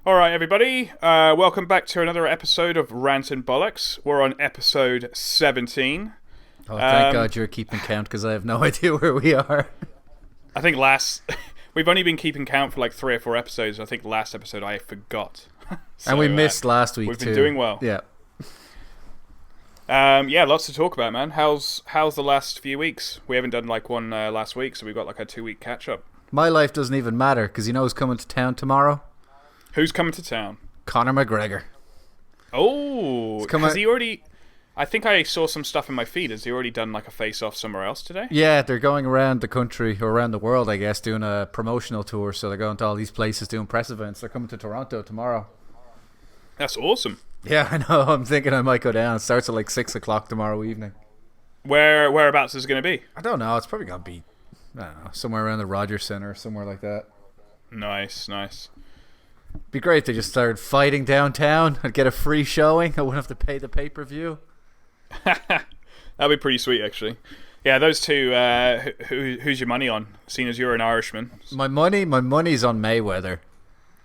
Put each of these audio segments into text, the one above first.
All right, everybody. Welcome back to another episode of Rant and Bollox. We're on episode 17. Oh, thank God you're keeping count because I have no idea where we are. I think we've only been keeping count for like 3 or 4 episodes. I think last episode I forgot. So, and we missed last week we've too. We've been doing well. Yeah. Yeah, lots to talk about, man. How's the last few weeks? We haven't done like one last week, so we've got like a 2-week catch up. My life doesn't even matter because you know who's coming to town tomorrow? Who's coming to town? Conor McGregor. Oh, has he already... I think I saw some stuff in my feed. Has he already done like a face-off somewhere else today? Yeah, they're going around the country, or around the world, I guess, doing a promotional tour. So they're going to all these places doing press events. They're coming to Toronto tomorrow. That's awesome. Yeah, I know. I'm thinking I might go down. It starts at like 6 o'clock tomorrow evening. Whereabouts is it going to be? I don't know. It's probably going to be, I don't know, somewhere around the Rogers Centre or somewhere like that. Nice. Be great if they just started fighting downtown. I'd get a free showing. I wouldn't have to pay the pay-per-view. That'd be pretty sweet, actually. Yeah, those two. Who's your money on? Seeing as you're an Irishman. My money's on Mayweather.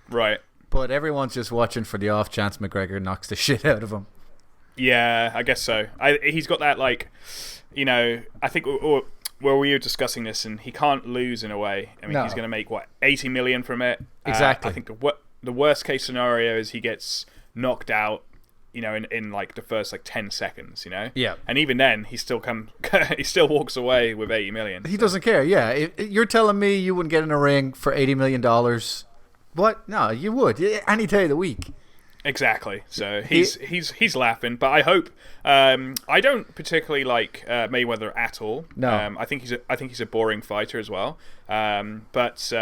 Right. But everyone's just watching for the off chance McGregor knocks the shit out of him. Yeah, I guess so. He's got that, like, you know, I think where we were discussing this, and he can't lose in a way. I mean, He's going to make, 80 million from it? Exactly. I think the worst case scenario is he gets knocked out, you know, in like the first 10 seconds, you know? Yeah. And even then, he still walks away with 80 million. He doesn't care, yeah. You're telling me you wouldn't get in a ring for $80 million? What? No, you would. Any day of the week. Exactly. So he's laughing, but I hope. I don't particularly like Mayweather at all. No. I think he's a boring fighter as well. But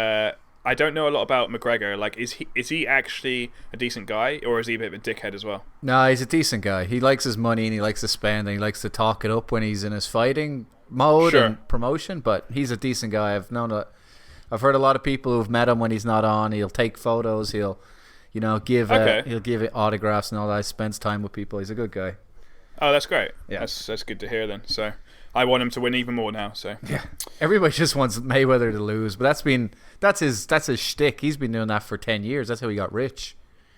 I don't know a lot about McGregor. Like, is he actually a decent guy, or is he a bit of a dickhead as well? No, he's a decent guy. He likes his money and he likes to spend and he likes to talk it up when he's in his fighting mode and promotion. But he's a decent guy. I've heard a lot of people who've met him when he's not on. He'll take photos. He'll give autographs and all that. He spends time with people. He's a good guy. Oh, that's great. Yeah. That's good to hear then. So I want him to win even more now. So yeah, everybody just wants Mayweather to lose, but that's his shtick. He's been doing that for 10 years. That's how he got rich.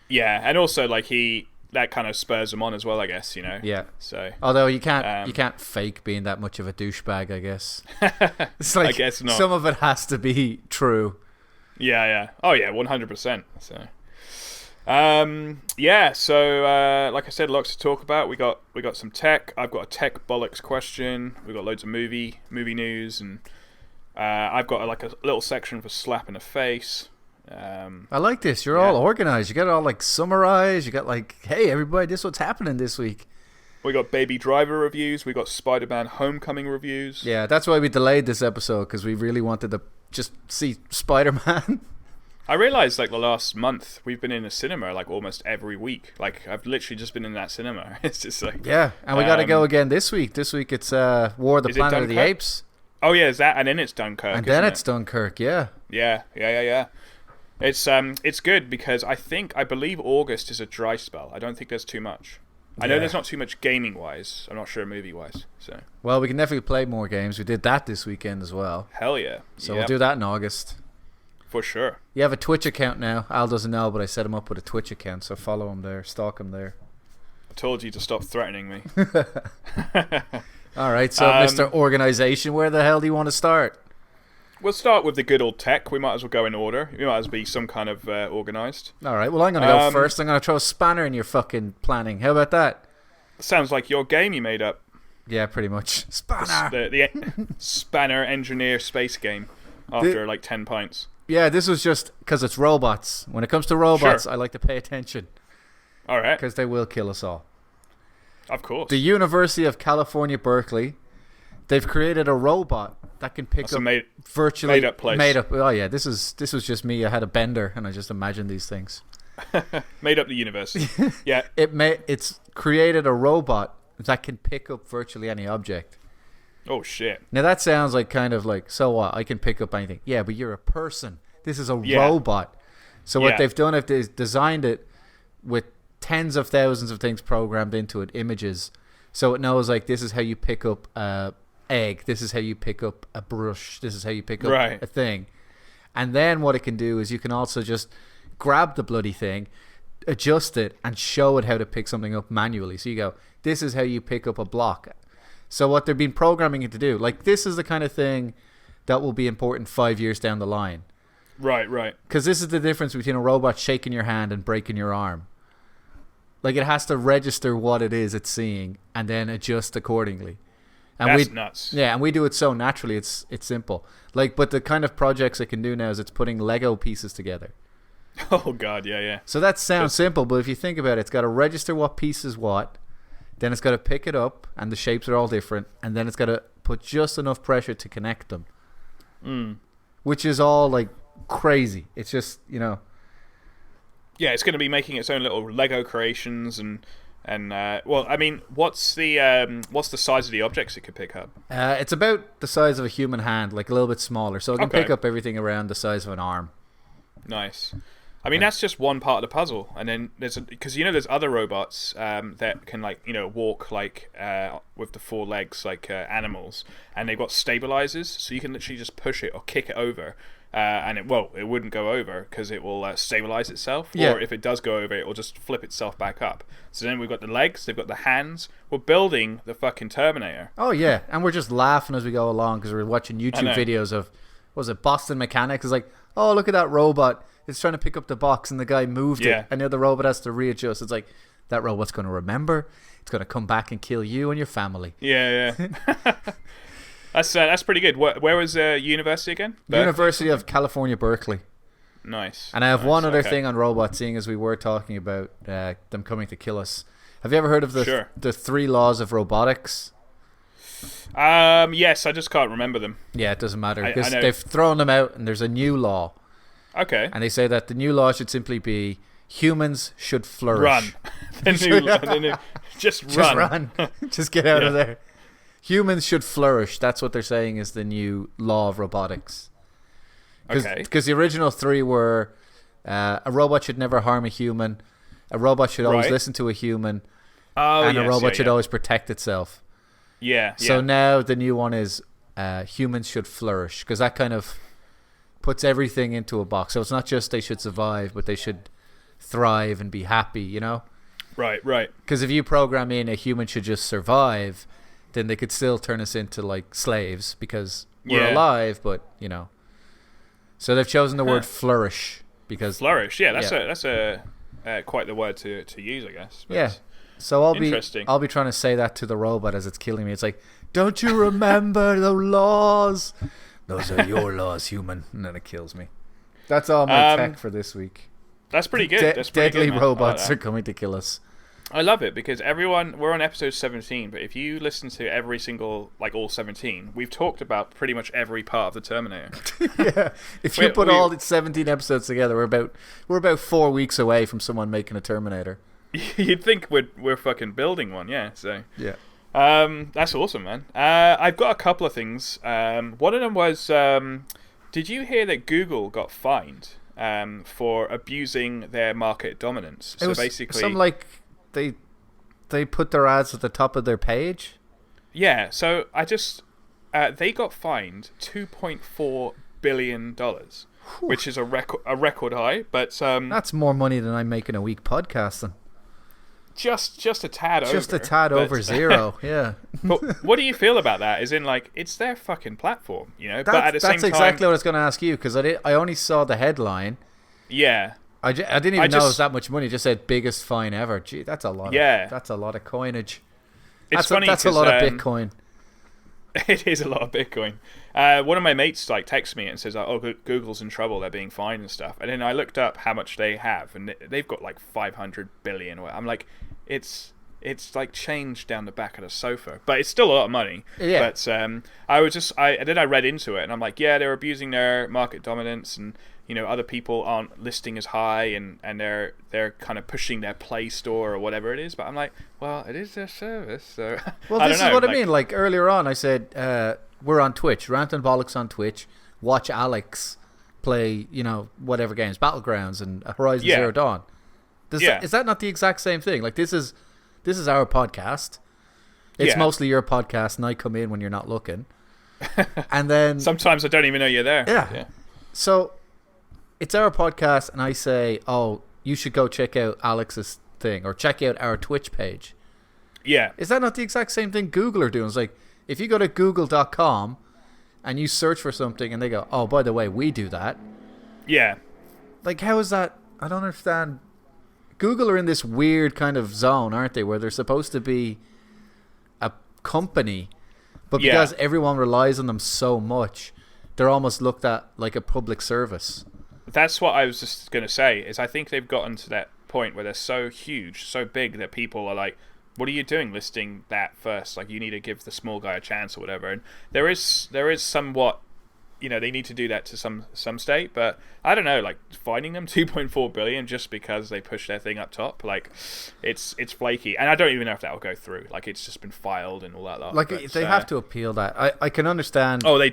Yeah, and also that kind of spurs him on as well, I guess. You know. Yeah. So although you can't fake being that much of a douchebag, I guess. It's like, I guess not. Some of it has to be true. Yeah. Oh yeah, 100%. So. So like I said, lots to talk about. We got some tech. I've got a tech bollocks question. We've got loads of movie news, and I've got a little section for slap in the face. I like this. You're all organized. You got it all summarized. You got hey everybody, this is what's happening this week. We got Baby Driver reviews. We got Spider-Man Homecoming reviews. Yeah, that's why we delayed this episode, because we really wanted to just see Spider-Man. I realized the last month we've been in a cinema almost every week. I've literally just been in that cinema. It's just yeah, and we got to go again this week. This week it's War of the Planet of the Apes. Oh yeah, is that, and then it's Dunkirk. And then it's Dunkirk. Yeah. Yeah. It's good because I believe August is a dry spell. I don't think there's too much. I know there's not too much gaming wise. I'm not sure movie wise. So. Well, we can definitely play more games. We did that this weekend as well. Hell yeah. So we'll do that in August. For sure. You have a Twitch account now. Al doesn't know, but I set him up with a Twitch account, so follow him there, stalk him there. I told you to stop threatening me. All right, so Mr. Organization, where the hell do you want to start? We'll start with the good old tech. We might as well go in order. We might as well be some kind of organized. All right, well, I'm going to go first. I'm going to throw a spanner in your fucking planning. How about that? Sounds like your game you made up. Yeah, pretty much. Spanner! The Spanner Engineer Space game after 10 pints. Yeah, this was just because it's robots. When it comes to robots, I like to pay attention. All right. Because they will kill us all. Of course. The University of California, Berkeley, they've created a robot that can pick up virtually made up place. Made up. Oh yeah, this was just me. I had a bender and I just imagined these things. Made up the university. Yeah. It's created a robot that can pick up virtually any object. Oh shit. Now that sounds so what? I can pick up anything. Yeah, but you're a person. This is a robot. So what they've done is they've designed it with tens of thousands of things programmed into it, images. So it knows this is how you pick up a egg. This is how you pick up a brush. This is how you pick up a thing. And then what it can do is you can also just grab the bloody thing, adjust it, and show it how to pick something up manually. So you go, this is how you pick up a block. So what they've been programming it to do, like this is the kind of thing that will be important 5 years down the line. Right. Because this is the difference between a robot shaking your hand and breaking your arm. Like it has to register what it is it's seeing and then adjust accordingly. And that's nuts. Yeah, and we do it so naturally. It's simple. Like, but the kind of projects it can do now is it's putting Lego pieces together. Oh God, yeah. So that sounds simple, but if you think about it, it's got to register what piece is what. Then it's got to pick it up, and the shapes are all different, and then it's got to put just enough pressure to connect them. Which is all like crazy. It's just, yeah, it's going to be making its own little Lego creations and well, I mean, what's the size of the objects it could pick up? It's about the size of a human hand, like a little bit smaller, so it can pick up everything around the size of an arm. Nice. I mean, that's just one part of the puzzle, and then because there's other robots that can walk with the four legs like animals, and they've got stabilizers, so you can literally just push it or kick it over, and it wouldn't go over because it will stabilize itself, or if it does go over, it will just flip itself back up. So then we've got the legs, they've got the hands. We're building the fucking Terminator. Oh yeah, and we're just laughing as we go along because we're watching YouTube videos of, what was it, Boston Mechanics? It's like, oh, look at that robot. It's trying to pick up the box and the guy moved it, and now the robot has to readjust. It's like, that robot's going to remember. It's going to come back and kill you and your family. Yeah. That's pretty good. Where was university again? University of California, Berkeley. Nice. And I have one other thing on robots, seeing as we were talking about them coming to kill us. Have you ever heard of the 3 laws of robotics? Yes, I just can't remember them. Yeah, it doesn't matter because they've thrown them out and there's a new law. Okay. And they say that the new law should simply be humans should flourish. Run. Just run. Just get out of there. Humans should flourish. That's what they're saying is the new law of robotics. Because the original 3 were a robot should never harm a human, a robot should always listen to a human, and a robot should always protect itself. Yeah. So now the new one is humans should flourish, because that kind of puts everything into a box. So it's not just they should survive, but they should thrive and be happy, you know? Right. Because if you program in a human should just survive, then they could still turn us into like slaves because we're alive, but you know. So they've chosen the word flourish because flourish. Yeah, that's a quite the word to use, I guess. But yeah. So I'll be trying to say that to the robot as it's killing me. It's like, don't you remember the laws? Those are your laws, human. And then it kills me. That's all my tech for this week. That's pretty good. That's pretty deadly good, robots are coming to kill us. I love it because we're on episode 17, but if you listen to every single, like all 17, we've talked about pretty much every part of the Terminator. Yeah. If you put all 17 episodes together, we're about 4 weeks away from someone making a Terminator. You'd think we're fucking building one, yeah. So yeah. That's awesome, man. I've got a couple of things. One of them was, did you hear that Google got fined for abusing their market dominance? So basically, some like they put their ads at the top of their page. Yeah. So they got fined $2.4 billion, which is a record high. But that's more money than I make in a week podcasting. Just a tad over. Just a tad over zero, yeah. But what do you feel about that? As in, like, it's their fucking platform, you know? But at the same time... That's exactly what I was going to ask you, because I only saw the headline. Yeah. I didn't even know it was that much money. It just said biggest fine ever. Gee, that's a lot. That's a lot of coinage. It's funny that's a lot of Bitcoin. It is a lot of Bitcoin. One of my mates texts me and says, "Oh, Google's in trouble. They're being fined and stuff." And then I looked up how much they have, and they've got like 500 billion. I'm like, it's like change down the back of the sofa, but it's still a lot of money. Yeah. But I read into it, and I'm like, yeah, they're abusing their market dominance, and you know, other people aren't listing as high, and they're kind of pushing their Play Store or whatever it is. But I'm like, well, it is their service, so. Well, this is what I mean. Like earlier on, I said we're on Twitch, Rant and Bollox on Twitch. Watch Alex play, you know, whatever games, Battlegrounds and Horizon Zero Dawn. Is that not the exact same thing? Like this is our podcast. It's mostly your podcast, and I come in when you're not looking. And then sometimes I don't even know you're there. Yeah. So it's our podcast, and I say, oh, you should go check out Alex's thing or check out our Twitch page. Yeah. Is that not the exact same thing Google are doing? It's like, if you go to google.com and you search for something and they go, oh, by the way, we do that. Yeah. Like, how is that? I don't understand. Google are in this weird kind of zone, aren't they, where they're supposed to be a company, but because everyone relies on them so much, they're almost looked at like a public service. That's what I was just going to say, is I think they've gotten to that point where they're so huge, so big, that people are like, what are you doing listing that first? Like, you need to give the small guy a chance or whatever. And there is somewhat, they need to do that to some state, but I don't know, like, finding them 2.4 billion just because they push their thing up top, like, it's flaky. And I don't even know if that will go through. Like, it's just been filed and all that lot. Like, but, they have to appeal that. I can understand. Oh, they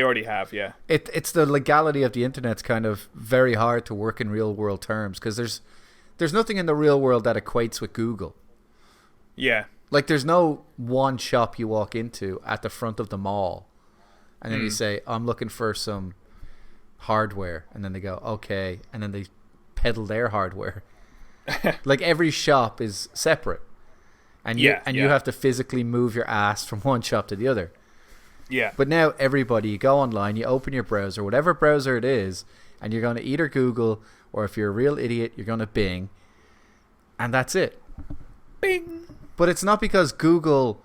already have, yeah. It's the legality of the internet's kind of very hard to work in real world terms, because there's nothing in the real world that equates with Google. Yeah. Like, there's no one shop you walk into at the front of the mall and then you say, I'm looking for some hardware, and then they go, okay, and then they peddle their hardware. Like, every shop is separate, and you have to physically move your ass from one shop to the other. Yeah. But now everybody, you go online, you open your browser, whatever browser it is, and you're going to either Google, or if you're a real idiot, you're going to Bing, and that's it. Bing. But it's not because Google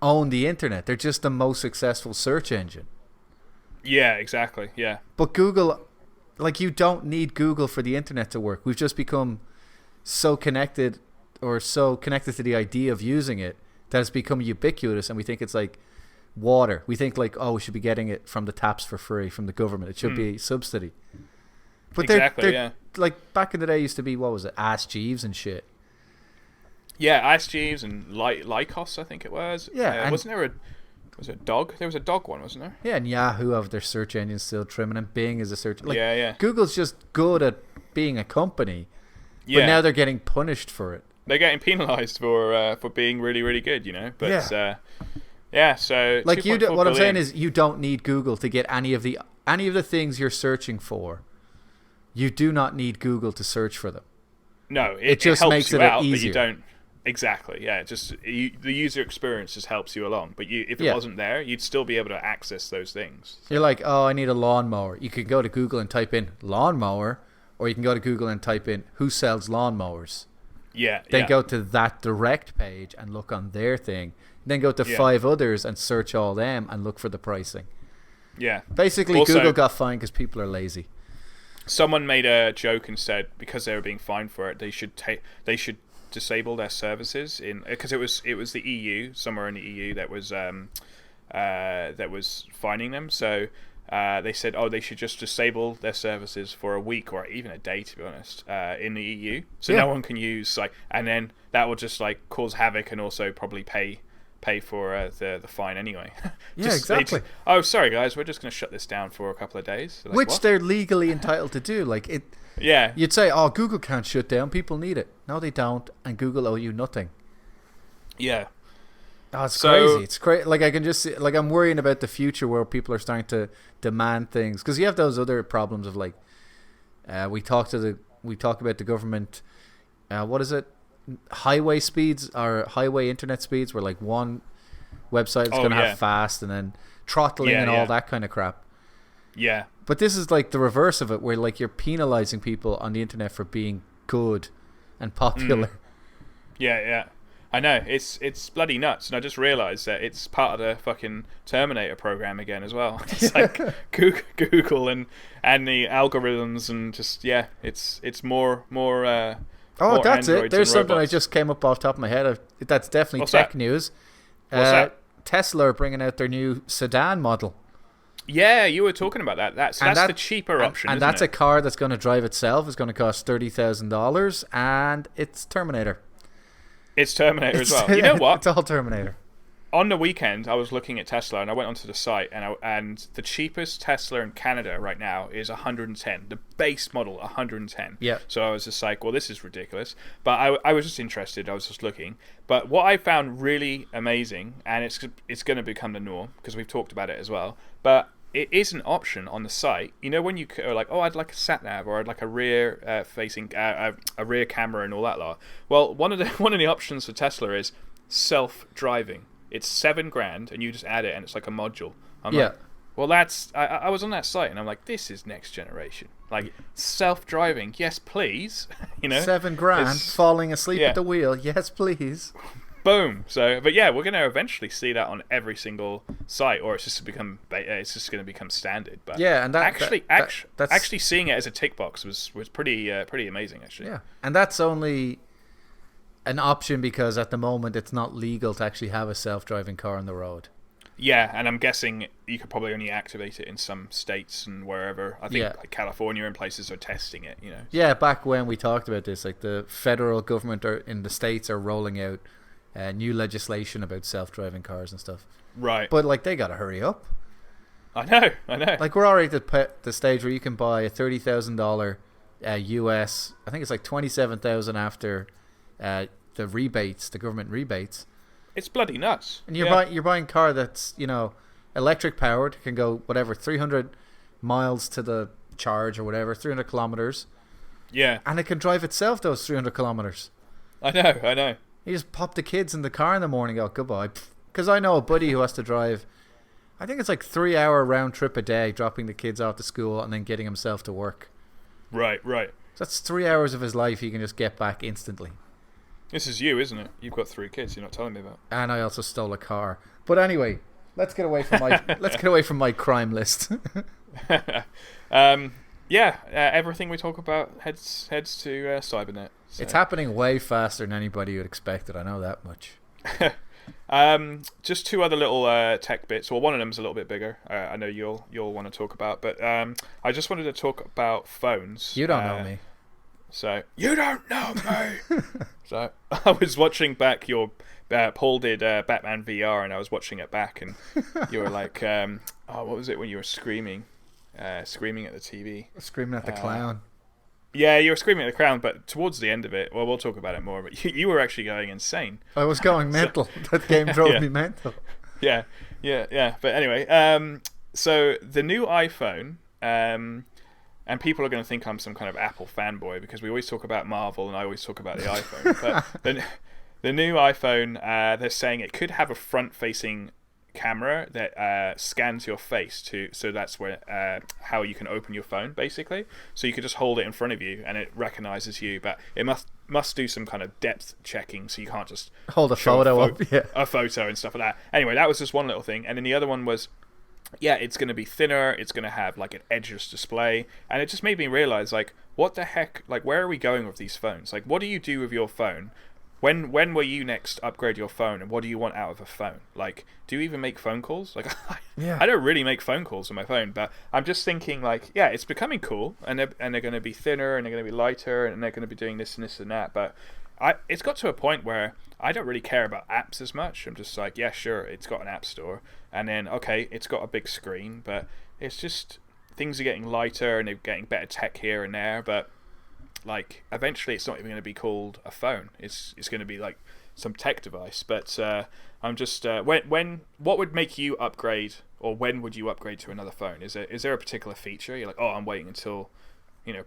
own the internet. They're just the most successful search engine. Yeah, exactly. Yeah. But Google, like, you don't need Google for the internet to work. We've just become so connected to the idea of using it that it's become ubiquitous, and we think it's like water. We think like, oh, we should be getting it from the taps for free from the government. It should be a subsidy. But they're like, back in the day used to be, what was it, Ask Jeeves and shit. Yeah, Ask Jeeves and Lycos, I think it was. Yeah. Was it a dog? There was a dog one, wasn't there? Yeah, and Yahoo have their search engine still trimming, and Bing is a search. Like, yeah. Google's just good at being a company, but now they're getting punished for it. They're getting penalised for being really, really good, But so like, what I'm saying is, you don't need Google to get any of the things you're searching for. You do not need Google to search for them. No, it just helps makes you it out, easier. But you don't. Exactly, yeah. Just the user experience just helps you along. But if it wasn't there, you'd still be able to access those things. So. You're like, oh, I need a lawnmower. You can go to Google and type in lawnmower, or you can go to Google and type in who sells lawnmowers. Yeah. Then go to that direct page and look on their thing. Then go to 5 others and search all them and look for the pricing. Yeah. Basically, also, Google got fined because people are lazy. Someone made a joke and said because they were being fined for it, they should disable their services because it was the EU, somewhere in the EU that was fining them. So they said, they should just disable their services for a week or even a day, to be honest, in the EU, so no one can use and then that will just cause havoc and also probably pay for the fine anyway. Exactly. Sorry guys, we're just going to shut this down for a couple of days. Which what? They're legally entitled to do. Like it. Yeah. You'd say, Google can't shut down. People need it. No, they don't, and Google owe you nothing. Yeah. Oh, it's crazy. It's crazy. Like, I can just see, I'm worrying about the future where people are starting to demand things, because you have those other problems of we talk about the government. What is it? Highway speeds or highway internet speeds, where one website is going to have fast and then throttling and all that kind of crap. Yeah. But this is the reverse of it, where you're penalizing people on the internet for being good and popular. Yeah. I know, it's bloody nuts, and I just realised that it's part of the fucking Terminator program again as well. It's Google and the algorithms and just it's more. Oh, that's it. There's something I just came up off the top of my head. That's definitely tech news. What's that? Tesla are bringing out their new sedan model. Yeah, you were talking about that. That's the cheaper option, and that's a car that's going to drive itself. It's going to cost $30,000, and it's Terminator. It's Terminator as well. You know what? It's all Terminator. On the weekend, I was looking at Tesla, and I went onto the site, and the cheapest Tesla in Canada right now is 110. The base model, 110. Yeah. So I was just like, well, this is ridiculous. But I was just interested. I was just looking. But what I found really amazing, and it's going to become the norm, because we've talked about it as well, but it is an option on the site. You know, when you are like, oh, I'd like a sat nav, or I'd like a rear facing a rear camera and all that lot. Well, one of the options for Tesla is self-driving. It's $7,000, and you just add it, and it's like a module. I'm like, well, that's I was on that site, and I'm like, this is next generation. Like self-driving, yes, please. You know, $7,000 falling asleep at the wheel, yes, please. Boom. So, but yeah, we're going to eventually see that on every single site, or it's just going to become standard. But yeah, and actually seeing it as a tick box was pretty amazing, actually. Yeah, and that's only an option because at the moment it's not legal to actually have a self-driving car on the road. Yeah, and I'm guessing you could probably only activate it in some states and wherever. I think like California and places are testing it. You know. Yeah, back when we talked about this, like the federal government in the states are rolling out new legislation about self-driving cars and stuff. Right. But like they gotta hurry up. I know. Like we're already at the stage where you can buy a $30,000 US. I think it's like $27,000 after the rebates, the government rebates. It's bloody nuts. And you're buying a car that's, you know, electric powered, can go whatever 300 miles to the charge or whatever, 300 kilometers. Yeah. And it can drive itself those 300 kilometers. I know. You just pop the kids in the car in the morning and go, goodbye. Because I know a buddy who has to drive, I think it's like 3-hour round trip a day, dropping the kids off to school and then getting himself to work. Right. So that's 3 hours of his life he can just get back instantly. This is you, isn't it? You've got 3 kids you're not telling me about. And I also stole a car. But anyway, let's get away from my crime list. Everything we talk about heads to Cybernet. So. It's happening way faster than anybody would expect it. I know that much. Just 2 other little tech bits. Well, one of them is a little bit bigger. I know you'll want to talk about, but I just wanted to talk about phones. You don't know me. So you don't know me. So I was watching back your Paul did Batman VR, and I was watching it back, and you were like, what was it when you were screaming at the TV? Screaming at the clown. Yeah, you were screaming at the clown, but towards the end of it, well, we'll talk about it more. But you were actually going insane. I was going mental. That game drove me mental. Yeah. But anyway, so the new iPhone. And people are going to think I'm some kind of Apple fanboy because we always talk about Marvel and I always talk about the iPhone. But the new iPhone, they're saying it could have a front-facing camera that scans your face so that's where how you can open your phone, basically. So you could just hold it in front of you and it recognizes you, but it must do some kind of depth checking, so you can't just hold a photo up, a photo and stuff like that. Anyway, that was just one little thing, and then the other one was. Yeah, it's going to be thinner, it's going to have like an edgeless display, and it just made me realize, like, what the heck, like, where are we going with these phones? Like, what do you do with your phone? When will you next upgrade your phone, and what do you want out of a phone? Like, do you even make phone calls? Like, I don't really make phone calls on my phone, but I'm just thinking, like, yeah, it's becoming cool, and they're going to be thinner, and they're going to be lighter, and they're going to be doing this and this and that, but it's got to a point where I don't really care about apps as much. I'm just like, yeah, sure, it's got an app store, and then, okay, it's got a big screen, but it's just, things are getting lighter, and they're getting better tech here and there, but, like, eventually it's not even going to be called a phone. It's going to be, like, some tech device, but I'm just, what would make you upgrade, or when would you upgrade to another phone? Is there a particular feature? You're like, oh, I'm waiting until,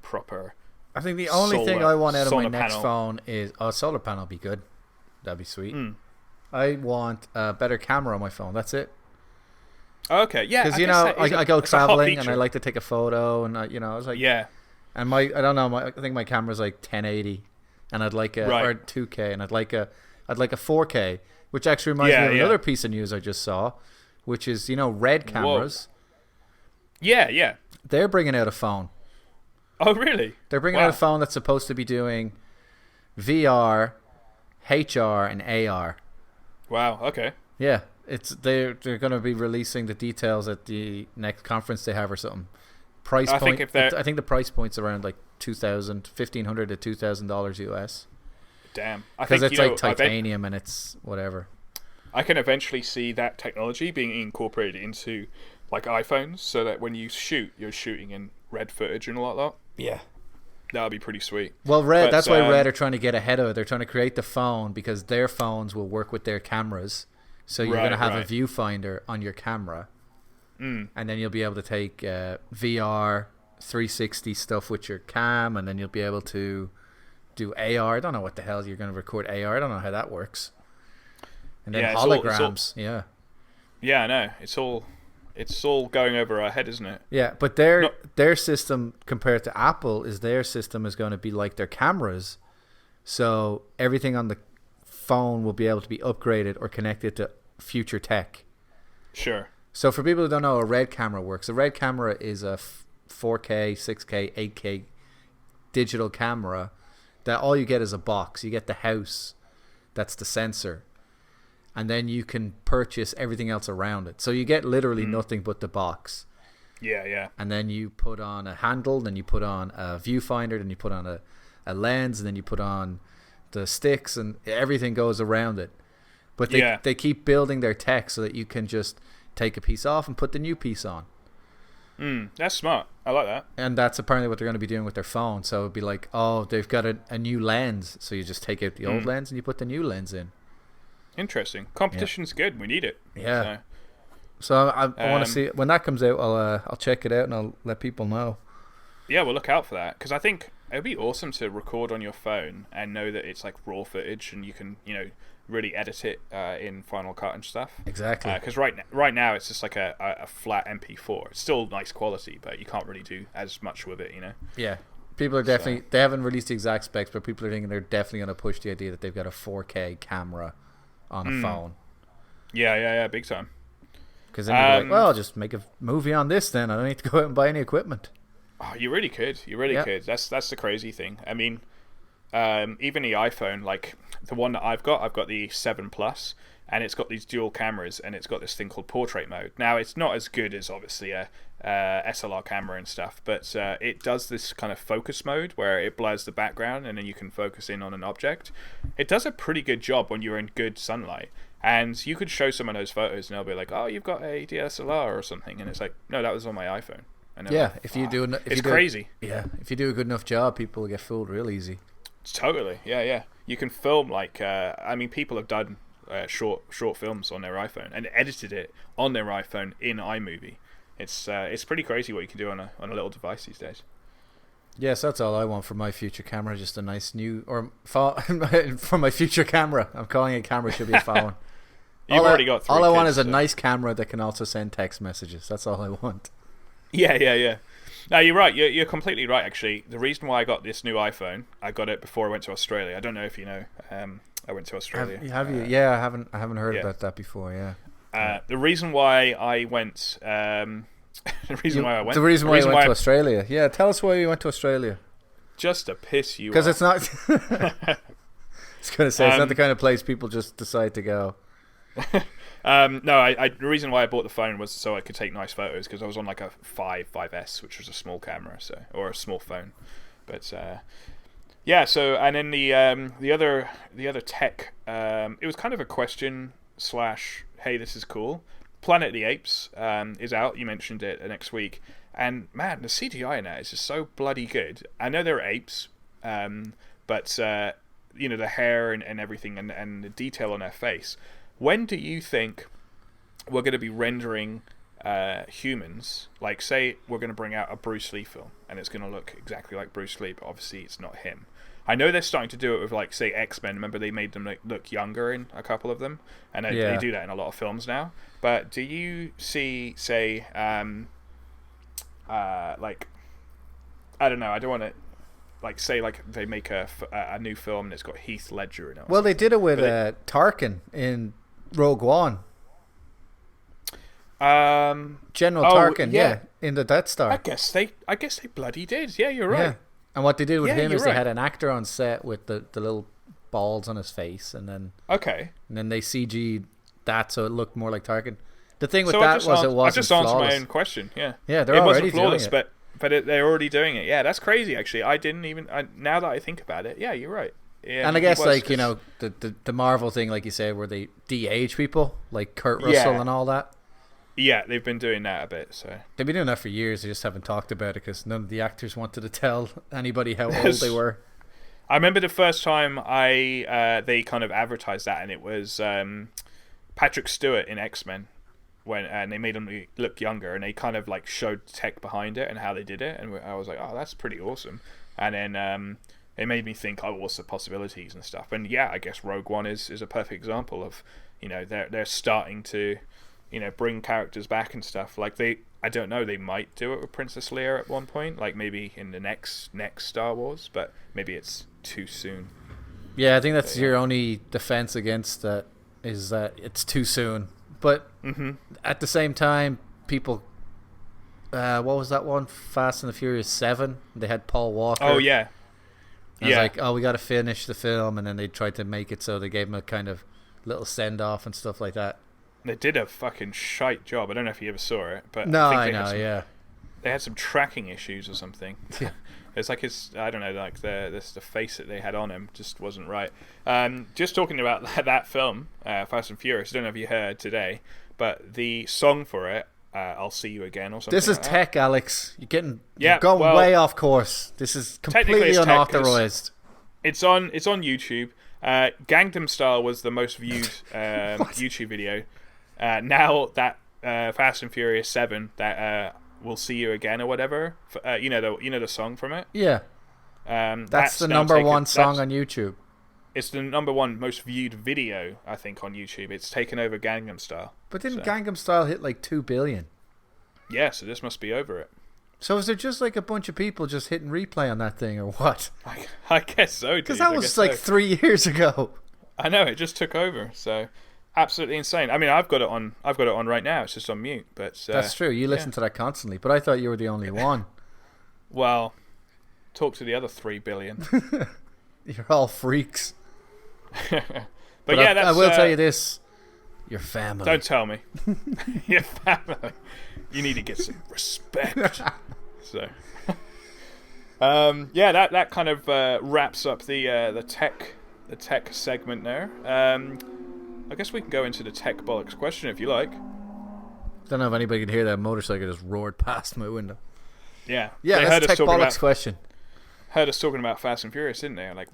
proper... I think the only thing I want out of my next phone is a solar panel. Be good. That'd be sweet. I want a better camera on my phone. That's it. Okay, yeah. Because I go traveling and I like to take a photo, and I was like, yeah. And I don't know. I think my camera's like 1080, and I'd like or 2K, and I'd like a 4K, which actually reminds me of another piece of news I just saw, which is Red cameras. Whoa. Yeah. They're bringing out a phone. Oh, really? They're bringing out a phone that's supposed to be doing VR, HR, and AR. Wow. Okay. Yeah, they're going to be releasing the details at the next conference they have or something. I think the price point's around like $1,500 to $2,000 US. Damn. Because it's like titanium and it's whatever. I can eventually see that technology being incorporated into like iPhones, so that when you shoot, you're shooting in red footage and all that. Yeah. That would be pretty sweet. Well, that's why Red are trying to get ahead of it. They're trying to create the phone because their phones will work with their cameras. So you're going to have a viewfinder on your camera. and then you'll be able to take VR 360 stuff with your cam, and then you'll be able to do AR. I don't know what the hell you're going to record AR. I don't know how that works. And then holograms. Yeah, I know. It's all going over our head, isn't it? Yeah, but their system compared to Apple is their system is going to be like their cameras. So everything on the phone will be able to be upgraded or connected to future tech. Sure. So for people who don't know how a Red camera works, a Red camera is a 4K, 6K, 8K digital camera that all you get is a box. You get the house, that's the sensor, and then you can purchase everything else around it. So you get literally nothing but the box. Yeah. And then you put on a handle, then you put on a viewfinder, then you put on a lens, and then you put on the sticks, and everything goes around it. But they keep building their tech so that you can just take a piece off and put the new piece on. That's smart. I like that. And that's apparently what they're going to be doing with their phone. So it'd be like, oh, they've got a new lens. So you just take out the old lens and you put the new lens in. Interesting. Competition's good. We need it. Yeah. So I want to see it. When that comes out, I'll check it out and I'll let people know. Yeah, we'll look out for that. Because I think it would be awesome to record on your phone and know that it's like raw footage and you can, really edit it in Final Cut and stuff. Exactly. Because right now it's just like a flat MP4. It's still nice quality, but you can't really do as much with it, Yeah. People are definitely... They haven't released the exact specs, but people are thinking they're definitely going to push the idea that they've got a 4K camera on a phone. Yeah, big time. Because then you're like, well, I'll just make a movie on this then. I don't need to go out and buy any equipment. Oh, you really could. You really could. That's the crazy thing. I mean, even the iPhone, like the one that I've got the 7 Plus, and it's got these dual cameras, and it's got this thing called portrait mode. Now, it's not as good as obviously a SLR camera and stuff, but it does this kind of focus mode where it blurs the background, and then you can focus in on an object. It does a pretty good job when you're in good sunlight. And you could show someone those photos, and they'll be like, "Oh, you've got a DSLR or something," and it's like, "No, that was on my iPhone." And like, if you do, it's crazy. Yeah, if you do a good enough job, people will get fooled real easy. Totally, yeah. You can film like, people have done short films on their iPhone and edited it on their iPhone in iMovie. It's pretty crazy what you can do on a little device these days. Yes, that's all I want for my future camera. Just a nice new for my future camera. I'm calling it camera. Should be a phone. You've already got 3 all I want kids, is a nice camera that can also send text messages. That's all I want. Yeah. No, you're right. You're completely right, actually. The reason why I got this new iPhone, I got it before I went to Australia. I don't know if you know. I went to Australia. Have you? Yeah, I haven't heard about that before. Yeah. The reason why I went. The reason why you went to Australia. Yeah, tell us why you went to Australia. Just to piss you off. Because it's not. I was going to say, it's not the kind of place people just decide to go. No, the reason why I bought the phone was so I could take nice photos, because I was on like a 5S, which was a small camera, or a small phone. But yeah, so and then the other tech, it was kind of a question / hey, this is cool. Planet of the Apes is out. You mentioned it next week, and man, the CGI in that is just so bloody good. I know they're apes, but the hair and everything and the detail on their face. When do you think we're going to be rendering humans? Like, say we're going to bring out a Bruce Lee film, and it's going to look exactly like Bruce Lee, but obviously it's not him. I know they're starting to do it with, like, say, X-Men. Remember, they made them look younger in a couple of them, and they do that in a lot of films now. But do you see, say, like, I don't know, I don't want to, like, say, like, they make a new film and it's got Heath Ledger in it. Well, they did it with Tarkin in Rogue One. General Tarkin, in the Death Star. I guess they bloody did. Yeah, you're right. Yeah. And what they did with him is they had an actor on set with the little balls on his face, and then they CG'd that so it looked more like Tarkin. The thing with that was it wasn't I just answered flawless. my own question. Yeah, they're already flawless, doing it. but they're already doing it. Yeah, that's crazy. Actually, I didn't even. Now that I think about it, yeah, you're right. Yeah, and I guess the Marvel thing, like you said, where they de-age people, like Kurt Russell and all that. Yeah, they've been doing that a bit. So they've been doing that for years. They just haven't talked about it because none of the actors wanted to tell anybody how old they were. I remember the first time they kind of advertised that, and it was Patrick Stewart in X-Men. and they made him look younger, and they kind of like showed tech behind it and how they did it, and I was like, oh, that's pretty awesome. And then it made me think, oh, what's the possibilities and stuff. And yeah, I guess Rogue One is a perfect example of, they're starting to, bring characters back and stuff. Like I don't know, they might do it with Princess Leia at one point, like maybe in the next Star Wars, but maybe it's too soon. Yeah, I think that's your only defense against that, is that it's too soon. But at the same time, people, what was that one? Fast and the Furious 7? They had Paul Walker. Oh, yeah. I was like, oh, we got to finish the film, and then they tried to make it so they gave him a kind of little send-off and stuff like that. They did a fucking shite job. I don't know if you ever saw it, but no, I know, they had some tracking issues or something. Yeah. It's like I don't know, like the face that they had on him just wasn't right. Just talking about that film, Fast and Furious. I don't know if you heard today, but the song for it, "I'll See You Again" or something. This is like tech, Alex. You're going well, way off course. This is completely unauthorized. It's on YouTube. Gangnam Style was the most viewed YouTube video. Now that Fast and Furious 7, that "We'll See You Again" or whatever, the song from it. Yeah, that's the number one song on YouTube. It's the number one most viewed video, I think, on YouTube. It's taken over Gangnam Style. But didn't Gangnam Style hit like 2 billion? Yeah, so this must be over it. So is there just like a bunch of people just hitting replay on that thing, or what? I guess so, because that was like 3 years ago. I know, it just took over. So absolutely insane. I mean, I've got it on right now. It's just on mute. But that's true. You listen to that constantly. But I thought you were the only one. Well, talk to the other 3 billion. You're all freaks. but yeah, I will tell you this: your family. Don't tell me. Your family. You need to get some respect. So, that kind of wraps up the tech segment there. I guess we can go into the tech bollocks question if you like. Don't know if anybody could hear that motorcycle just roared past my window. Yeah. Yeah, that's tech bollocks question. Heard us talking about Fast and Furious, didn't they? Like,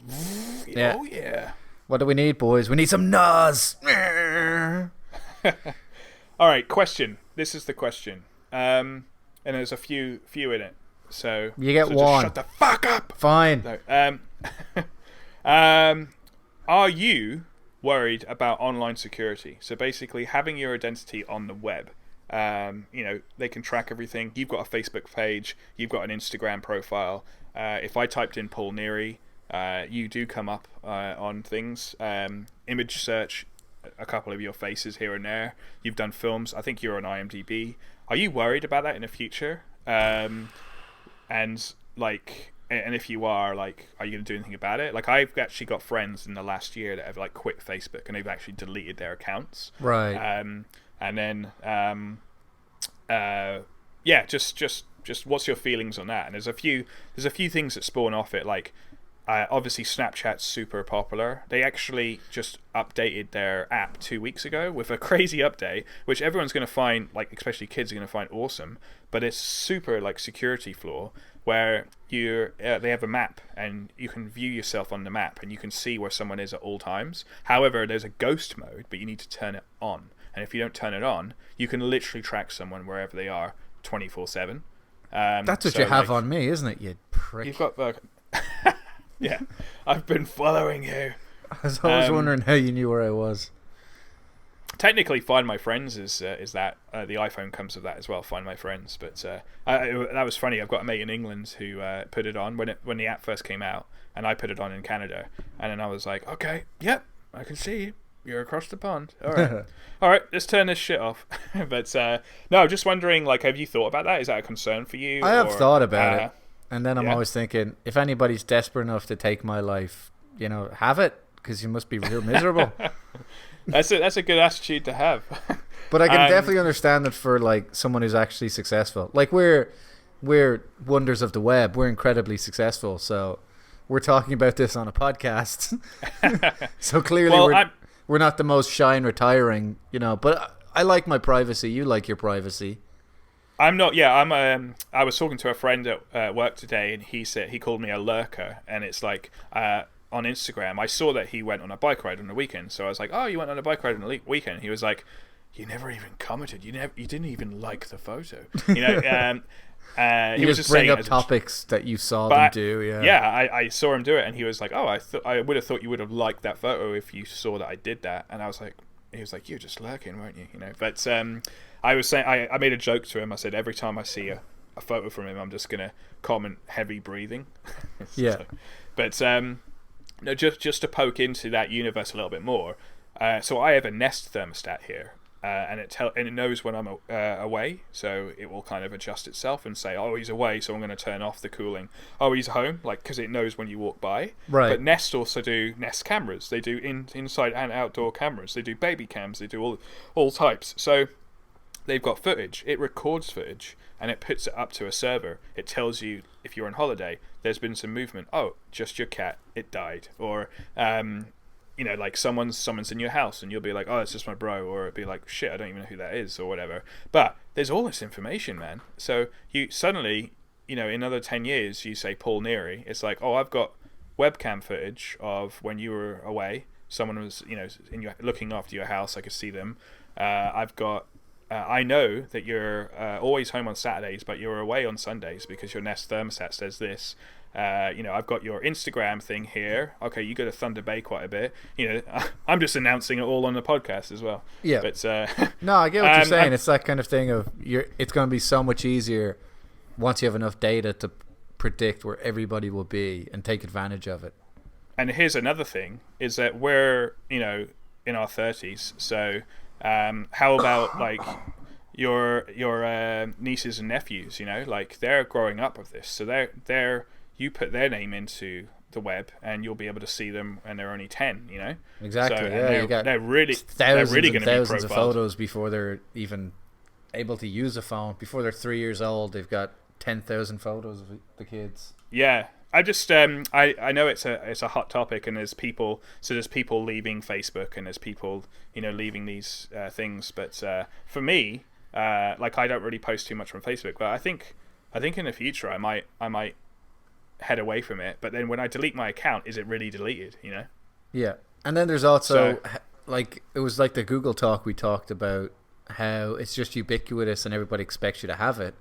yeah. Oh yeah. What do we need, boys? We need some NOS. All right, question. This is the question. And there's a few in it. So you get one. Just shut the fuck up. Fine. No, are you worried about online security? So basically, having your identity on the web. They can track everything. You've got a Facebook page. You've got an Instagram profile. If I typed in Paul Neary, you do come up on things. Image search, a couple of your faces here and there. You've done films. I think you're on IMDb. Are you worried about that in the future? And if you are, like, are you going to do anything about it? Like, I've actually got friends in the last year that have like quit Facebook and they've actually deleted their accounts. Right. And then, just what's your feelings on that? And there's a few things that spawn off it. Like, obviously Snapchat's super popular. They actually just updated their app 2 weeks ago with a crazy update, which everyone's going to find, like especially kids are going to find awesome. But it's super like security flaw where they have a map and you can view yourself on the map and you can see where someone is at all times. However, there's a ghost mode, but you need to turn it on. And if you don't turn it on, you can literally track someone wherever they are 24/7. That's what you have on me, isn't it, you prick? You've got the... Yeah, I've been following you. I was always wondering how you knew where I was. Technically, Find My Friends is that. The iPhone comes with that as well, Find My Friends. But that was funny. I've got a mate in England who put it on when the app first came out, and I put it on in Canada. And then I was like, okay, yep, I can see you. You're across the pond. All right. All right, let's turn this shit off. But no, just wondering, like, have you thought about that? Is that a concern for you? I have thought about it. And then I'm always thinking, if anybody's desperate enough to take my life, have it, because you must be real miserable. That's a good attitude to have. But I can definitely understand it for like someone who's actually successful. Like we're wonders of the web. We're incredibly successful. So we're talking about this on a podcast. So clearly we're not the most shy and retiring, But I like my privacy. You like your privacy. I'm not. Yeah, I was talking to a friend at work today, and he called me a lurker, and it's like on Instagram, I saw that he went on a bike ride on the weekend. So I was like, "Oh, you went on a bike ride on the weekend?" He was like, you never even commented. You didn't even like the photo. You know, he was just bring up topics that you saw them do. Yeah, I saw him do it, and he was like, "Oh, I would have thought you would have liked that photo if you saw that I did that." And I was like, he was like, "You're just lurking, weren't you?" You know. But I was saying, I made a joke to him. I said, every time I see a photo from him, I'm just gonna comment heavy breathing. Yeah. So, but no, just to poke into that universe a little bit more. So I have a Nest thermostat here. And it knows when I'm away, so it will kind of adjust itself and say, "Oh, he's away, so I'm going to turn off the cooling." "Oh, he's home," like, because it knows when you walk by. Right. But Nest also do Nest cameras. They do inside and outdoor cameras. They do baby cams. They do all types. So they've got footage. It records footage and it puts it up to a server. It tells you if you're on holiday, there's been some movement. Oh, just your cat. It died. Or you know, like someone's in your house and you'll be like, "Oh, it's just my bro," or it'd be like, "Shit, I don't even know who that is," or whatever. But there's all this information, man. So you suddenly, you know, in another 10 years, you say Paul Neary, it's like, "Oh, I've got webcam footage of when you were away. Someone was, you know, looking after your house. I could see them. I've got, I know that you're always home on Saturdays, but you're away on Sundays because your Nest thermostat says this. You know, I've got your Instagram thing here. Okay, you go to Thunder Bay quite a bit. You know, I'm just announcing it all on the podcast as well." Yeah. But no, I get what you're saying. It's that kind of thing of it's going to be so much easier once you have enough data to predict where everybody will be and take advantage of it. And here's another thing: is that we're, you know, in our 30s. So how about like your nieces and nephews? You know, like they're growing up with this, so they're you put their name into the web and you'll be able to see them when they're only 10, you know. Exactly. So, yeah, you got they're really thousands going to be thousands of profiled. photos before they're even able to use a phone. Before they're 3 years old, they've got 10,000 photos of the kids. Yeah, I just I know it's a hot topic, and there's people leaving Facebook, and there's people, you know, leaving these things. But for me, like, I don't really post too much on Facebook, but I think in the future I might head away from it. But then when I delete my account, is it really deleted, you know? Yeah. And then there's also like, it was like the Google talk we talked about, how it's just ubiquitous and everybody expects you to have it.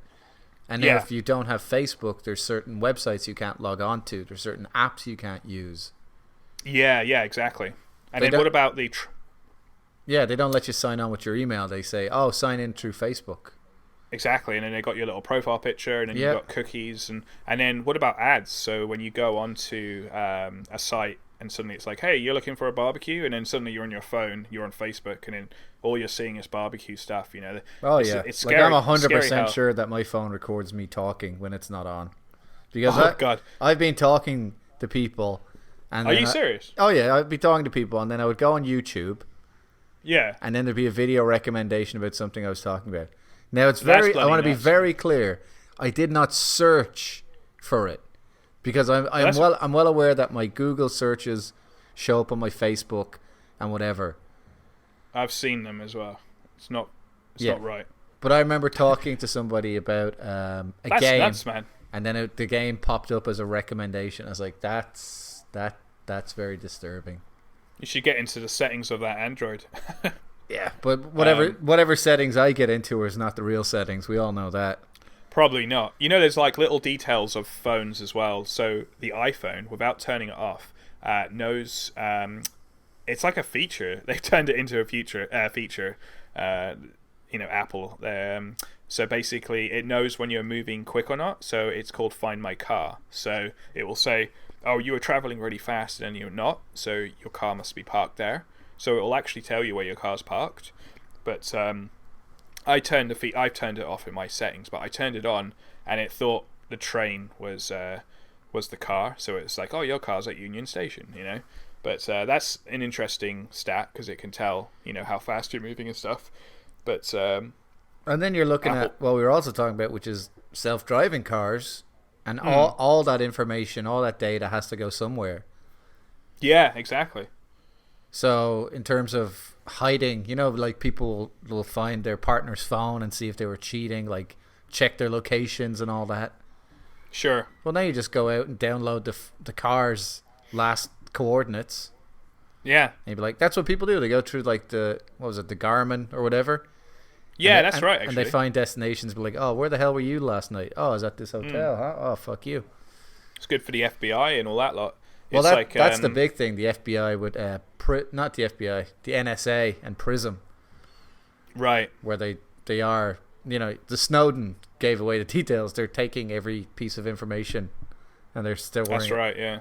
And then if you don't have Facebook, there's certain websites you can't log on to. There's certain apps you can't use. Yeah, exactly. And then what about the yeah, they don't let you sign on with your email. They say, "Oh, sign in through Facebook." Exactly, and then they got your little profile picture, and then you've got cookies, and then what about ads? So when you go onto a site, and suddenly it's like, "Hey, you're looking for a barbecue," and then suddenly you're on your phone, you're on Facebook, and then all you're seeing is barbecue stuff. You know? It's scary. Like, I'm 100% sure that my phone records me talking when it's not on, because I've been talking to people. And are you serious? Oh yeah, I'd be talking to people, and then I would go on YouTube. Yeah. And then there'd be a video recommendation about something I was talking about. Now it's I want to be very clear. I did not search for it, because I'm well aware that my Google searches show up on my Facebook and whatever. I've seen them as well. It's not right. But I remember talking to somebody about a that's game, nuts, man. And then the game popped up as a recommendation. I was like, that's very disturbing. You should get into the settings of that Android. Yeah, but whatever settings I get into is not the real settings. We all know that. Probably not. You know, there's like little details of phones as well. So the iPhone, without turning it off, knows. It's like a feature. They've turned it into a feature. You know, Apple. So basically, it knows when you're moving quick or not. So it's called Find My Car. So it will say, "Oh, you were traveling really fast and you're not. So your car must be parked there." So it will actually tell you where your car's parked. But I've turned it off in my settings, but I turned it on, and it thought the train was the car. So it's like, "Oh, your car's at Union Station," you know. But that's an interesting stat, because it can tell, you know, how fast you're moving and stuff. But and then you're looking at what we were also talking about, which is self-driving cars, and all that information, all that data has to go somewhere. Yeah, exactly. So in terms of hiding, you know, like people will find their partner's phone and see if they were cheating, like check their locations and all that. Sure. Well, now you just go out and download the car's last coordinates. Yeah. And you'd be like, that's what people do. They go through like the Garmin or whatever. Yeah, that's right, actually. And they find destinations, be like, oh, where the hell were you last night? Oh, I was at this hotel, huh? Oh, fuck you. It's good for the FBI and all that lot. Well, that's the big thing. The FBI would, not the FBI, the NSA and PRISM. Right. Where they are, the Snowden gave away the details. They're taking every piece of information and they're still worrying. That's right, yeah.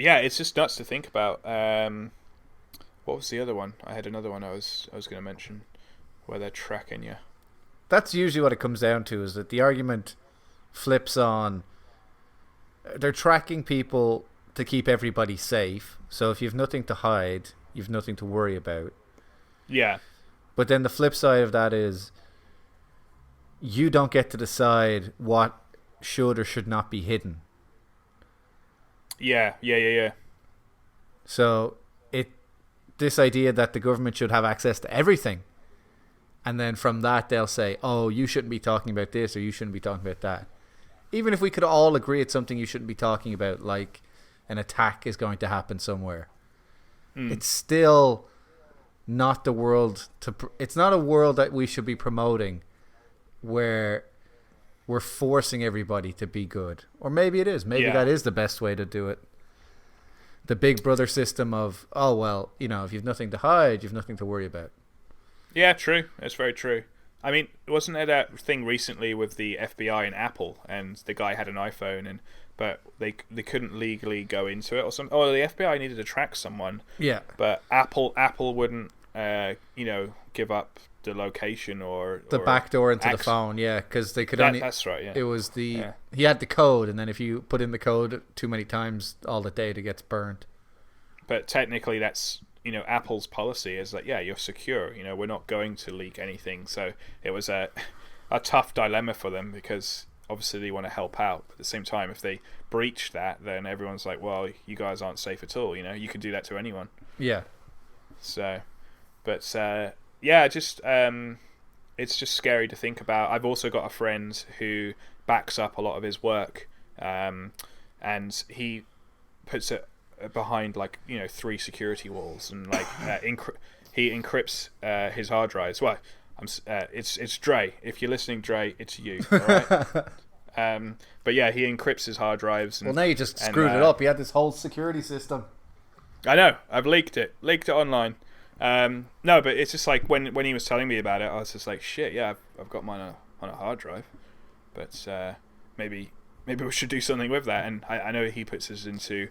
Yeah, it's just nuts to think about. What was the other one? I had another one I was going to mention where they're tracking you. That's usually what it comes down to, is that the argument flips on. They're tracking people to keep everybody safe. So if you've nothing to hide, you've nothing to worry about. Yeah. But then the flip side of that is you don't get to decide what should or should not be hidden. Yeah. So this idea that the government should have access to everything, and then from that they'll say, oh, you shouldn't be talking about this or you shouldn't be talking about that. Even if we could all agree it's something you shouldn't be talking about, like an attack is going to happen somewhere, it's still not the world it's not a world that we should be promoting where we're forcing everybody to be good. Or maybe it is. Maybe that is the best way to do it. The big brother system of, oh, well, if you've nothing to hide, you've nothing to worry about. Yeah, true. That's very true. I mean, wasn't there that thing recently with the FBI and Apple, and the guy had an iPhone, but they couldn't legally go into it or something? Oh, the FBI needed to track someone. Yeah. But Apple wouldn't, give up the location or backdoor into the phone, yeah, because they could only. That's right. Yeah. It was he had the code, and then if you put in the code too many times, all the data gets burnt. But technically, that's Apple's policy is that you're secure. We're not going to leak anything. So it was a tough dilemma for them because obviously they want to help out. But at the same time, if they breach that, then everyone's like, well, you guys aren't safe at all. You can do that to anyone. Yeah. So, but just it's just scary to think about. I've also got a friend who backs up a lot of his work, and he puts it behind 3 security walls, and he encrypts his hard drives. Well, it's Dre. If you're listening, Dre, it's you. All right? But yeah, he encrypts his hard drives. Well, now you just screwed it up. You had this whole security system. I know. I've leaked it online. No, but it's just like when he was telling me about it, I was just like, shit, yeah, I've got mine on a hard drive, but maybe we should do something with that. And I know he puts us into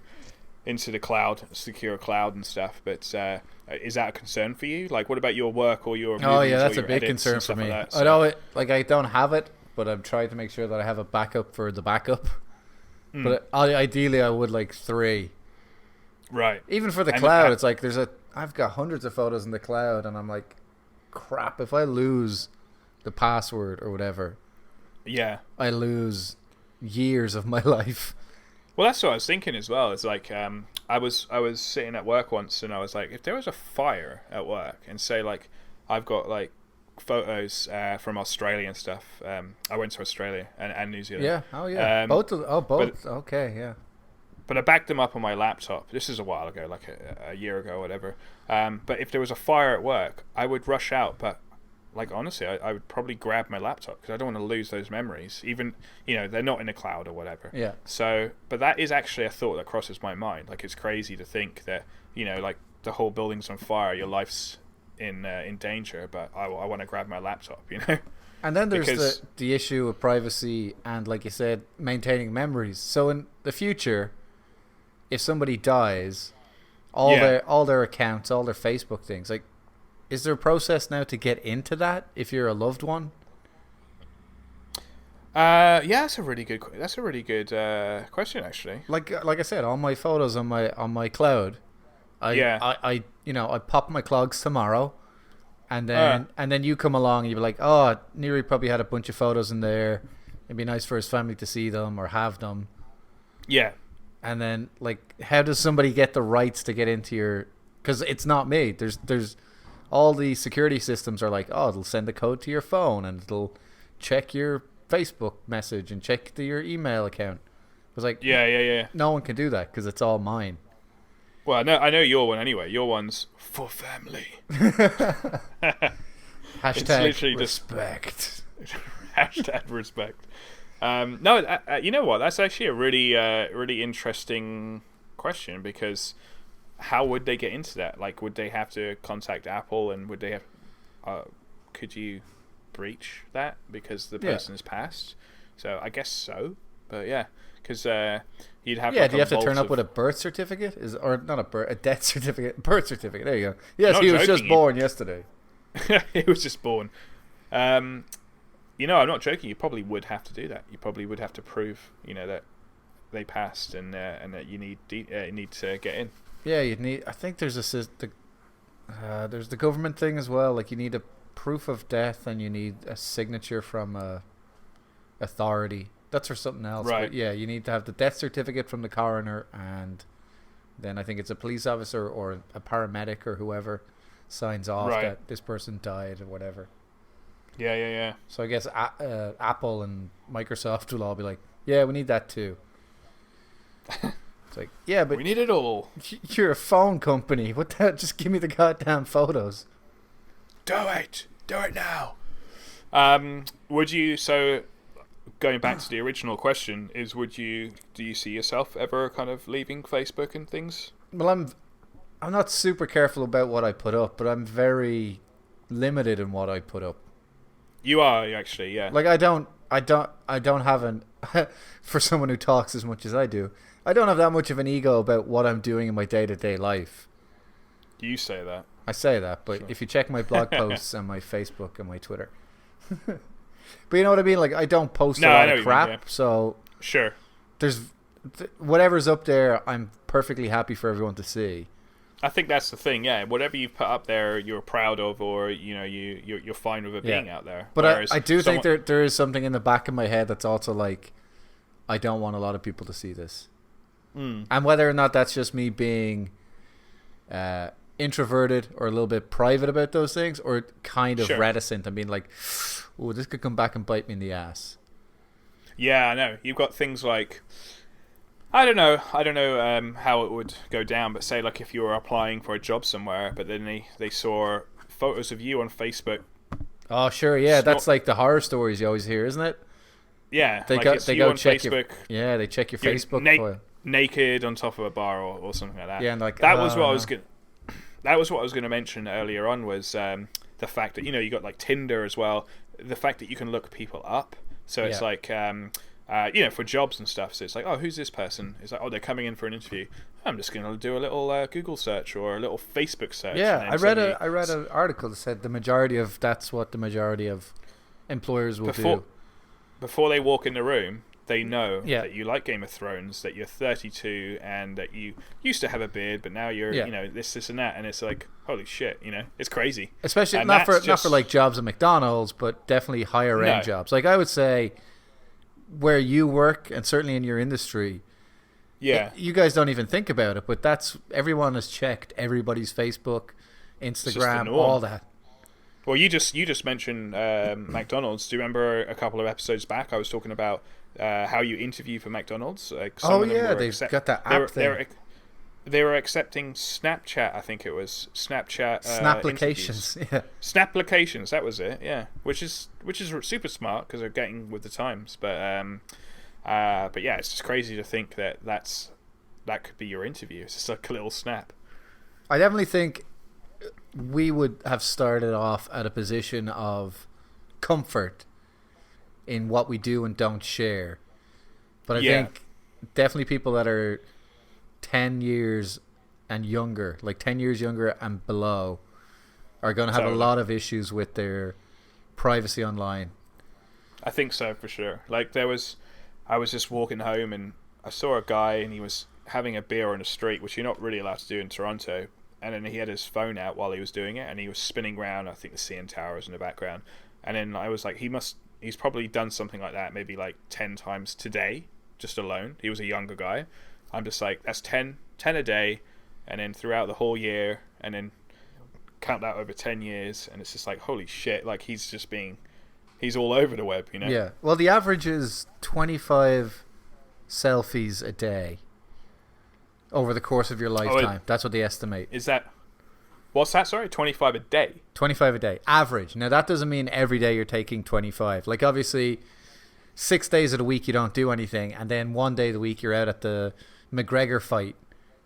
the cloud, secure cloud and stuff. But is that a concern for you? Like, what about your work or your movies? Oh yeah, that's a big concern for me. Like that, so. I know I don't have it, but I'm trying to make sure that I have a backup for the backup. But ideally, I would like 3. Right. Even for the cloud, it's like I've got hundreds of photos in the cloud, and I'm like, crap, if I lose the password or whatever, I lose years of my life. Well, that's what I was thinking as well. It's like I was sitting at work once, and I was like, if there was a fire at work, and say like I've got like photos from Australia and stuff. I went to Australia and New Zealand. Yeah. Oh yeah. Both. Okay. Yeah. But I backed them up on my laptop. This is a while ago, like a year ago or whatever. But if there was a fire at work, I would rush out. But like honestly, I would probably grab my laptop because I don't want to lose those memories. Even they're not in the cloud or whatever. Yeah. So, but that is actually a thought that crosses my mind. Like it's crazy to think that like the whole building's on fire, your life's in danger, but I want to grab my laptop. And then there's the issue of privacy and, like you said, maintaining memories. So in the future, if somebody dies, all their accounts, all their Facebook things, like, is there a process now to get into that if you're a loved one? Yeah, that's a really good question actually. Like I said, all my photos on my cloud. I pop my clogs tomorrow, and then you come along and you be like, oh, Neri probably had a bunch of photos in there. It'd be nice for his family to see them or have them. Yeah. And then, like, how does somebody get the rights to get into your... Because it's not me. There's all the security systems are like, oh, it'll send a code to your phone and it'll check your Facebook message and check your email account. It was like, yeah. No one can do that because it's all mine. Well, I know your one anyway. Your one's for family. Hashtag literally respect. Hashtag respect. No, you know what? That's actually a really interesting question, because how would they get into that? Like, would they have to contact Apple, and would they have? Could you breach that because the person has passed? So I guess so. But yeah, because you'd have. Yeah, like do you have to turn up with a birth certificate? A death certificate? Birth certificate. There you go. Yes, he was just born yesterday. He was just born. I'm not joking. You probably would have to do that. You probably would have to prove, that they passed and that you need to get in. Yeah, you'd need. I think there's there's the government thing as well. Like, you need a proof of death and you need a signature from a authority. That's for something else. Right. But yeah, you need to have the death certificate from the coroner, and then I think it's a police officer or a paramedic or whoever signs off that this person died or whatever. Yeah. So I guess Apple and Microsoft will all be like, yeah, we need that too. It's like, yeah, but we need it all. You're a phone company. What the hell? Just give me the goddamn photos. Do it now. Would you? So, going back to the original question, do you see yourself ever kind of leaving Facebook and things? Well, I'm not super careful about what I put up, but I'm very limited in what I put up. You are actually, yeah. Like, I don't have for someone who talks as much as I do, I don't have that much of an ego about what I'm doing in my day-to-day life. You say that. I say that, but sure. If you check my blog posts and my Facebook and my Twitter. But you know what I mean? Like, I don't post a lot of crap, mean, yeah. So sure. There's whatever's up there, I'm perfectly happy for everyone to see. I think that's the thing, yeah. Whatever you put up there, you're proud of, or you're fine with it being out there. But I do think there is something in the back of my head that's also like, I don't want a lot of people to see this. And whether or not that's just me being introverted or a little bit private about those things, or kind of reticent and being like, oh, this could come back and bite me in the ass. Yeah, I know. You've got things like, I don't know how it would go down, but say like if you were applying for a job somewhere, but then they saw photos of you on Facebook. Oh, sure, yeah, that's like the horror stories you always hear, isn't it? Yeah, they go check Facebook. They check your Facebook file. Naked on top of a bar or something like that. Yeah, and like that was what I was going to mention earlier on, was the fact that you got like Tinder as well. The fact that you can look people up, so it's like for jobs and stuff. So it's like, oh, who's this person? It's like, oh, they're coming in for an interview. I'm just going to do a little Google search or a little Facebook search. Yeah, I read an article that said that's what the majority of employers will do. Before they walk in the room, they know that you like Game of Thrones, that you're 32, and that you used to have a beard, but now you're this and that, and it's like, holy shit, it's crazy. Especially not for like jobs at McDonald's, but definitely higher end jobs. Like, I would say where you work, and certainly in your industry, you guys don't even think about it, but everyone has checked everybody's Facebook, Instagram, all that. Well, you just mentioned McDonald's. Do you remember a couple of episodes back I was talking about how you interview for McDonald's? Like, they've got that app thing. They were accepting Snapchat, I think it was. Snapchat Snaplications, yeah. Snaplications, that was it, yeah. Which is super smart because they're getting with the times. But yeah, it's just crazy to think that could be your interview. It's just like a little snap. I definitely think we would have started off at a position of comfort in what we do and don't share. But I think definitely people that are 10 years and younger, like 10 years younger and below, are going to have a lot of issues with their privacy online. I think so, for sure. Like, I was just walking home and I saw a guy and he was having a beer on the street, which you're not really allowed to do in Toronto. And then he had his phone out while he was doing it, and he was spinning around. I think the CN Towers in the background. And then I was like, he's probably done something like that maybe like 10 times today, just alone. He was a younger guy. I'm just like, that's 10 a day, and then throughout the whole year, and then count that over 10 years, and it's just like, holy shit, like he's all over the web, Yeah. Well, the average is 25 selfies a day. over the course of your lifetime. That's what they estimate. Is that... What's that, sorry? 25 a day? 25 a day. Average. Now, that doesn't mean every day you're taking 25. Like, obviously, 6 days of the week you don't do anything, and then 1 day of the week you're out at the McGregor fight.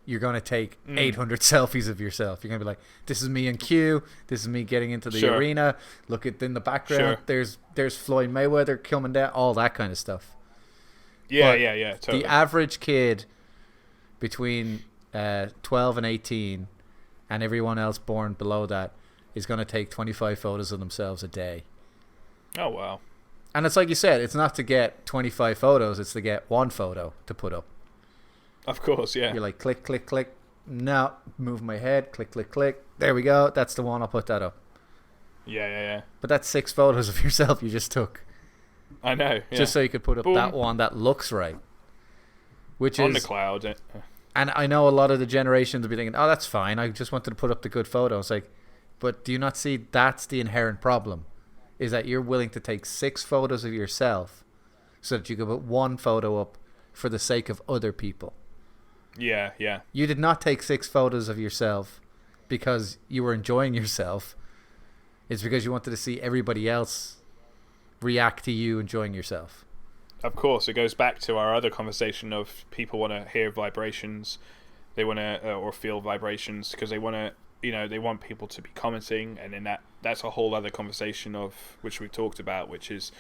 You're going to take 800 selfies of yourself. You're going to be like, this is me in queue. This is me getting into the arena. Look at in the background. There's Floyd Mayweather coming down. All that kind of stuff. Yeah, totally. The average kid between 12 and 18 and everyone else born below that is going to take 25 photos of themselves a day. Oh, wow. And it's like you said, it's not to get 25 photos, it's to get one photo to put up. Of course, yeah. You're like, click, click, click. No, move my head, click, click, click. There we go. That's the one. I'll put that up. Yeah. But that's 6 photos of yourself you just took. I know. Yeah. Just so you could put up that one that looks right. Which on is the cloud. And I know a lot of the generations will be thinking, oh, that's fine. I just wanted to put up the good photos. Like, but do you not see that's the inherent problem? Is that you're willing to take 6 photos of yourself so that you can put one photo up for the sake of other people. Yeah. You did not take 6 photos of yourself because you were enjoying yourself. It's because you wanted to see everybody else react to you enjoying yourself. Of course, it goes back to our other conversation of people want to hear vibrations, they want to or feel vibrations because they want to, they want people to be commenting, and then that's a whole other conversation of which we talked about, which is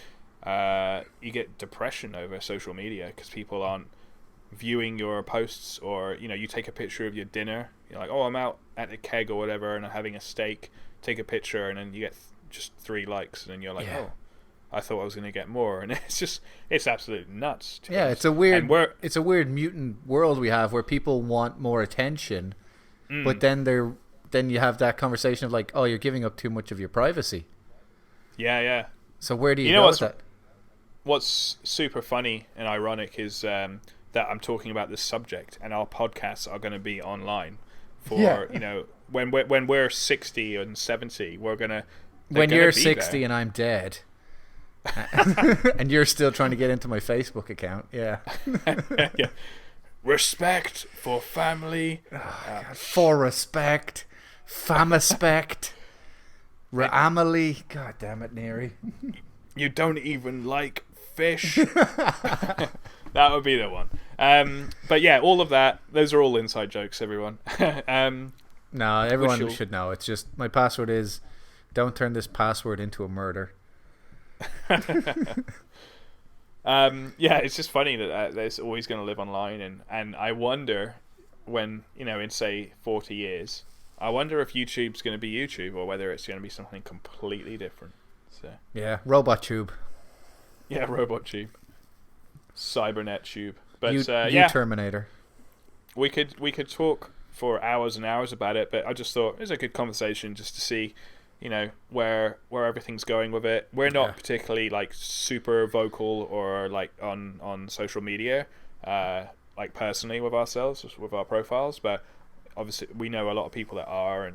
you get depression over social media because people aren't viewing your posts, or you take a picture of your dinner, you're like, oh, I'm out at a keg or whatever and I'm having a steak, take a picture, and then you get just 3 likes, and then you're like, oh, I thought I was going to get more, and it's absolutely nuts. Yeah, it's a weird mutant world we have where people want more attention, but then you have that conversation of like, oh, you're giving up too much of your privacy. Yeah. So where do you go with that? What's super funny and ironic is that I'm talking about this subject, and our podcasts are going to be online for when we're 60 and 70, we're gonna. When you're 60 there. And I'm dead. And you're still trying to get into my Facebook account. Yeah. Respect for family. For respect. Famespect. Ramily. God damn it, Neary. You don't even like fish. That would be the one. But yeah, all of that, those are all inside jokes, everyone. No, everyone should know. It's just, my password is, don't turn this password into a murder. It's just funny that it's always going to live online, and I wonder when in say 40 years, I wonder if YouTube's going to be YouTube or whether it's going to be something completely different. So robot tube. Robot tube, cybernet tube. But you Terminator. We could talk for hours and hours about it, but I just thought it was a good conversation just to see where everything's going with it. We're not particularly like super vocal or like on social media, like personally with ourselves, with our profiles, but obviously we know a lot of people that are,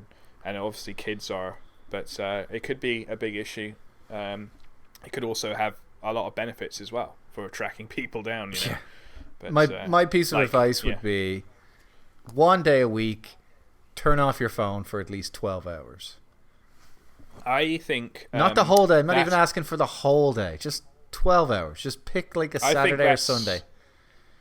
and obviously kids are, but it could be a big issue. It could also have a lot of benefits as well for tracking people down, But, my piece of advice would be 1 day a week, turn off your phone for at least 12 hours. I think not the whole day. I'm not even asking for the whole day. Just 12 hours. Just pick like a Saturday or Sunday.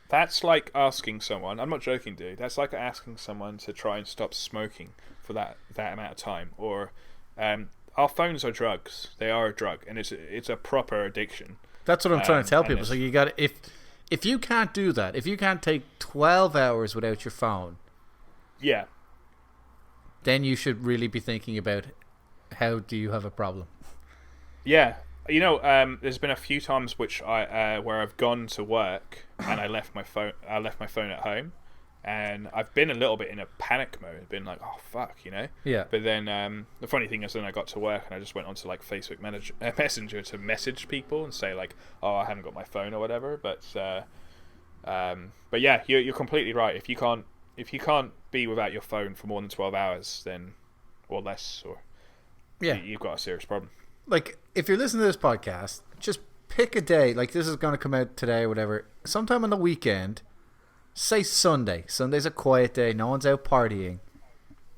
That's like asking someone. I'm not joking, dude. That's like asking someone to try and stop smoking for that amount of time. Or our phones are drugs. They are a drug, and it's a proper addiction. That's what I'm trying to tell people. So you got if you can't do that, if you can't take 12 hours without your phone, then you should really be thinking about. How do you have a problem? Yeah, there's been a few times where I've gone to work and I left my phone at home, and I've been a little bit in a panic mode. I've been like, oh fuck, Yeah. But then the funny thing is, then I got to work and I just went onto like Facebook Messenger to message people and say like, oh, I haven't got my phone or whatever. But yeah, you're completely right. If you can't be without your phone for more than 12 hours, then or less, or you've got a serious problem. Like, if you're listening to this podcast, just pick a day. Like, this is going to come out today or whatever. Sometime on the weekend, say Sunday. Sunday's a quiet day. No one's out partying.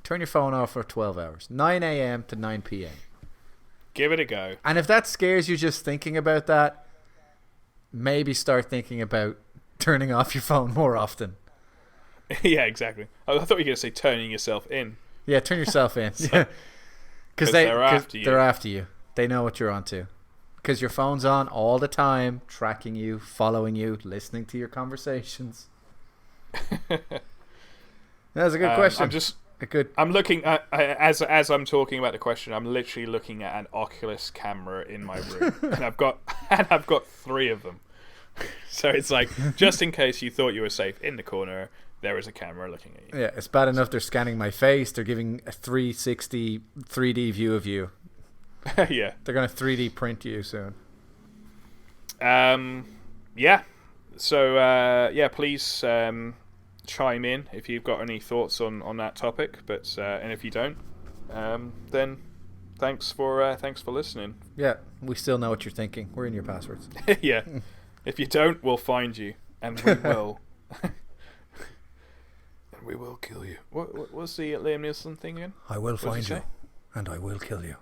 Turn your phone off for 12 hours. 9 a.m. to 9 p.m. Give it a go. And if that scares you just thinking about that, maybe start thinking about turning off your phone more often. Yeah, exactly. I thought you were going to say turning yourself in. Yeah, turn yourself in. Because they're after you. They're after you. They know what you're onto. Because your phone's on all the time, tracking you, following you, listening to your conversations. That's a good question. I'm looking at, as I'm talking about the question, I'm literally looking at an Oculus camera in my room, and I've got 3 of them. So it's like, just in case you thought you were safe in the corner, there is a camera looking at you. Yeah, it's bad enough they're scanning my face. They're giving a 360 3D view of you. Yeah, they're gonna 3D print you soon. Yeah. So please chime in if you've got any thoughts on that topic. But and if you don't, then thanks for listening. Yeah, we still know what you're thinking. We're in your passwords. Yeah. If you don't, we'll find you, and we will. And we will kill you. What was the Liam Neeson thing again? I will find you, and I will kill you.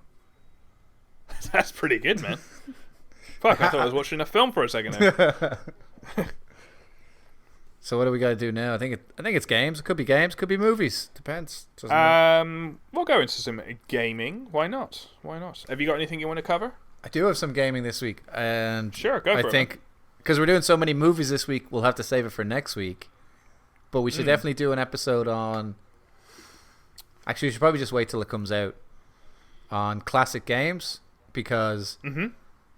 That's pretty good, man. Fuck, I thought I was watching a film for a second there. So what do we got to do now? I think it's games. It could be games. Could be movies. Depends. We'll go into some gaming. Why not? Have you got anything you want to cover? I do have some gaming this week, and sure, go for it. I think because we're doing so many movies this week, we'll have to save it for next week. But we should definitely do an episode on. Actually, we should probably just wait till it comes out on classic games because the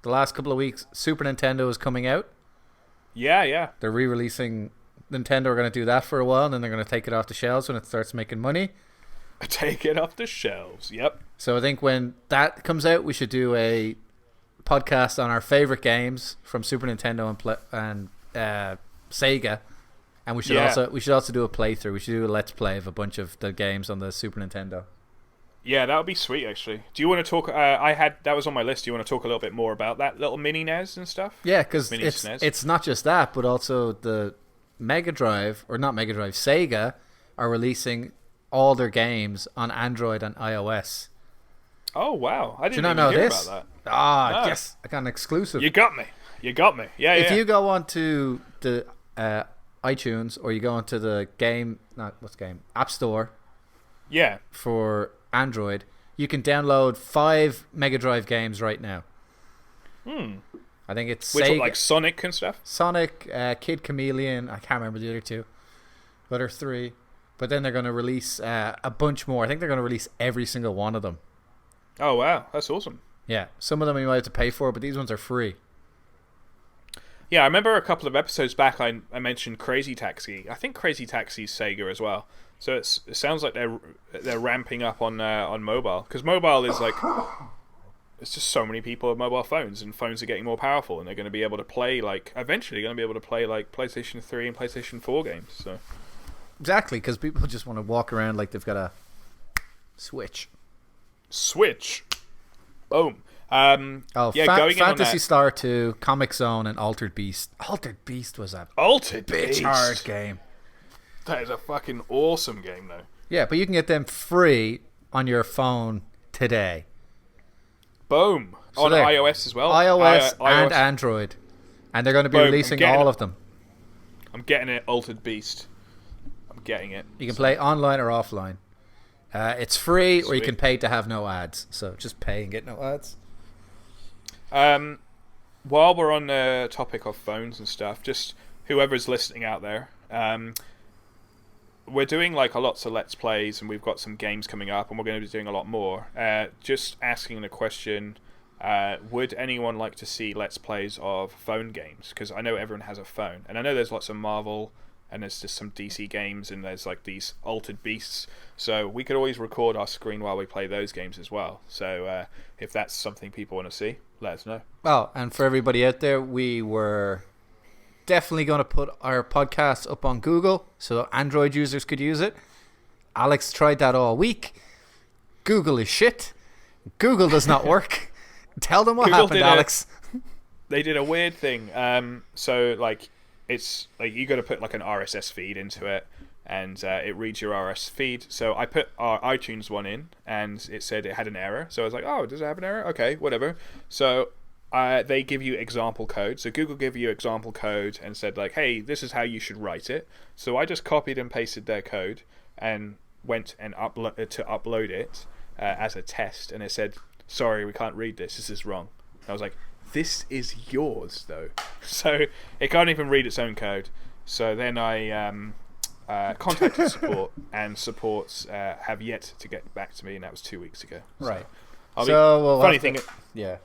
last couple of weeks, Super Nintendo is coming out. Yeah. They're re-releasing. Nintendo are going to do that for a while, and then they're going to take it off the shelves when it starts making money. Take it off the shelves. Yep. So I think when that comes out, we should do a podcast on our favorite games from Super Nintendo and Sega, and we should also do a playthrough. We should do a let's play of a bunch of the games on the Super Nintendo. Yeah, that would be sweet. Actually, do you want to talk? That was on my list. Do you want to talk a little bit more about that little mini NES and stuff? Yeah, because it's not just that, but also the Mega Drive, or not Mega Drive, Sega are releasing all their games on Android and iOS. Oh wow! I didn't even know hear about that. Ah, no. Yes, I got an exclusive. You got me. Yeah. If you go onto the iTunes or you go onto the App Store. Yeah. For Android, you can download 5 Mega Drive games right now. I think it's Sega, like Sonic and stuff. Sonic, Kid Chameleon. I can't remember the other 2, but there's 3. But then they're going to release a bunch more. I think they're going to release every single one of them. Oh wow, that's awesome. Yeah, some of them you might have to pay for, but these ones are free. Yeah, I remember a couple of episodes back I mentioned Crazy Taxi. I think Crazy Taxi's Sega as well. So it sounds like they're ramping up on mobile, because mobile is like, it's just so many people have mobile phones, and phones are getting more powerful, and they're going to be able to play eventually going to be able to play like PlayStation 3 and PlayStation 4 games. So exactly, because people just want to walk around like they've got a Switch. Boom. Going Phantasy Star 2, Comic Zone, and Altered Beast. Altered Beast was a bitch hard game. That is a fucking awesome game, though. Yeah, but you can get them free on your phone today. Boom. So on iOS as well? iOS and Android. And they're going to be releasing all of them. I'm getting it, Altered Beast. I'm getting it. You can play online or offline. It's free, or you can pay to have no ads. So just pay and get no ads. While we're on the topic of phones and stuff, just whoever's listening out there, we're doing like lots of Let's Plays, and we've got some games coming up, and we're going to be doing a lot more. Just asking the question, would anyone like to see Let's Plays of phone games? Because I know everyone has a phone, and I know there's lots of Marvel, and there's just some DC games, and there's like these Altered Beasts. So we could always record our screen while we play those games as well. So if that's something people want to see, let us know. Oh, and for everybody out there, we were definitely going to put our podcast up on Google so Android users could use it. Alex tried that all week. Google is shit. Google does not work. Tell them what happened, Alex. They did a weird thing. So like it's like you got to put like an RSS feed into it, and it reads your RSS feed. So I put our iTunes one in, and it said it had an error. So I was like, oh, does it have an error? Okay, whatever. So they give you example code. So Google give you example code and said like, hey, this is how you should write it. So I just copied and pasted their code and went and upload it as a test, and it said, sorry, we can't read this. This is wrong. And I was like, this is yours though. So it can't even read its own code. So then I contacted support, and supports have yet to get back to me, and that was 2 weeks ago. Right. Funny thing, yeah,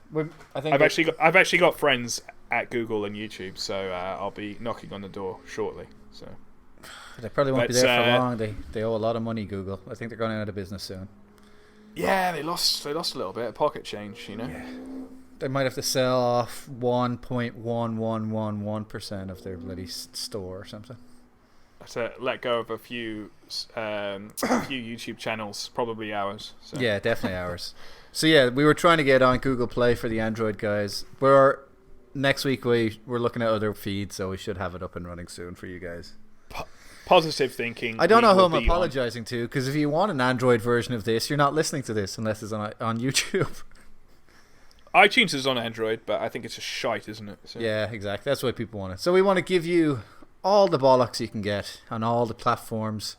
I think I've actually got friends at Google and YouTube, so I'll be knocking on the door shortly. So they probably won't be there for long. They owe a lot of money, Google. I think they're going out of business soon. Yeah, they lost a little bit of pocket change, you know. Yeah. They might have to sell off 1.1111% of their bloody store or something. To let go of a few YouTube channels, probably ours. So. Yeah, definitely ours. So yeah, we were trying to get on Google Play for the Android guys. Next week we're looking at other feeds, so we should have it up and running soon for you guys. Positive thinking. I don't know who I'm apologizing to, because if you want an Android version of this, you're not listening to this unless it's on YouTube. iTunes is on Android, but I think it's just shite, isn't it? So. Yeah, exactly. That's why people want it. So we want to give you all the bollocks you can get on all the platforms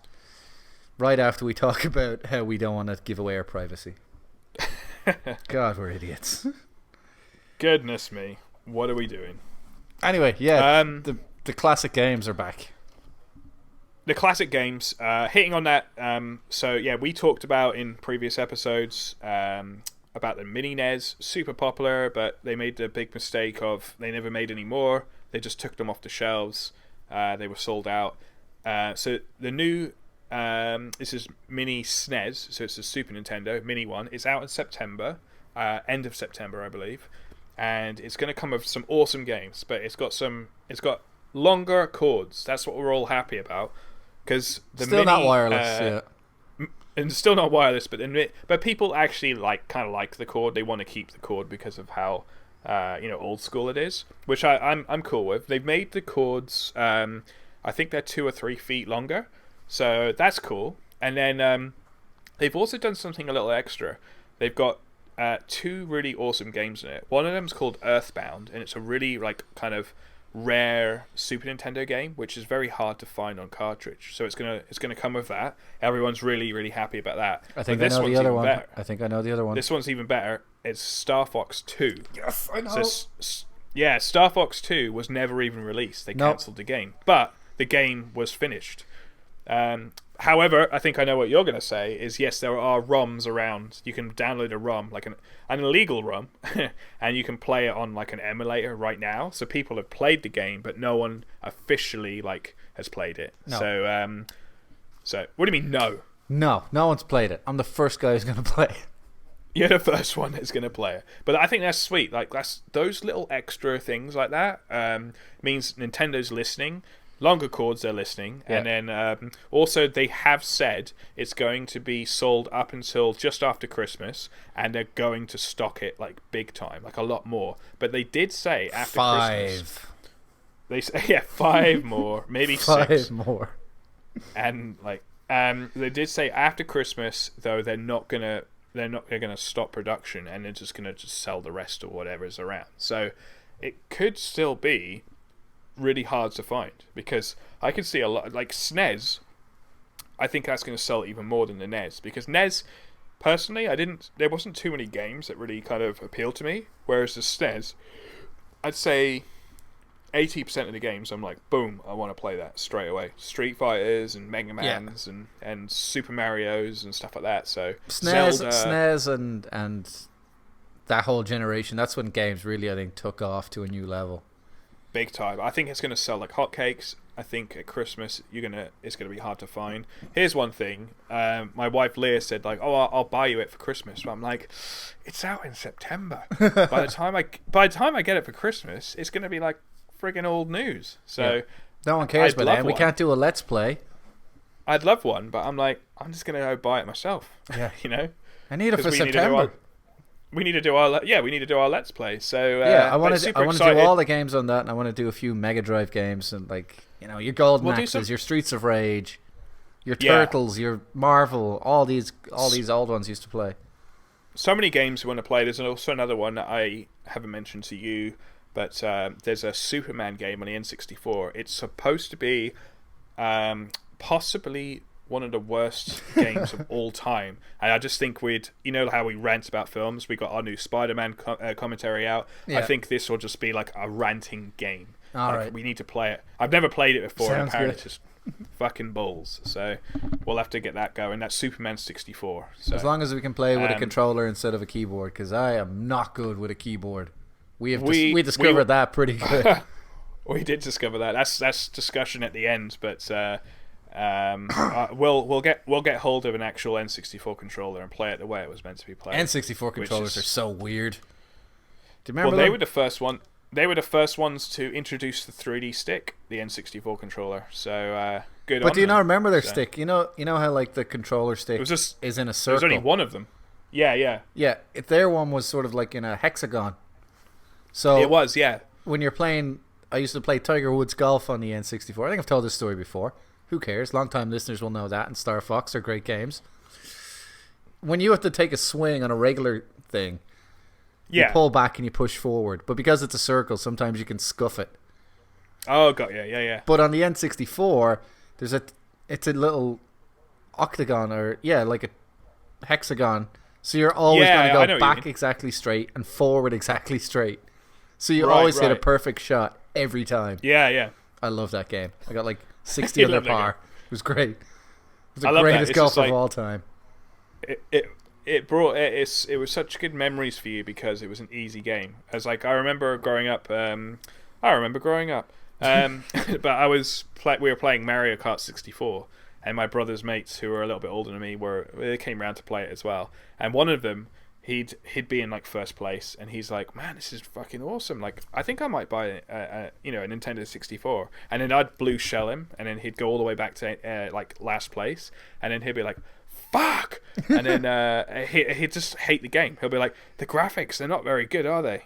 right after we talk about how we don't want to give away our privacy. God, we're idiots. Goodness me. What are we doing? Anyway, yeah, the classic games are back. The classic games, hitting on that. So yeah, we talked about in previous episodes about the mini NES, super popular, but they made the big mistake of they never made any more. They just took them off the shelves. They were sold out. So the new, this is mini SNES, so it's a Super Nintendo mini one. It's out in September, end of September, I believe, and it's going to come with some awesome games. But it's got longer cords. That's what we're all happy about, because the still not wireless. Yeah. And still not wireless, but people actually kind of like the cord. They want to keep the cord because of how old school it is, which I'm cool with. They've made the cords, I think they're 2 or 3 feet longer, so that's cool. And then they've also done something a little extra. They've got 2 really awesome games in it. One of them is called Earthbound, and it's a really kind of rare Super Nintendo game, which is very hard to find on cartridge. So it's gonna come with that. Everyone's really, really happy about that. I think I know the other one. I think I know the other one. This one's even better. It's Star Fox 2. Yes, I know. So, yeah, Star Fox 2 was never even released. They cancelled the game, but the game was finished. However, I think I know what you're going to say is, yes, there are ROMs around. You can download a ROM, like an illegal ROM, and you can play it on an emulator right now. So people have played the game, but no one officially has played it. No. So what do you mean no? No one's played it. I'm the first guy who's going to play it. You're the first one that's going to play it. But I think that's sweet. That's those little extra things like that means Nintendo's listening. Longer cords, they're listening. Yeah. And then also they have said it's going to be sold up until just after Christmas, and they're going to stock it big time, a lot more. But they did say after 5. Christmas. They say 5 more, maybe 5 6 more. And they did say after Christmas though they're gonna stop production, and they're just gonna sell the rest or whatever's around. So it could still be really hard to find, because I can see a lot SNES. I think that's going to sell even more than the NES, because NES personally there wasn't too many games that really kind of appealed to me, whereas the SNES, I'd say 80% of the games I'm like, boom, I want to play that straight away. Street Fighters and Mega Mans and Super Marios and stuff like that. So SNES and that whole generation, that's when games really, I think, took off to a new level. Big time. I think it's going to sell like hotcakes. I think at Christmas it's going to be hard to find. Here's one thing. My wife Leah said I'll buy you it for Christmas. But I'm like, it's out in September. by the time I get it for Christmas, it's going to be friggin' old news. So no one cares about that. We can't do a let's play. I'd love one, but I'm just going to go buy it myself. Yeah. You know? I need it for September. we need to do our let's play. So I want to do all the games on that, and I want to do a few Mega Drive games, and your Golden Axes, your Streets of Rage, your Turtles, your Marvel, all these old ones used to play. So many games we want to play. There's also another one that I haven't mentioned to you, but there's a Superman game on the N64. It's supposed to be possibly one of the worst games of all time, and I just think how we rant about films. We got our new Spider-Man commentary out. I think this will just be like a ranting game. All right, we need to play it. I've never played it before. Sounds and apparently good. it's just fucking balls. So we'll have to get that going. That's Superman 64. So, as long as we can play with a controller instead of a keyboard, because I am not good with a keyboard. We discovered that pretty good. We did discover that. That's discussion at the end, but we'll get hold of an actual N64 controller and play it the way it was meant to be played. N64 controllers are so weird. Do you remember? Well, they were the first one. They were the first ones to introduce the 3D stick, the N64 controller. So good. But do you not remember their stick? You know how the controller stick is in a circle. There's only one of them. Yeah. Their one was sort of like in a hexagon. So it was, yeah. When you're playing, I used to play Tiger Woods golf on the N64. I think I've told this story before. Who cares? Long-time listeners will know that. And Star Fox are great games. When you have to take a swing on a regular thing, you pull back and you push forward. But because it's a circle, sometimes you can scuff it. Oh, got you. Yeah. But on the N64, it's a little octagon like a hexagon. So you're always going to go back exactly straight and forward exactly straight. So you always hit a perfect shot every time. Yeah. I love that game. I got 60 under par. It was great. It was the greatest golf of all time. It was such good memories for you because it was an easy game. As I remember growing up. But we were playing Mario Kart 64, and my brother's mates who were a little bit older than me they came around to play it as well. And one of them, he'd be in first place, and he's like, "Man, this is fucking awesome! I think I might buy a Nintendo 64." And then I'd blue shell him, and then he'd go all the way back to last place, and then he'd be like, "Fuck!" And then he'd just hate the game. He'll be like, "The graphics, they're not very good, are they?"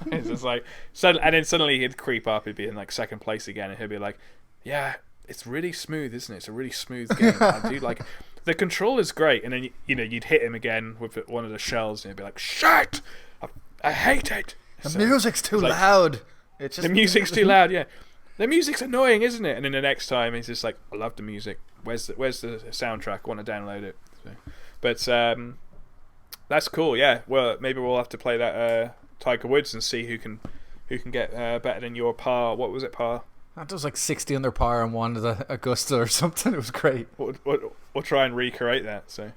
It's just and then suddenly he'd creep up, he'd be in second place again, and he'd be like, "Yeah, it's really smooth, isn't it? It's a really smooth game. I do like." The controller's great, and then you'd hit him again with one of the shells, and he'd be like, "Shit! I hate it." The music's too loud. The music's too loud. Yeah, the music's annoying, isn't it? And then the next time he's just like, "I love the music. Where's the soundtrack? I want to download it." So, but that's cool. Yeah. Well, maybe we'll have to play that Tiger Woods and see who can get better than your par. What was it, par? That was 60 under par on one of the Augusta or something. It was great. We'll try and recreate that. So,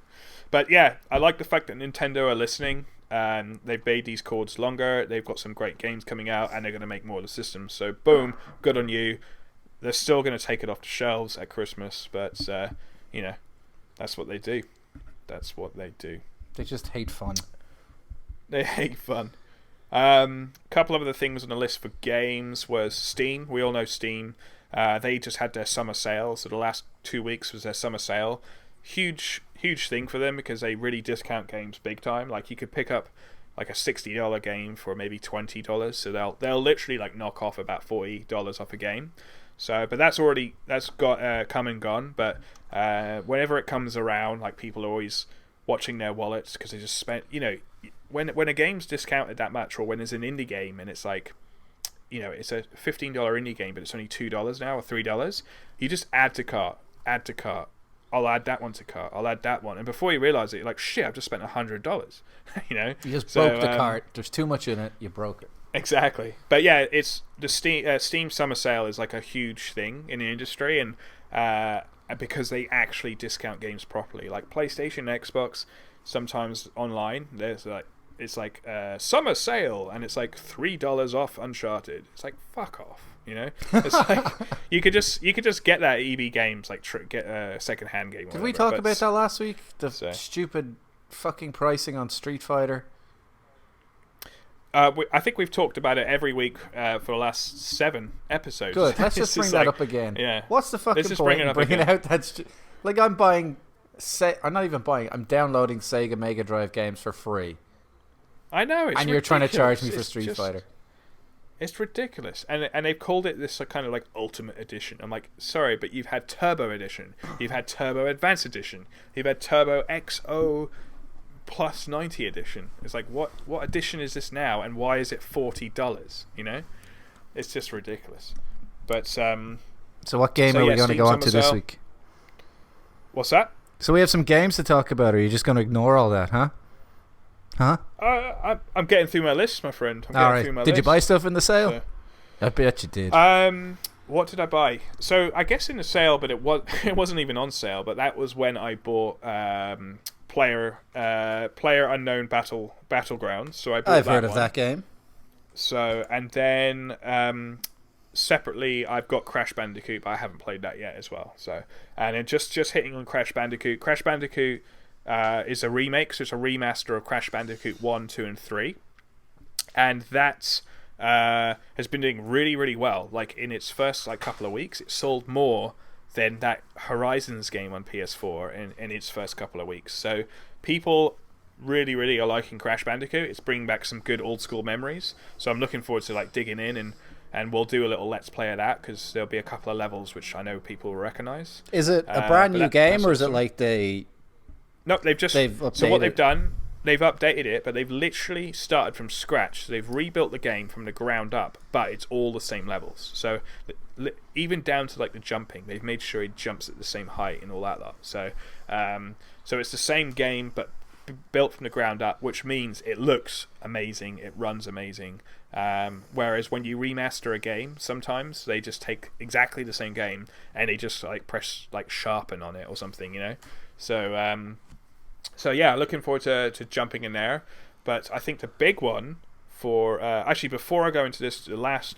but yeah, I like the fact that Nintendo are listening. They've made these cords longer. They've got some great games coming out, and they're going to make more of the systems. So, boom, good on you. They're still going to take it off the shelves at Christmas, but that's what they do. That's what they do. They just hate fun. They hate fun. Couple of other things on the list for games was Steam. We all know Steam. They just had their summer sale, so the last 2 weeks was their summer sale. Huge thing for them because they really discount games big time. You could pick up a $60 game for maybe $20, so they'll literally knock off about $40 off a game. So, but that's got come and gone. But whenever it comes around, people are always watching their wallets because they just spent. When a game's discounted that much, or when there's an indie game and it's it's a $15 indie game, but it's only $2 now or $3, you just add to cart. I'll add that one to cart. I'll add that one, and before you realise it, you're like, shit, I've just spent $100. You just broke the cart. There's too much in it. You broke it. Exactly. But yeah, it's the Steam summer sale is a huge thing in the industry, and because they actually discount games properly, PlayStation, Xbox. Sometimes online, there's it's summer sale, and it's $3 off Uncharted. It's fuck off, It's you could just get that EB Games, get a second-hand game. Did we talk about that last week? The stupid fucking pricing on Street Fighter. I think we've talked about it every week for the last 7 episodes. Good. Let's just bring that up again. Yeah. What's the fucking point in bringing out that? I'm buying. I'm not even buying. I'm downloading Sega Mega Drive games for free. I know, it's and you're ridiculous. trying to charge me for It's Street just, Fighter. It's ridiculous, and they've called it this kind of like Ultimate Edition. I'm like, sorry, but you've had Turbo Edition, you've had Turbo Advanced Edition, you've had Turbo XO Plus 90 Edition. It's like, what edition is this now, and why is it $40? You know, it's just ridiculous. But so what game are we going to go on to this week? What's that? So we have some games to talk about. Or are you just going to ignore all that, huh? I'm getting through my list, my friend. Did you buy stuff in the sale? So, I bet you did. What did I buy? So I guess in the sale, but it wasn't even on sale. But that was when I bought Playerunknown Battlegrounds. So I've heard of that game. So and then separately, I've got Crash Bandicoot, but I haven't played that yet as well. So and then just hitting on Crash Bandicoot. Crash Bandicoot is a remake, so it's a remaster of Crash Bandicoot 1, 2, and 3. And that has been doing really, really well. Like, in its first couple of weeks, it sold more than that Horizons game on PS4 in its first couple of weeks. So people really, really are liking Crash Bandicoot. It's bringing back some good old-school memories. So I'm looking forward to digging in, and we'll do a little Let's Play of that, because there'll be a couple of levels which I know people will recognise. Is it a brand new game, or is it like they... No, so what they've done, they've updated it, but they've literally started from scratch. So they've rebuilt the game from the ground up, but it's all the same levels. So even down to the jumping, they've made sure it jumps at the same height and all that lot. So so it's the same game, but built from the ground up, which means it looks amazing, it runs amazing. Whereas when you remaster a game, sometimes they just take exactly the same game and they just press sharpen on it or something, you know. So yeah, looking forward to jumping in there. But I think the big one for actually, before I go into this, the last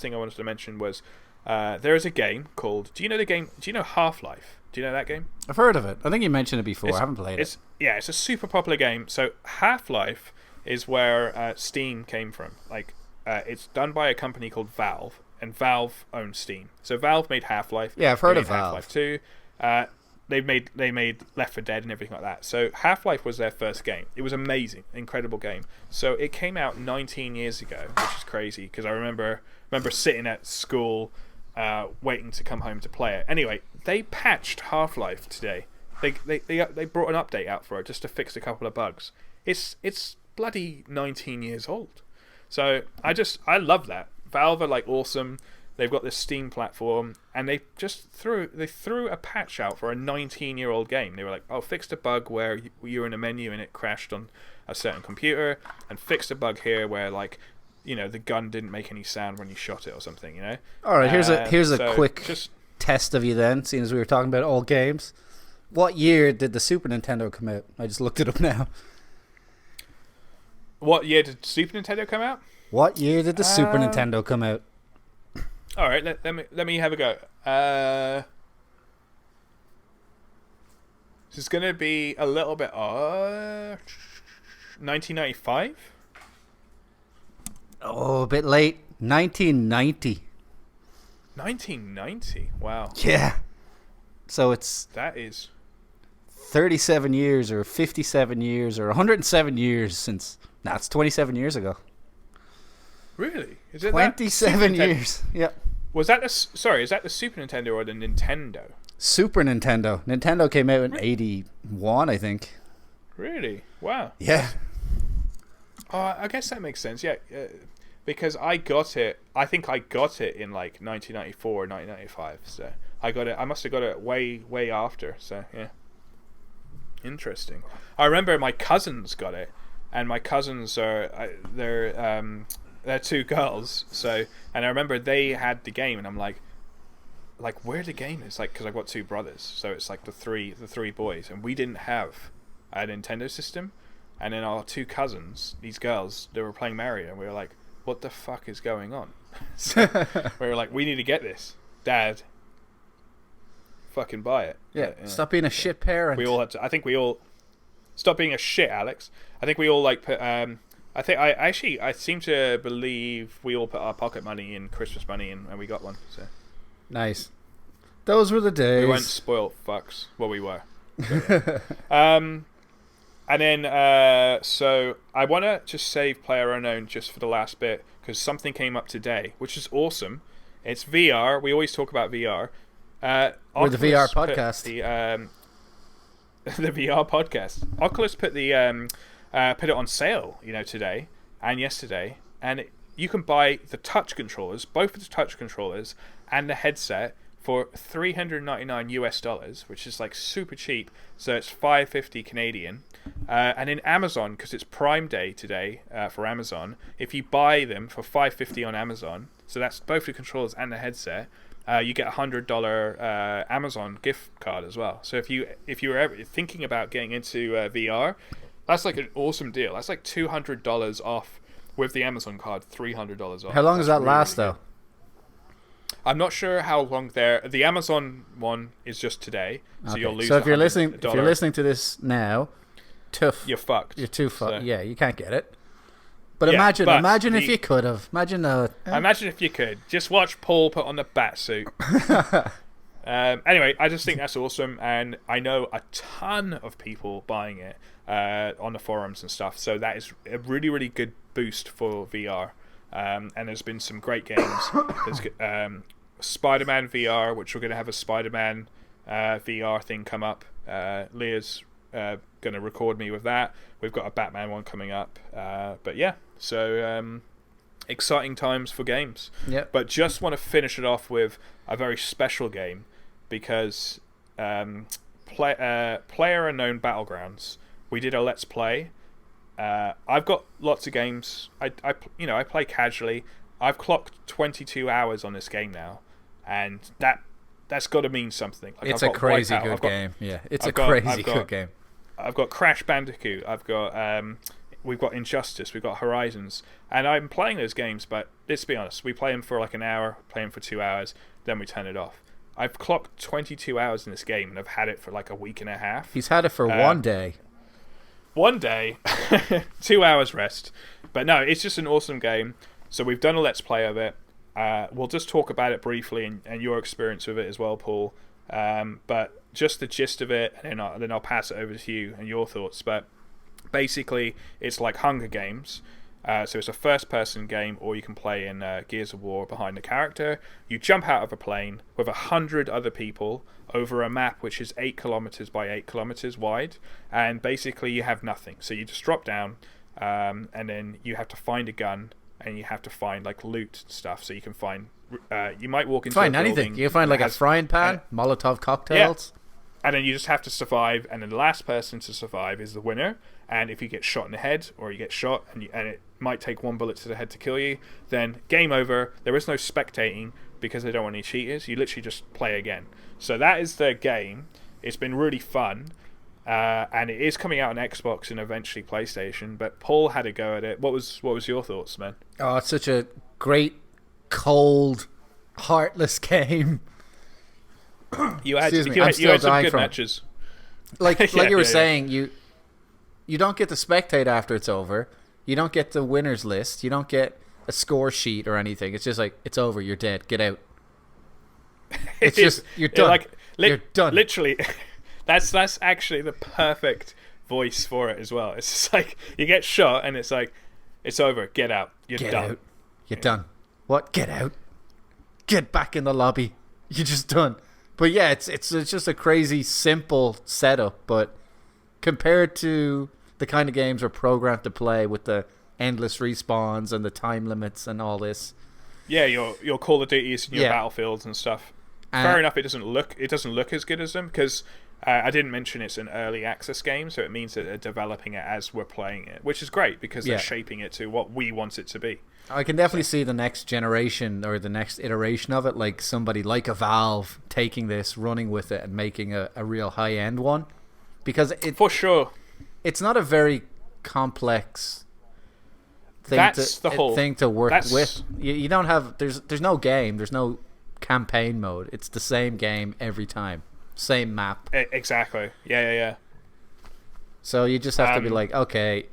thing I wanted to mention was there is a game called. Do you know Half-Life? Do you know that game? I've heard of it. I think you mentioned it before. I haven't played it. Yeah, it's a super popular game. So Half-Life is where Steam came from. It's done by a company called Valve, and Valve owns Steam. So Valve made Half-Life. Yeah, I've heard of Valve. Half-Life 2. They made Left 4 Dead and everything like that. So Half-Life was their first game. It was amazing, incredible game. So it came out 19 years ago, which is crazy because I remember sitting at school waiting to come home to play it. Anyway, they patched Half-Life today. They brought an update out for it just to fix a couple of bugs. It's bloody 19 years old. So I love that. Valve are awesome. They've got this Steam platform, and they just threw a patch out for a 19-year-old game. They were like, "Oh, fixed a bug where you were in a menu and it crashed on a certain computer, and fixed a bug here where the gun didn't make any sound when you shot it or something." You know. All right, here's a quick test of you then, seeing as we were talking about old games. What year did the Super Nintendo come out? I just looked it up now. What year did Super Nintendo come out? What year did the Super Nintendo come out? All right, let me have a go. This is going to be a little bit 1995. Oh, a bit late. 1990. 1990. Wow. Yeah. So that is 37 years or 57 years or 107 years since. It's 27 years ago. Really? Is it 27 years? Yep. Was that is that the Super Nintendo or the Nintendo? Super Nintendo. Nintendo came out in 81, I think. Really? Wow. Yeah. I guess that makes sense. Yeah, because I got it. I think I got it in 1994 or 1995. So I must have got it way after. So yeah. Interesting. I remember my cousins got it, and my cousins they're two girls, and I remember they had the game, and I'm like where the game is, because I've got two brothers, so it's the three boys, and we didn't have a Nintendo system, and then our two cousins, these girls, they were playing Mario, and we were like, what the fuck is going on? So we were like, we need to get this, Dad. Fucking buy it. Yeah. Stop being a shit parent. We all had to. I think we all stop being a shit, Alex. I think we all put. I seem to believe we all put our pocket money in Christmas money, and we got one. So nice. Those were the days. We weren't spoiled fucks. Well, we were. But, yeah. And then, so I want to just save Playerunknown just for the last bit because something came up today, which is awesome. It's VR. We always talk about VR. We're the VR podcast. The VR podcast. Oculus put it on sale, today and yesterday, and you can buy the touch controllers, both of the touch controllers and the headset for $399 which is like super cheap. So it's $550 Canadian. And in Amazon, because it's Prime Day today for Amazon, if you buy them for $550 on Amazon, so that's both the controllers and the headset, you get a $100 Amazon gift card as well. So if you were ever thinking about getting into VR, that's like an awesome deal. That's like $200 off with the Amazon card, $300 off. How long does that last, though? I'm not sure how long the Amazon one is just today, so Okay. you'll lose. So if you're listening to this now, tough. You're fucked. You're too fucked. So. Yeah, you can't get it. But yeah, imagine if you could have. Imagine if you could. Just watch Paul put on the bat suit. Anyway, I just think that's awesome, and I know a ton of people buying it on the forums and stuff. So that is a really, really good boost for VR. And there's been some great games. There's Spider-Man VR, which we're going to have a Spider-Man VR thing come up. Leah's going to record me with that. We've got a Batman one coming up. But yeah, so exciting times for games. Yep. But just want to finish it off with a very special game because Playerunknown Battlegrounds, we did a Let's Play. I've got lots of games. I play casually. I've clocked 22 hours on this game now, and that's got to mean something. Like, it's a crazy good game. Yeah, it's a crazy good game. I've got Crash Bandicoot. We've got Injustice. We've got Horizons, and I'm playing those games. But let's be honest, we play them for like an hour, play them for 2 hours, then we turn it off. I've clocked 22 hours in this game, and I've had it for like a week and a half. He's had it for 1 day. 1 day, 2 hours rest. But no, it's just an awesome game. So we've done a Let's Play of it. We'll just talk about it briefly and your experience with it as well, Paul. But just the gist of it, and then I'll pass it over to you and your thoughts. But basically, it's like Hunger Games. So it's a first-person game, or you can play in Gears of War behind the character. You jump out of a plane with 100 other people over a map which is 8 kilometers by 8 kilometers wide, and basically you have nothing. So you just drop down, and then you have to find a gun, and you have to find like loot stuff. So you can find, you might walk into find a anything. You can find like a frying pan, Molotov cocktails. Yeah. And then you just have to survive, and then the last person to survive is the winner. And if you get shot in the head, or you get shot, and it might take 1 bullet to the head to kill you, then game over. There is no spectating because they don't want any cheaters. You literally just play again. So that is the game. It's been really fun, and it is coming out on Xbox and eventually PlayStation. But Paul had a go at it. What was your thoughts, man? Oh, it's such a great, cold, heartless game. You had some good matches. Like you were saying, you don't get to spectate after it's over. You don't get the winners list. You don't get a score sheet or anything. It's just like, it's over. You're dead. Get out. It's just, you're done. You're done. Literally, that's actually the perfect voice for it as well. It's just like, you get shot and it's like, it's over. Get out. You're done. Out. You're done. What? Get out. Get back in the lobby. You're just done. But yeah, it's just a crazy simple setup, but compared to the kind of games we're programmed to play with the endless respawns and the time limits and all this. Yeah, your Call of Duties and your Battlefields and stuff. Fair enough, it doesn't look as good as them because I didn't mention it's an early access game, so it means that they're developing it as we're playing it, which is great because they're shaping it to what we want it to be. I can definitely see the next generation or the next iteration of it, like somebody like a Valve taking this, running with it, and making a real high-end one. Because for sure, it's not a very complex thing to work with. You don't have there's no game, there's no campaign mode. It's the same game every time, same map. Exactly. Yeah. So you just have to be like, okay,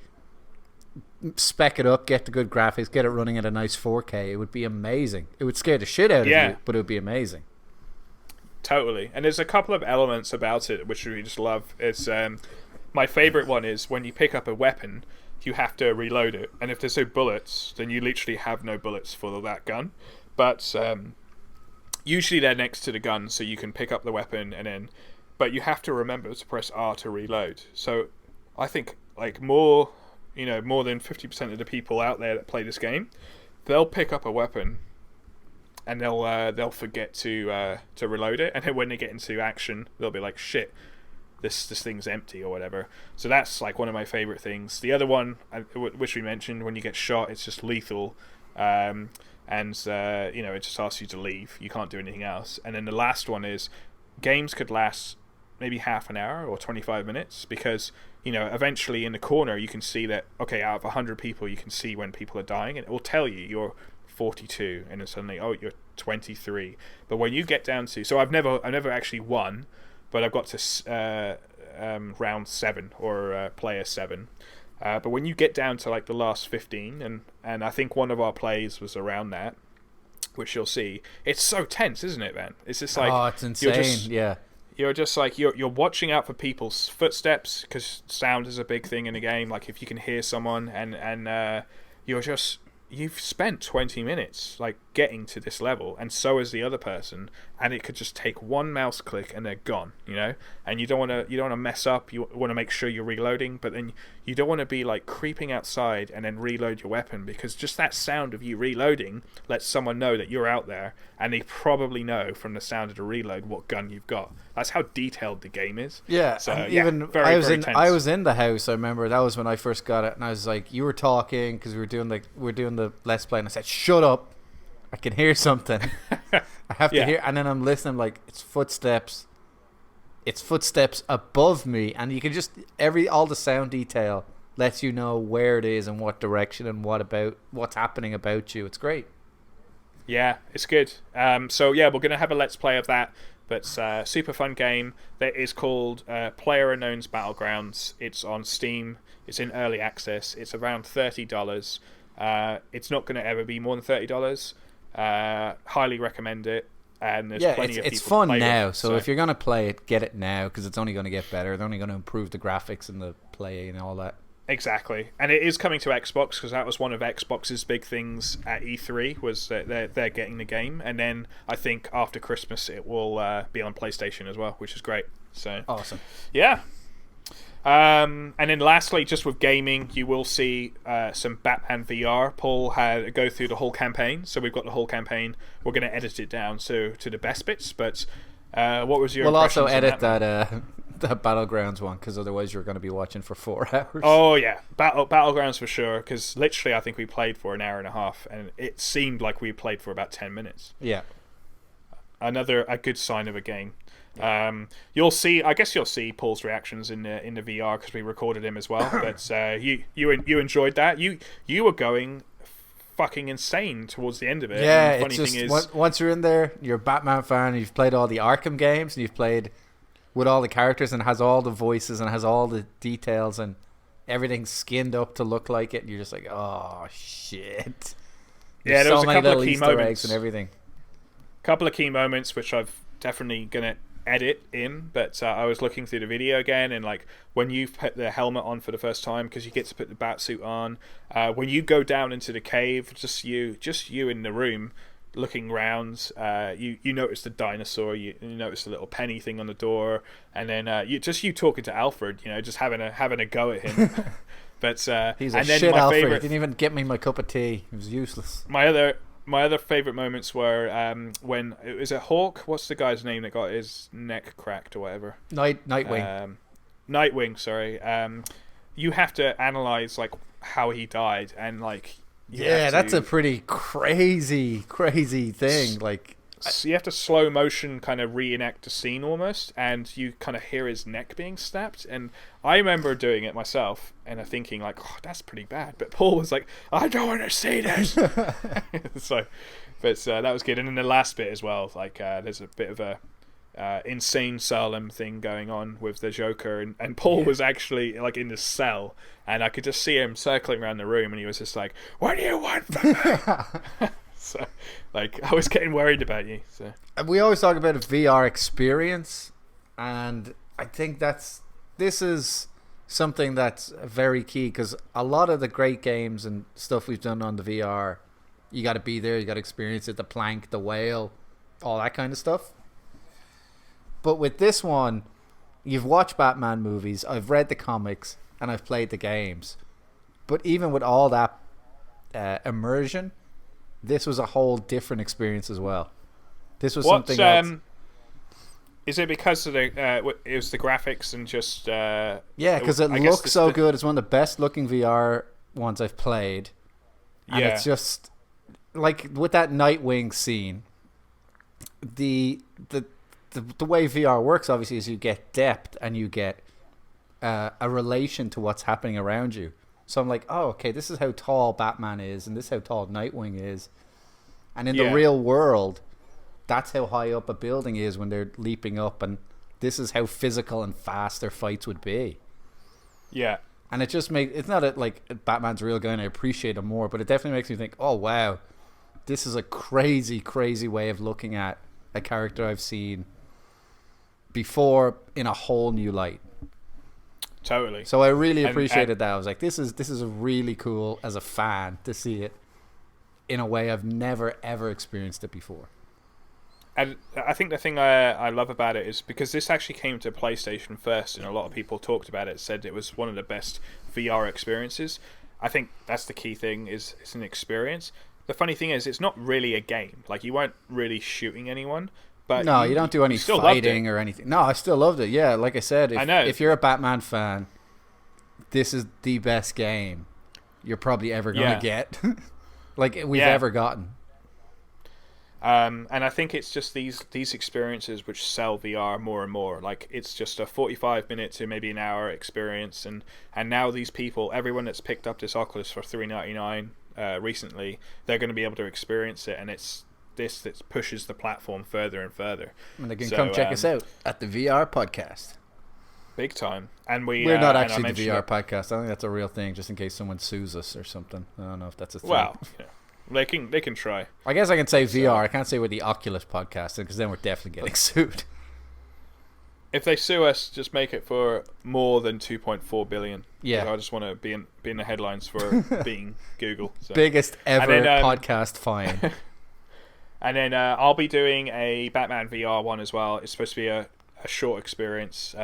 spec it up, get the good graphics, get it running at a nice 4K. It would be amazing. It would scare the shit out of you, but it would be amazing. Totally. And there's a couple of elements about it which we just love. It's my favorite one is when you pick up a weapon, you have to reload it, and if there's no bullets, then you literally have no bullets for that gun. But usually they're next to the gun, so you can pick up the weapon and then. But you have to remember to press R to reload. So I think like more than 50% of the people out there that play this game, they'll pick up a weapon and they'll forget to reload it, and then when they get into action, they'll be like, shit, this thing's empty or whatever. So that's like one of my favorite things. The other one, which we mentioned, when you get shot, it's just lethal, and it just asks you to leave. You can't do anything else. And then the last one is games could last maybe half an hour or 25 minutes because eventually in the corner you can see that, okay, out of 100 people you can see when people are dying, and it will tell you you're 42, and then suddenly, oh, you're 23. But when you get down to, so I've never actually won, but I've got to round 7 or player 7. But when you get down to like the last 15, and I think one of our plays was around that, which you'll see, it's so tense, isn't it, man? It's just like, oh, it's insane. You're just like you're watching out for people's footsteps because sound is a big thing in the game. Like if you can hear someone, and you've spent 20 minutes like getting to this level, and so is the other person, and it could just take one mouse click and they're gone. And you don't want to mess up. You want to make sure you're reloading, but then you don't want to be like creeping outside and then reload your weapon, because just that sound of you reloading lets someone know that you're out there, and they probably know from the sound of the reload what gun you've got. That's how detailed the game is. Yeah, so I was in the house. I remember that was when I first got it, and I was like, you were talking because we were doing the Let's Play, and I said, shut up, I can hear something. I have to hear, and then I'm listening, like it's footsteps above me, and you can just all the sound detail lets you know where it is and what direction and what's happening about you. It's great. Yeah, it's good. So we're gonna have a Let's Play of that. But super fun game that is called Playerunknown's Battlegrounds. It's on Steam. It's in early access. It's around $30. It's not going to ever be more than $30. Highly recommend it. And there's plenty of people. It's fun now. So if you're going to play it, get it now, because it's only going to get better. They're only going to improve the graphics and the play and all that. Exactly, and it is coming to Xbox, because that was one of Xbox's big things at E3, was that they're getting the game, and then I think after Christmas it will be on PlayStation as well, which is great. So awesome. Yeah. And then lastly, just with gaming, you will see some Batman VR. Paul had go through the whole campaign, so we've got the whole campaign. We're going to edit it down to the best bits, but what was your? We'll also edit that Battlegrounds one, because otherwise you're going to be watching for 4 hours. Oh yeah, Battlegrounds for sure, because literally I think we played for an hour and a half, and it seemed like we played for about 10 minutes. Yeah. A good sign of a game. You'll see Paul's reactions in the VR, because we recorded him as well. But you enjoyed that. You were going fucking insane towards the end of it. Yeah, and the funny thing is, is, once you're in there, you're a Batman fan, and you've played all the Arkham games, and you've played with all the characters, and has all the voices and has all the details, and everything's skinned up to look like it, and you're just like, oh shit. There was a couple of key Easter moments eggs and everything. Couple of key moments which I've definitely gonna edit in, but I was looking through the video again, and like when you put the helmet on for the first time, because you get to put the bat suit on, when you go down into the cave, just you in the room looking round, you notice the dinosaur, you notice the little penny thing on the door, and then you talking to Alfred, just having a go at him. But he's a and then shit my Alfred. favorite, He didn't even get me my cup of tea. It was useless. My other favorite moments were when it was a Hawk. What's the guy's name that got his neck cracked or whatever? Nightwing. Nightwing. Sorry. You have to analyze like how he died, and like that's a pretty crazy thing. Like you have to slow motion kind of reenact the scene almost, and you kind of hear his neck being snapped. And I remember doing it myself and thinking like, oh, that's pretty bad. But Paul was like, I don't want to see this. So, but that was good. And then the last bit as well, like there's a bit of a insane asylum thing going on with the Joker, and Paul was actually like in the cell, and I could just see him circling around the room, and he was just like, what do you want from me? So like I was getting worried about you. So we always talk about a VR experience, and I think this is something that's very key, because a lot of the great games and stuff we've done on the VR, you got to be there, you got to experience it, the plank, the whale, all that kind of stuff. But with this one, you've watched Batman movies, I've read the comics, and I've played the games. But even with all that immersion, this was a whole different experience as well. This was something else. Is it because of it was the graphics and just... yeah, because it looks so good. It's one of the best looking VR ones I've played. And it's just... Like, with that Nightwing scene, the way VR works, obviously, is you get depth and you get a relation to what's happening around you. So I'm like, oh, okay, this is how tall Batman is, and this is how tall Nightwing is. And in the real world... That's how high up a building is when they're leaping up, and this is how physical and fast their fights would be. Yeah. And it just makes... It's not like Batman's a real guy and I appreciate him more, but it definitely makes me think, oh, wow, this is a crazy, crazy way of looking at a character I've seen before in a whole new light. Totally. So I really appreciated that. I was like, this is really cool as a fan to see it in a way I've never, ever experienced it before. And I think the thing I love about it is because this actually came to PlayStation first, and a lot of people talked about it, said it was one of the best VR experiences. I think that's the key thing, is it's an experience. The funny thing is, it's not really a game. Like, you weren't really shooting anyone. But no, you don't do any fighting or anything. No, I still loved it. Yeah, like I said, if you're a Batman fan, this is the best game you're probably ever going to get. Like, we've ever gotten. And I think it's just these experiences which sell VR more and more. Like, it's just a 45-minute to maybe an hour experience, and now these people, everyone that's picked up this Oculus for $399 recently, they're going to be able to experience it, and it's this that pushes the platform further and further. And they can come check us out at the VR podcast. Big time. And we're not actually the VR podcast. I think that's a real thing, just in case someone sues us or something. I don't know if that's a thing. Well, yeah. They can try. I guess I can say VR. I can't say we're the Oculus podcast, because then we're definitely getting sued. If they sue us, just make it for more than 2.4 billion. Yeah, I just want to be in the headlines for beating Google. So. Biggest ever podcast fine. And then I'll be doing a Batman VR one as well. It's supposed to be a short experience.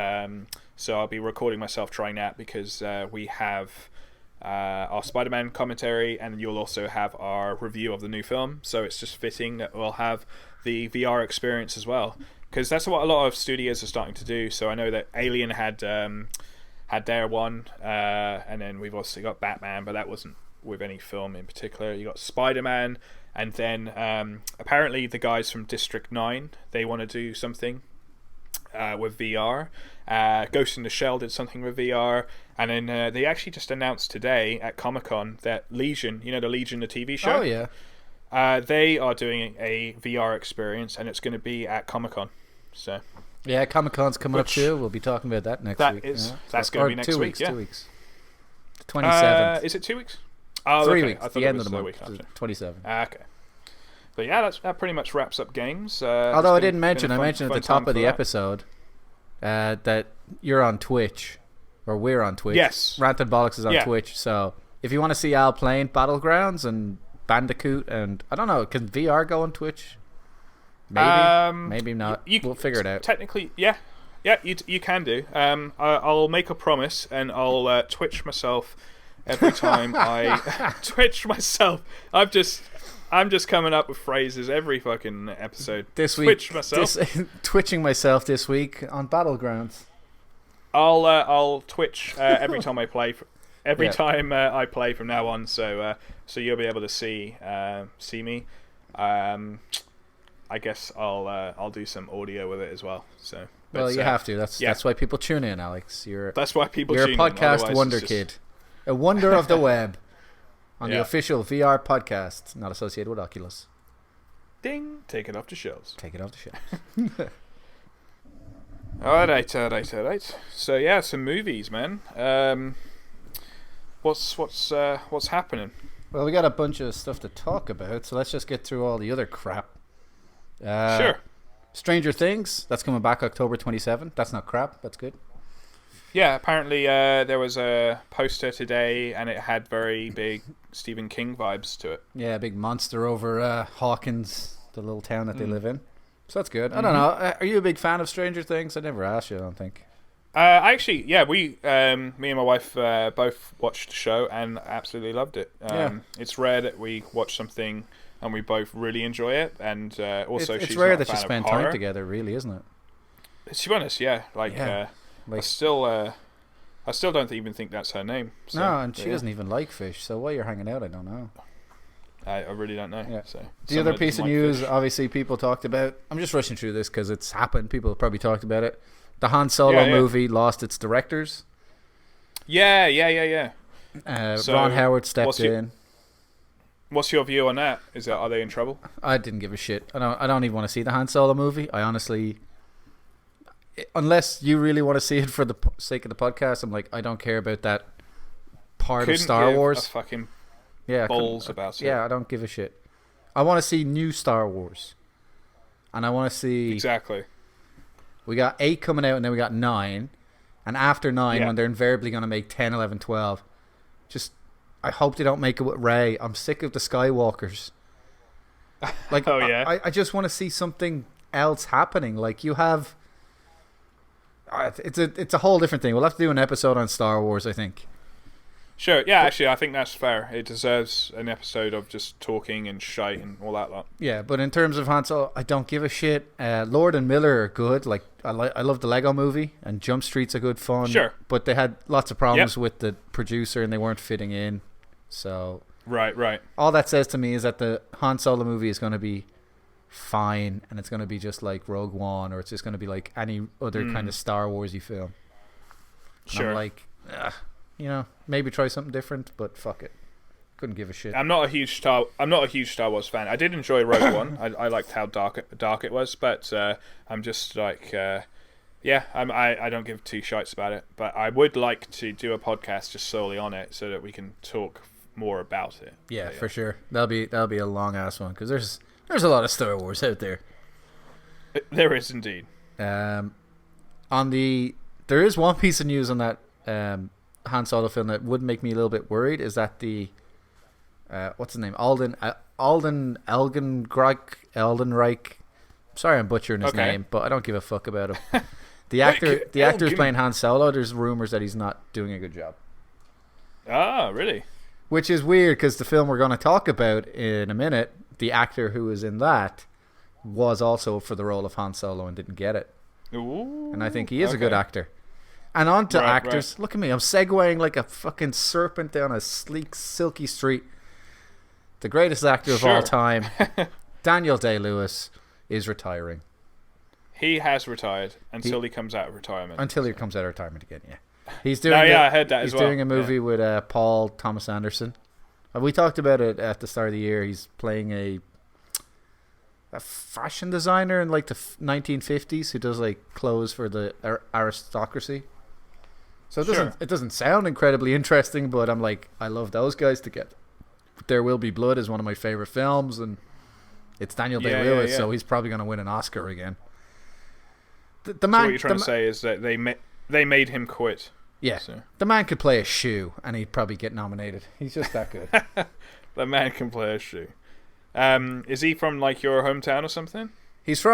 So I'll be recording myself trying that, because we have our Spider-Man commentary, and you'll also have our review of the new film. So it's just fitting that we'll have the VR experience as well, because that's what a lot of studios are starting to do. So I know that Alien had their one, and then we've also got Batman, but that wasn't with any film in particular. You got Spider-Man, and then apparently the guys from District 9, they want to do something with VR. Ghost in the Shell did something with VR, and then they actually just announced today at Comic-Con that Legion, the Legion, the TV show. Oh yeah. They are doing a VR experience, and it's going to be at Comic-Con. So. Yeah, Comic-Con's coming up too. We'll be talking about that next week. That's going to be next week. 2 weeks. 27th. Is it 2 weeks? 3 weeks. I thought the end of the month. 27. Okay. But yeah, that pretty much wraps up games. Although I didn't mention, I mentioned at the top of the episode that you're on Twitch, or we're on Twitch. Yes. Rant and Bollox is on Twitch. So if you want to see Al playing Battlegrounds and Bandicoot, and I don't know, can VR go on Twitch? Maybe, maybe not. We'll figure it out. Technically, yeah, you can do. I'll make a promise, and I'll Twitch myself every time I Twitch myself. I'm just coming up with phrases every fucking episode. This week, Twitch myself. Twitching myself this week on Battlegrounds. I'll Twitch every time I play. Time I play from now on, so you'll be able to see me. I guess I'll do some audio with it as well. So, well, you have to. That's why people tune in, Alex. That's why people. You're tune a podcast in. wonder kid, a wonder of the web, on the official VR podcast, not associated with Oculus. Ding! Take it off the shelves. Take it off the shelves. All right. So yeah, some movies, man. What's happening? Well, we got a bunch of stuff to talk about, so let's just get through all the other crap. Sure. Stranger Things, that's coming back October 27th. That's not crap. That's good. Yeah, apparently there was a poster today, and it had very big Stephen King vibes to it. Yeah, a big monster over Hawkins, the little town that they live in. So that's good. I don't know. Are you a big fan of Stranger Things? I never asked you, I don't think. Actually, yeah, me and my wife both watched the show and absolutely loved it. It's rare that we watch something and we both really enjoy it, and also it's she's rare not that a you fan spend of time horror. together, really, isn't it? To be honest, yeah, I still don't even think that's her name. So, no, and she doesn't even like fish. So why you're hanging out, I don't know. I really don't know. Yeah. So The other piece of news, obviously, people talked about. I'm just rushing through this because it's happened. People have probably talked about it. The Han Solo movie lost its directors. Yeah. Ron Howard stepped in. What's your view on that? Are they in trouble? I didn't give a shit. I don't even want to see the Han Solo movie. I honestly, unless you really want to see it for the sake of the podcast, I'm like, I don't care about that part of Star Wars. A fucking yeah, balls about it. Yeah, I don't give a shit. I want to see new Star Wars, and I want to see exactly. We got 8 coming out, and then we got 9, and after 9, when they're invariably going to make 10, 11, 12, just I hope they don't make it with Rey. I'm sick of the Skywalkers. Like, I just want to see something else happening. Like, you have, it's a whole different thing. We'll have to do an episode on Star Wars, I think. Sure, yeah, actually, I think that's fair. It deserves an episode of just talking and shite and all that lot. Yeah, but in terms of Han Solo, I don't give a shit. Lord and Miller are good. Like, I love the Lego movie, and Jump Street's a good fun. Sure. But they had lots of problems with the producer, and they weren't fitting in. So Right. All that says to me is that the Han Solo movie is going to be fine, and it's going to be just like Rogue One, or it's just going to be like any other kind of Star Warsy film. Sure. And I'm like, maybe try something different, but fuck it. Couldn't give a shit. I'm not a huge Star Wars fan. I did enjoy Rogue One. I liked how dark it was, but I'm just like, I don't give two shites about it. But I would like to do a podcast just solely on it, so that we can talk more about it. Yeah, for sure. That'll be a long ass one, because there's a lot of Star Wars out there. There is indeed. There is one piece of news on that Han Solo film that would make me a little bit worried. Is that the what's his name? Alden Ehrenreich. Sorry, I'm butchering his name, but I don't give a fuck about him. The actor who's playing Han Solo, there's rumors that he's not doing a good job. Ah, really? Which is weird, because the film we're going to talk about in a minute, the actor who was in that was also for the role of Han Solo and didn't get it. Ooh, and I think he is a good actor. And on to actors. Right. Look at me. I'm segueing like a fucking serpent down a sleek, silky street. The greatest actor of all time, Daniel Day-Lewis, is retiring. He has retired until he comes out of retirement. Until he comes out of retirement again, yeah. He's doing. I heard that as well. He's doing a movie with Paul Thomas Anderson. We talked about it at the start of the year. He's playing a fashion designer in like the 1950s who does like clothes for the aristocracy. So it doesn't sound incredibly interesting, but I'm like, I love those guys together. There Will Be Blood is one of my favorite films, and it's Daniel Day-Lewis, so he's probably going to win an Oscar again. The man, so what you're trying to say is that they made him quit. Yeah, so. The man could play a shoe, and he'd probably get nominated. He's just that good. The man can play a shoe. Is he from like your hometown or something? He's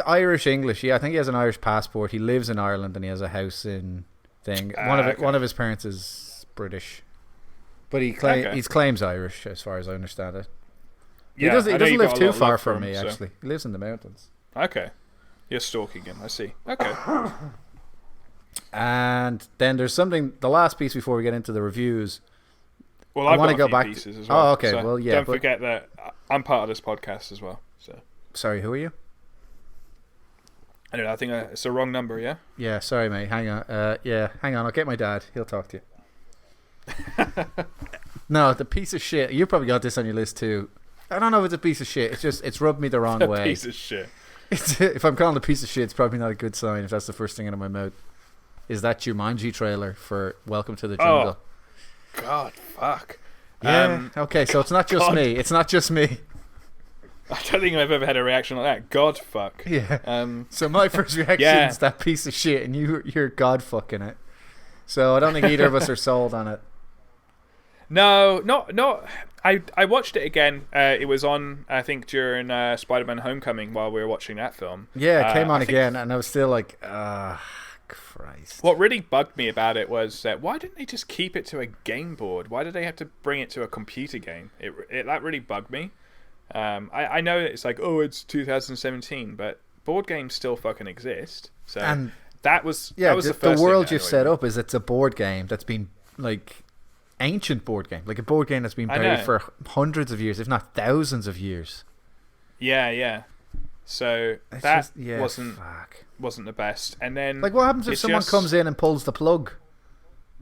Irish English. Yeah, I think he has an Irish passport. He lives in Ireland, and he has a house in thing. One of his parents is British, but he claims Irish, as far as I understand it. Yeah, he doesn't live too far from me. Actually, he lives in the mountains. Okay, you're stalking him. I see. Okay. And then there's something. The last piece before we get into the reviews. Well, I want to go back pieces as well. Oh, okay. So don't forget that I'm part of this podcast as well. So. Sorry, who are you? I don't know. I think it's the wrong number. Yeah. Yeah. Sorry, mate. Hang on. Hang on. I'll get my dad. He'll talk to you. No, the piece of shit. You probably got this on your list too. I don't know if it's a piece of shit. It's rubbed me the wrong way. Piece of shit. If I'm calling it a piece of shit, it's probably not a good sign. If that's the first thing out of my mouth. Is that Jumanji trailer for Welcome to the Jungle? Oh, God, fuck. Yeah. Okay, so it's not just God. Me. It's not just me. I don't think I've ever had a reaction like that. God, fuck. Yeah. So my first reaction is that piece of shit, and you're God fucking it. So I don't think either of us are sold on it. No, not. I watched it again. It was on, I think, during Spider-Man: Homecoming while we were watching that film. Yeah, it came on again, and I was still like, Christ. What really bugged me about it was that why didn't they just keep it to a game board? Why did they have to bring it to a computer game? That really bugged me. I know it's like, oh, it's 2017, but board games still fucking exist. So and that was the first thing world that you've annoyed set me. up is it's a board game that's been like ancient board game, like a board game that's been buried for hundreds of years, if not thousands of years. Yeah. So It's that just, yeah, wasn't the best. And then like, what happens if someone comes in and pulls the plug?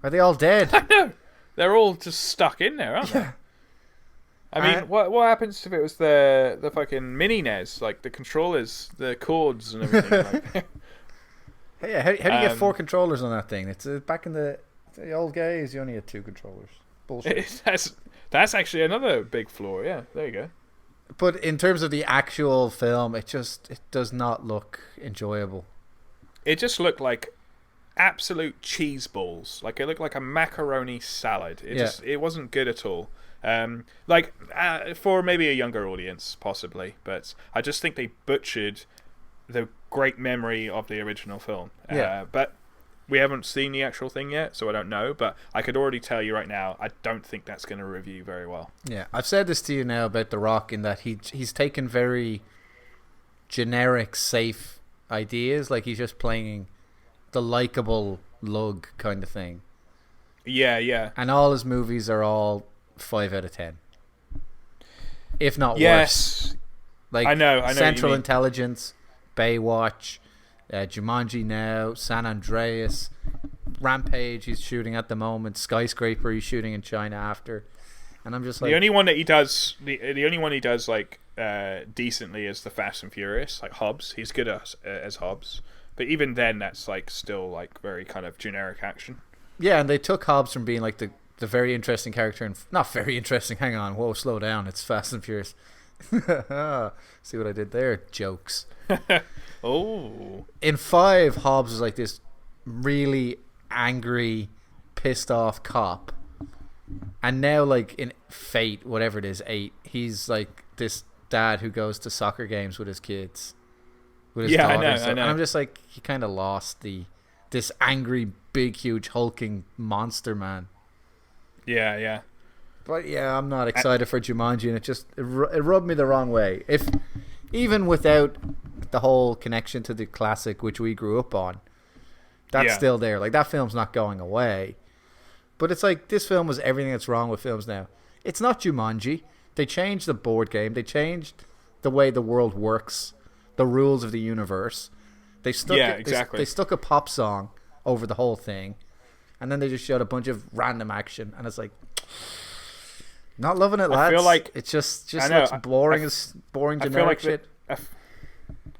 Are they all dead? I know. They're all just stuck in there, aren't they? I mean, what happens if it was the fucking mini NES, like the controllers, the cords and everything? Like, Yeah, how do you get 4 controllers on that thing? It's back in the old days, you only had 2 controllers. Bullshit. that's actually another big flaw. Yeah, there you go. But in terms of the actual film, it does not look enjoyable. It just looked like absolute cheese balls. Like it looked like a macaroni salad. It wasn't good at all. For maybe a younger audience, possibly, but I just think they butchered the great memory of the original film. But we haven't seen the actual thing yet, so I don't know. But I could already tell you right now, I don't think that's going to review very well. Yeah, I've said this to you now about The Rock in that he's taken very generic, safe ideas. Like he's just playing the likable lug kind of thing. Yeah. And all his movies are all 5 out of 10, if not worse. Like I know. Central Intelligence, Baywatch, Jumanji now, San Andreas, Rampage he's shooting at the moment, Skyscraper he's shooting in China after, and I'm just like, the only one he does like decently is the Fast and Furious, like Hobbs. He's good as Hobbs, but even then that's like still like very kind of generic action. Yeah, and they took Hobbs from being like the very interesting character, and not very interesting. Hang on, whoa, slow down. It's Fast and Furious. See what I did there? Jokes. Oh. In 5, Hobbs was like this really angry, pissed off cop, and now like in Fate, whatever it is, 8, he's like this dad who goes to soccer games with his kids, with his daughters. I know. And I'm just like, he kind of lost this angry, big, huge, hulking monster man. Yeah. But yeah, I'm not excited for Jumanji, and it rubbed me the wrong way. If even without the whole connection to the classic, which we grew up on, that's still there. Like that film's not going away. But it's like this film was everything that's wrong with films now. It's not Jumanji. They changed the board game. They changed the way the world works, the rules of the universe. They stuck exactly. They stuck a pop song over the whole thing, and then they just showed a bunch of random action, and it's like, not loving it, lads. I feel like it's just looks boring generic shit.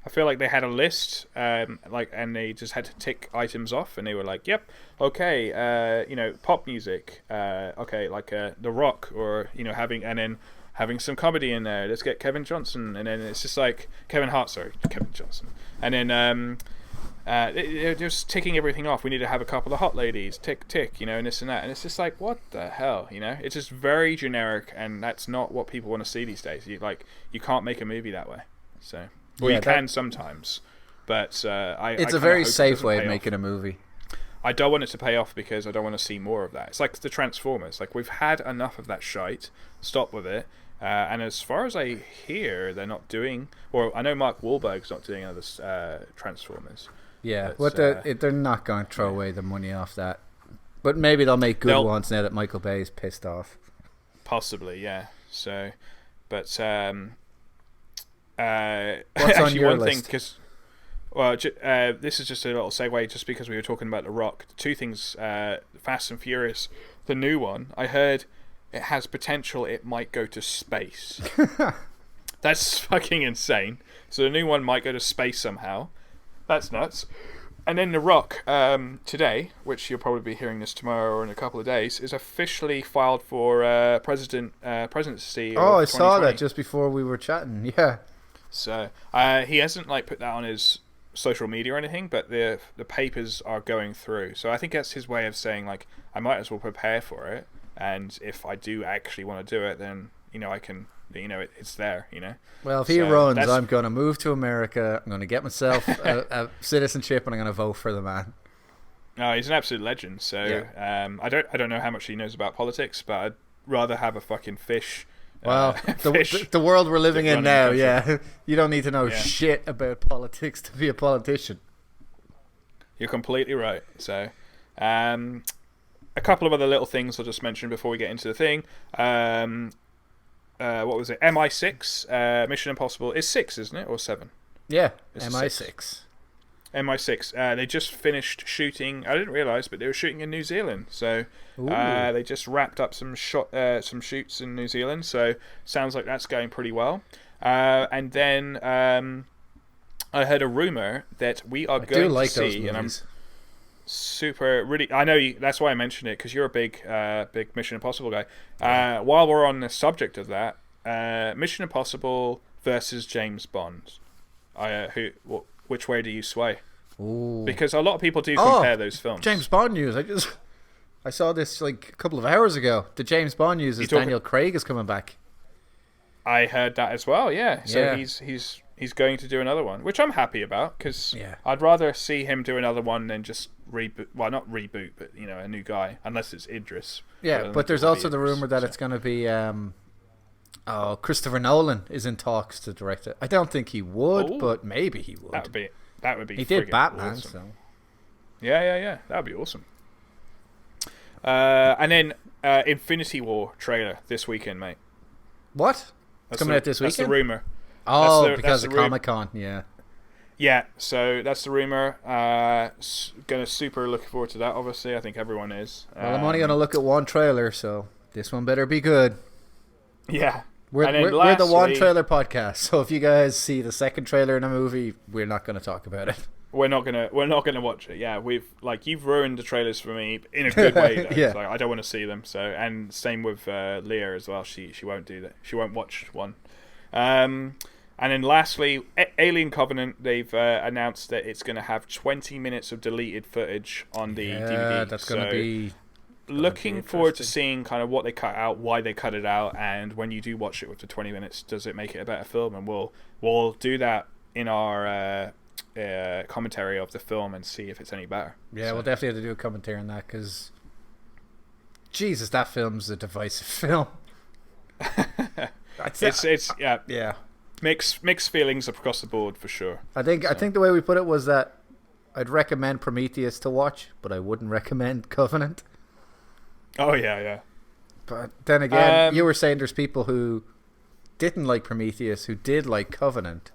I feel like they had a list, and they just had to tick items off, and they were like, "Yep, okay, pop music, okay, like The Rock, or having some comedy in there. Let's get Kevin Johnson, and then it's just like Kevin Hart, Kevin Johnson, and then they're just ticking everything off. We need to have a couple of hot ladies, tick, and this and that, and it's just like, what the hell, It's just very generic, and that's not what people want to see these days. You can't make a movie that way, so. Well, you can sometimes, but it's a very safe way of making a movie. I don't want it to pay off because I don't want to see more of that. It's like the Transformers. Like, we've had enough of that shite. Stop with it. And as far as I hear, they're not doing... Or I know Mark Wahlberg's not doing other Transformers. Yeah, but they're not going to throw away the money off that. But maybe they'll make good ones now that Michael Bay is pissed off. Possibly, yeah. So, but... what's on your list? Because, this is just a little segue, just because we were talking about The Rock. Two things: Fast and Furious, the new one. I heard it has potential. It might go to space. That's fucking insane. So the new one might go to space somehow. That's nuts. And then The Rock, today, which you'll probably be hearing this tomorrow or in a couple of days, is officially filed for presidency. Oh, I saw that just before we were chatting. Yeah. So he hasn't put that on his social media or anything, but the papers are going through. So I think that's his way of saying, like, I might as well prepare for it, and if I do actually want to do it, then I can. It's there. Well, if he runs, I'm going to move to America. I'm going to get myself a citizenship, and I'm going to vote for the man. No, he's an absolute legend. So yeah. I don't know how much he knows about politics, but I'd rather have a fucking fish. Well, the world we're living in now, you don't need to know shit about politics to be a politician. You're completely right. So, a couple of other little things I'll just mention before we get into the thing. What was it? MI6, Mission Impossible. It's 6, isn't it? Or 7? Yeah, MI6. MI6. They just finished shooting. I didn't realise, but they were shooting in New Zealand. So they just wrapped up some shoots in New Zealand. So sounds like that's going pretty well. And then I heard a rumour that we are going to see, and I'm I know that's why I mentioned it, because you're a big Mission Impossible guy. While we're on the subject of that, Mission Impossible versus James Bond. Which way do you sway? Ooh. Because a lot of people do compare those films. James Bond news. I saw this like a couple of hours ago. The James Bond news is Daniel Craig is coming back. I heard that as well. Yeah. So he's going to do another one, which I'm happy about, because I'd rather see him do another one than just reboot. Well, not reboot, but a new guy, unless it's Idris. Yeah, but there's also the rumor that it's going to be. Christopher Nolan is in talks to direct it. I don't think he would, but maybe he would. That would be. He did Batman, awesome. So. Yeah. That would be awesome. And then Infinity War trailer this weekend, mate. What? It's coming out this weekend? That's the rumor. Oh, because of Comic-Con, yeah. Yeah, so that's the rumor. Gonna super looking forward to that, obviously. I think everyone is. Well, I'm only going to look at one trailer, so this one better be good. Yeah. We're the one trailer podcast, so if you guys see the second trailer in a movie, we're not going to talk about it. We're not gonna watch it. Yeah, you've ruined the trailers for me in a good way. Though. Yeah. So I don't want to see them. So, and same with Leah as well. She won't do that. She won't watch one. And then lastly, Alien Covenant. They've announced that it's going to have 20 minutes of deleted footage on the DVD. Yeah, that's going to be. Looking forward to seeing kind of what they cut out, why they cut it out, and when you do watch it with the 20 minutes, does it make it a better film? And we'll do that in our commentary of the film and see if it's any better. Yeah, we'll definitely have to do a commentary on that, because Jesus, that film's a divisive film. It's mixed feelings across the board for sure. I think the way we put it was that I'd recommend Prometheus to watch, but I wouldn't recommend Covenant. Oh yeah. But then again, you were saying there's people who didn't like Prometheus who did like Covenant.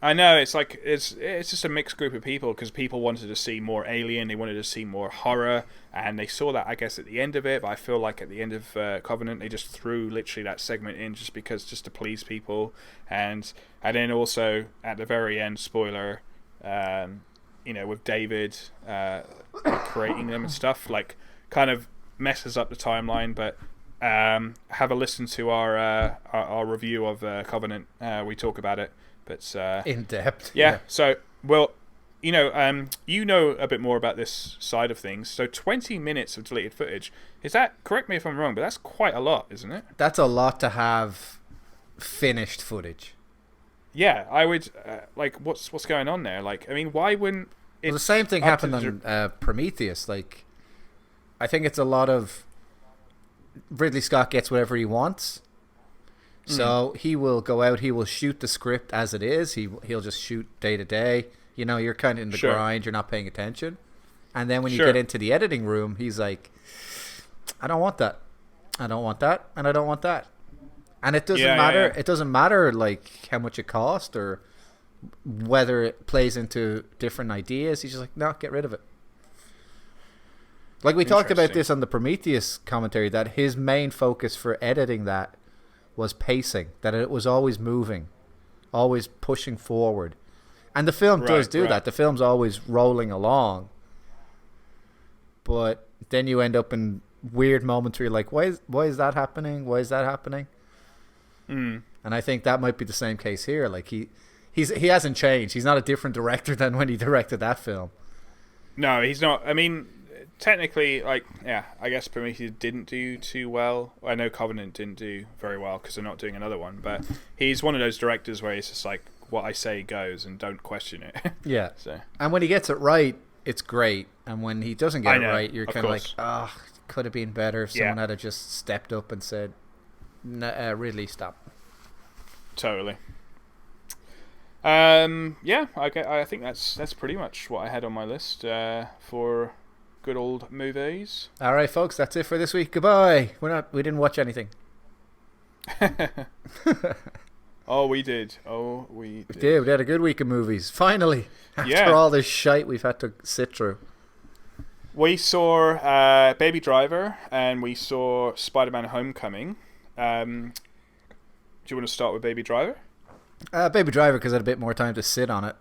I know, it's like it's just a mixed group of people, because people wanted to see more Alien, they wanted to see more horror, and they saw that, I guess, at the end of it. But I feel like at the end of Covenant, they just threw literally that segment in just to please people, and then also at the very end, spoiler, with David creating them and stuff, like kind of messes up the timeline. But have a listen to our review of Covenant. We talk about it. But in depth. Yeah. So, well, you know a bit more about this side of things. So 20 minutes of deleted footage. Is that, correct me if I'm wrong, but that's quite a lot, isn't it? That's a lot to have finished footage. Yeah, I would what's going on there? Like, I mean, why wouldn't it? Well, the same thing happened on Prometheus. Like, I think it's a lot of Ridley Scott gets whatever he wants. So he will go out, he will shoot the script as it is. He'll just shoot day to day. You know, you're kind of in the grind, you're not paying attention. And then when you get into the editing room, he's like, I don't want that. I don't want that. And I don't want that. And it doesn't matter. It doesn't matter like how much it cost or whether it plays into different ideas. He's just like, no, get rid of it. Like we talked about this on the Prometheus commentary, that his main focus for editing that was pacing, that it was always moving, always pushing forward. And the film does do that. The film's always rolling along. But then you end up in weird moments where you're like, why is that happening? Why is that happening? And I think that might be the same case here. Like he he hasn't changed. He's not a different director than when he directed that film. No, he's not. I mean, technically, like, yeah, I guess Prometheus didn't do too well. I know Covenant didn't do very well because they're not doing another one. But he's one of those directors where he's just like, what I say goes and don't question it. Yeah. So. And when he gets it right, it's great. And when he doesn't get it right, you're kind of like, oh, could have been better if someone had just stepped up and said, Ridley, stop. Totally. I think that's pretty much what I had on my list for good old movies. All right, folks, that's it for this week. Goodbye. We didn't watch anything. We did. We did. We had a good week of movies. Finally, after all this shite we've had to sit through. We saw Baby Driver and we saw Spider-Man Homecoming. Do you want to start with Baby Driver? Baby Driver, because I had a bit more time to sit on it.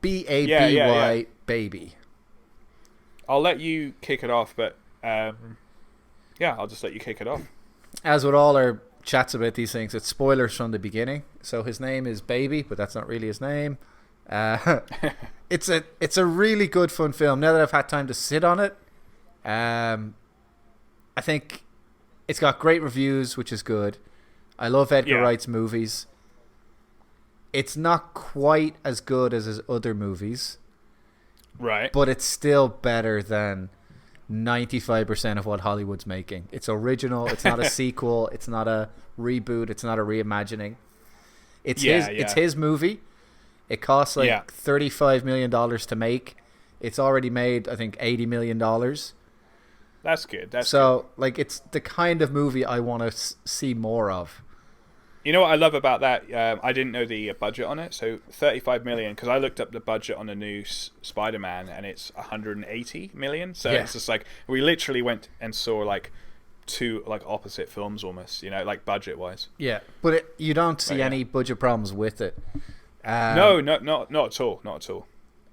BABY, baby. I'll let you kick it off, but I'll just let you kick it off. As with all our chats about these things, it's spoilers from the beginning. So his name is Baby, but that's not really his name. It's a really good fun film. Now that I've had time to sit on it, I think it's got great reviews, which is good. I love Edgar Wright's movies. It's not quite as good as his other movies. Right. But it's still better than 95% of what Hollywood's making. It's original. It's not a sequel. It's not a reboot. It's not a reimagining. It's his movie. It costs like $35 million to make. It's already made, I think, $80 million. That's good. Like, it's the kind of movie I want to see more of. You know what I love about that? I didn't know the budget on it. So 35 million, because I looked up the budget on the new Spider-Man and it's 180 million. So it's just like, we literally went and saw like two like opposite films almost, like budget wise. Yeah, but you don't see any budget problems with it. No, not at all. Not at all.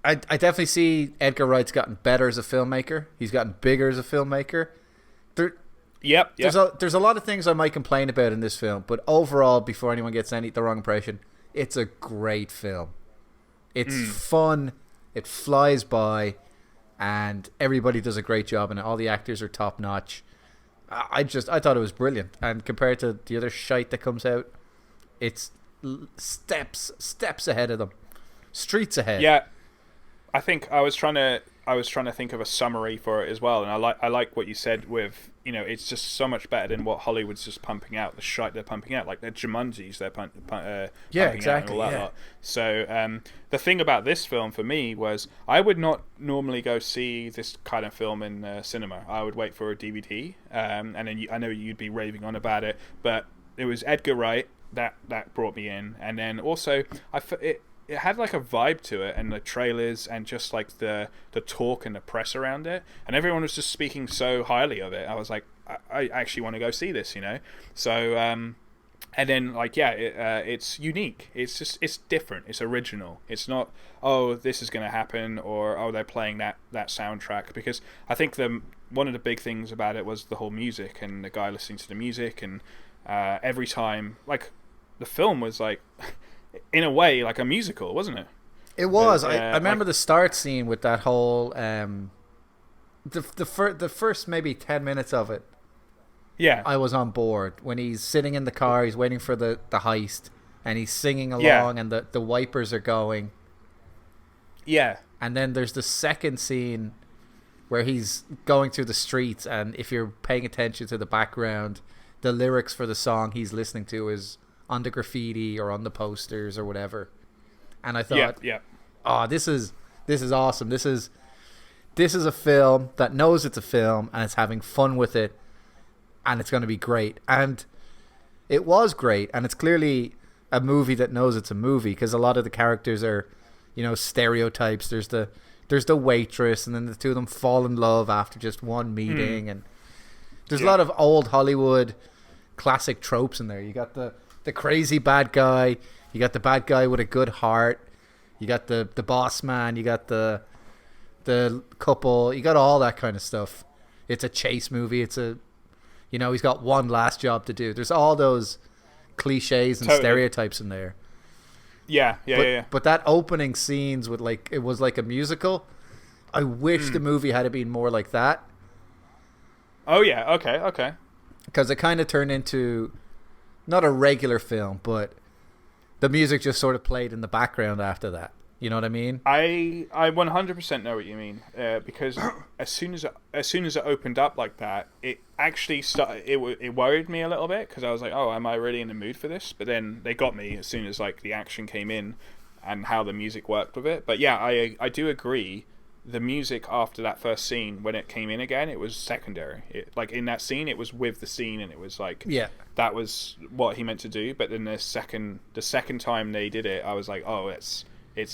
I definitely see Edgar Wright's gotten better as a filmmaker. He's gotten bigger as a filmmaker. Yep. There's a lot of things I might complain about in this film, but overall, before anyone gets the wrong impression, it's a great film. It's fun, it flies by, and everybody does a great job, and all the actors are top notch. I thought it was brilliant, and compared to the other shite that comes out, it's steps ahead of them, streets ahead. Yeah, I think I was trying to think of a summary for it as well, and I like what you said with, it's just so much better than what Hollywood's just pumping out, the shite they're pumping out, like the Jumanjis they're pumping out and all that lot. So the thing about this film for me was I would not normally go see this kind of film in cinema. I would wait for a DVD, and then I know you'd be raving on about it, but it was Edgar Wright that brought me in, and then also it had like a vibe to it, and the trailers and just like the talk and the press around it, and everyone was just speaking so highly of it. I was like, I actually want to go see this, So and then it's unique. It's different. It's original. It's not, oh, this is going to happen, or oh, they're playing that soundtrack, because I think one of the big things about it was the whole music and the guy listening to the music, and every time, like, the film was like in a way like a musical, wasn't it? It was. I remember the start scene with that whole the first maybe 10 minutes of it. Yeah, I was on board when he's sitting in the car, he's waiting for the heist, and he's singing along, and the wipers are going. Yeah, and then there's the second scene where he's going through the streets, and if you're paying attention to the background, the lyrics for the song he's listening to is on the graffiti or on the posters or whatever. And I thought, oh, this is awesome. This is a film that knows it's a film and it's having fun with it, and it's going to be great. And it was great, and it's clearly a movie that knows it's a movie, because a lot of the characters are, stereotypes. There's the waitress, and then the two of them fall in love after just one meeting, and there's a lot of old Hollywood classic tropes in there. You got the crazy bad guy, you got the bad guy with a good heart, you got the boss man, you got the couple, you got all that kind of stuff. It's a chase movie. It's he's got one last job to do. There's all those cliches and stereotypes in there. But that opening scenes with like it was like a musical. I wish the movie had been more like that. Oh yeah, okay. Because it kind of turned into not a regular film, but the music just sort of played in the background after that. You know what I mean? I 100% know what you mean, because as soon as it opened up like that, it actually it worried me a little bit, because I was like, oh, am I really in the mood for this? But then they got me as soon as like the action came in and how the music worked with it. But yeah, I do agree. The music after that first scene, when it came in again, it was secondary. Like in that scene, it was with the scene, and it was like, that was what he meant to do. But then the second time they did it, I was like, oh, it's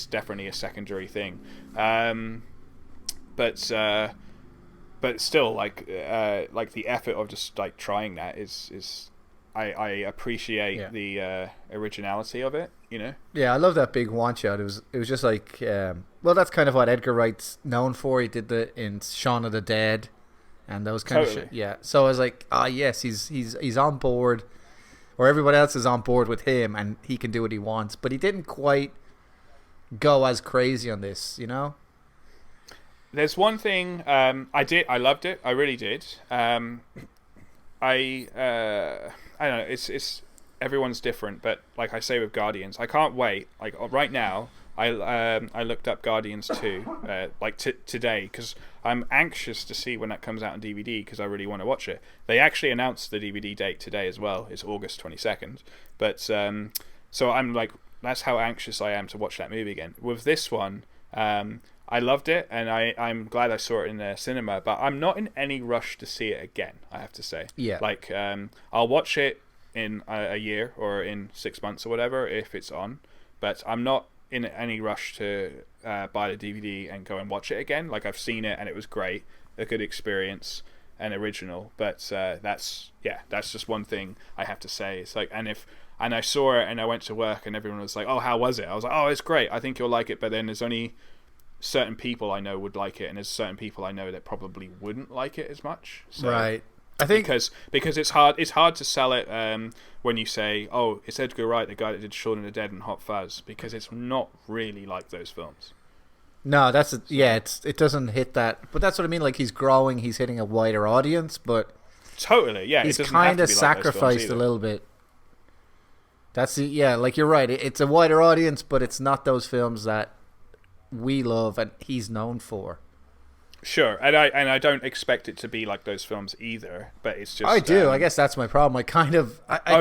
definitely a secondary thing. But still, like the effort of just like trying that is I appreciate the originality of it, you know. Yeah, I love that big one shot. It was just like, well, that's kind of what Edgar Wright's known for. He did that in Shaun of the Dead, and those kind of shit. Yeah, so I was like, yes, he's on board, or everybody else is on board with him, and he can do what he wants. But he didn't quite go as crazy on this, you know. There's one thing I loved it. I really did. I don't know. It's everyone's different, but like I say with Guardians, I can't wait. Like right now, I looked up Guardians 2 like today, because I'm anxious to see when that comes out on DVD, because I really want to watch it. They actually announced the DVD date today as well. It's August 22nd. But so I'm like, that's how anxious I am to watch that movie again. With this one, I loved it, and I'm glad I saw it in the cinema, but I'm not in any rush to see it again, I have to say. Yeah. Like, I'll watch it in a year or in 6 months or whatever if it's on, but I'm not in any rush to buy the DVD and go and watch it again. Like, I've seen it and it was great, a good experience and original, but that's just one thing I have to say. It's like, and I saw it and I went to work and everyone was like, oh, how was it? I was like, oh, it's great, I think you'll like it. But then there's only certain people I know would like it, and there's certain people I know that probably wouldn't like it as much. So, right. I think because it's hard to sell it when you say, oh, it's Edgar Wright, the guy that did Shaun of the Dead and Hot Fuzz, because it's not really like those films. No, it doesn't hit that, but that's what I mean. Like, he's growing, he's hitting a wider audience, but totally, yeah, he's kind of sacrificed a little bit. Like you're right. It's a wider audience, but it's not those films that we love and he's known for. Sure, and I don't expect it to be like those films either, but it's just... I do. I guess that's my problem. I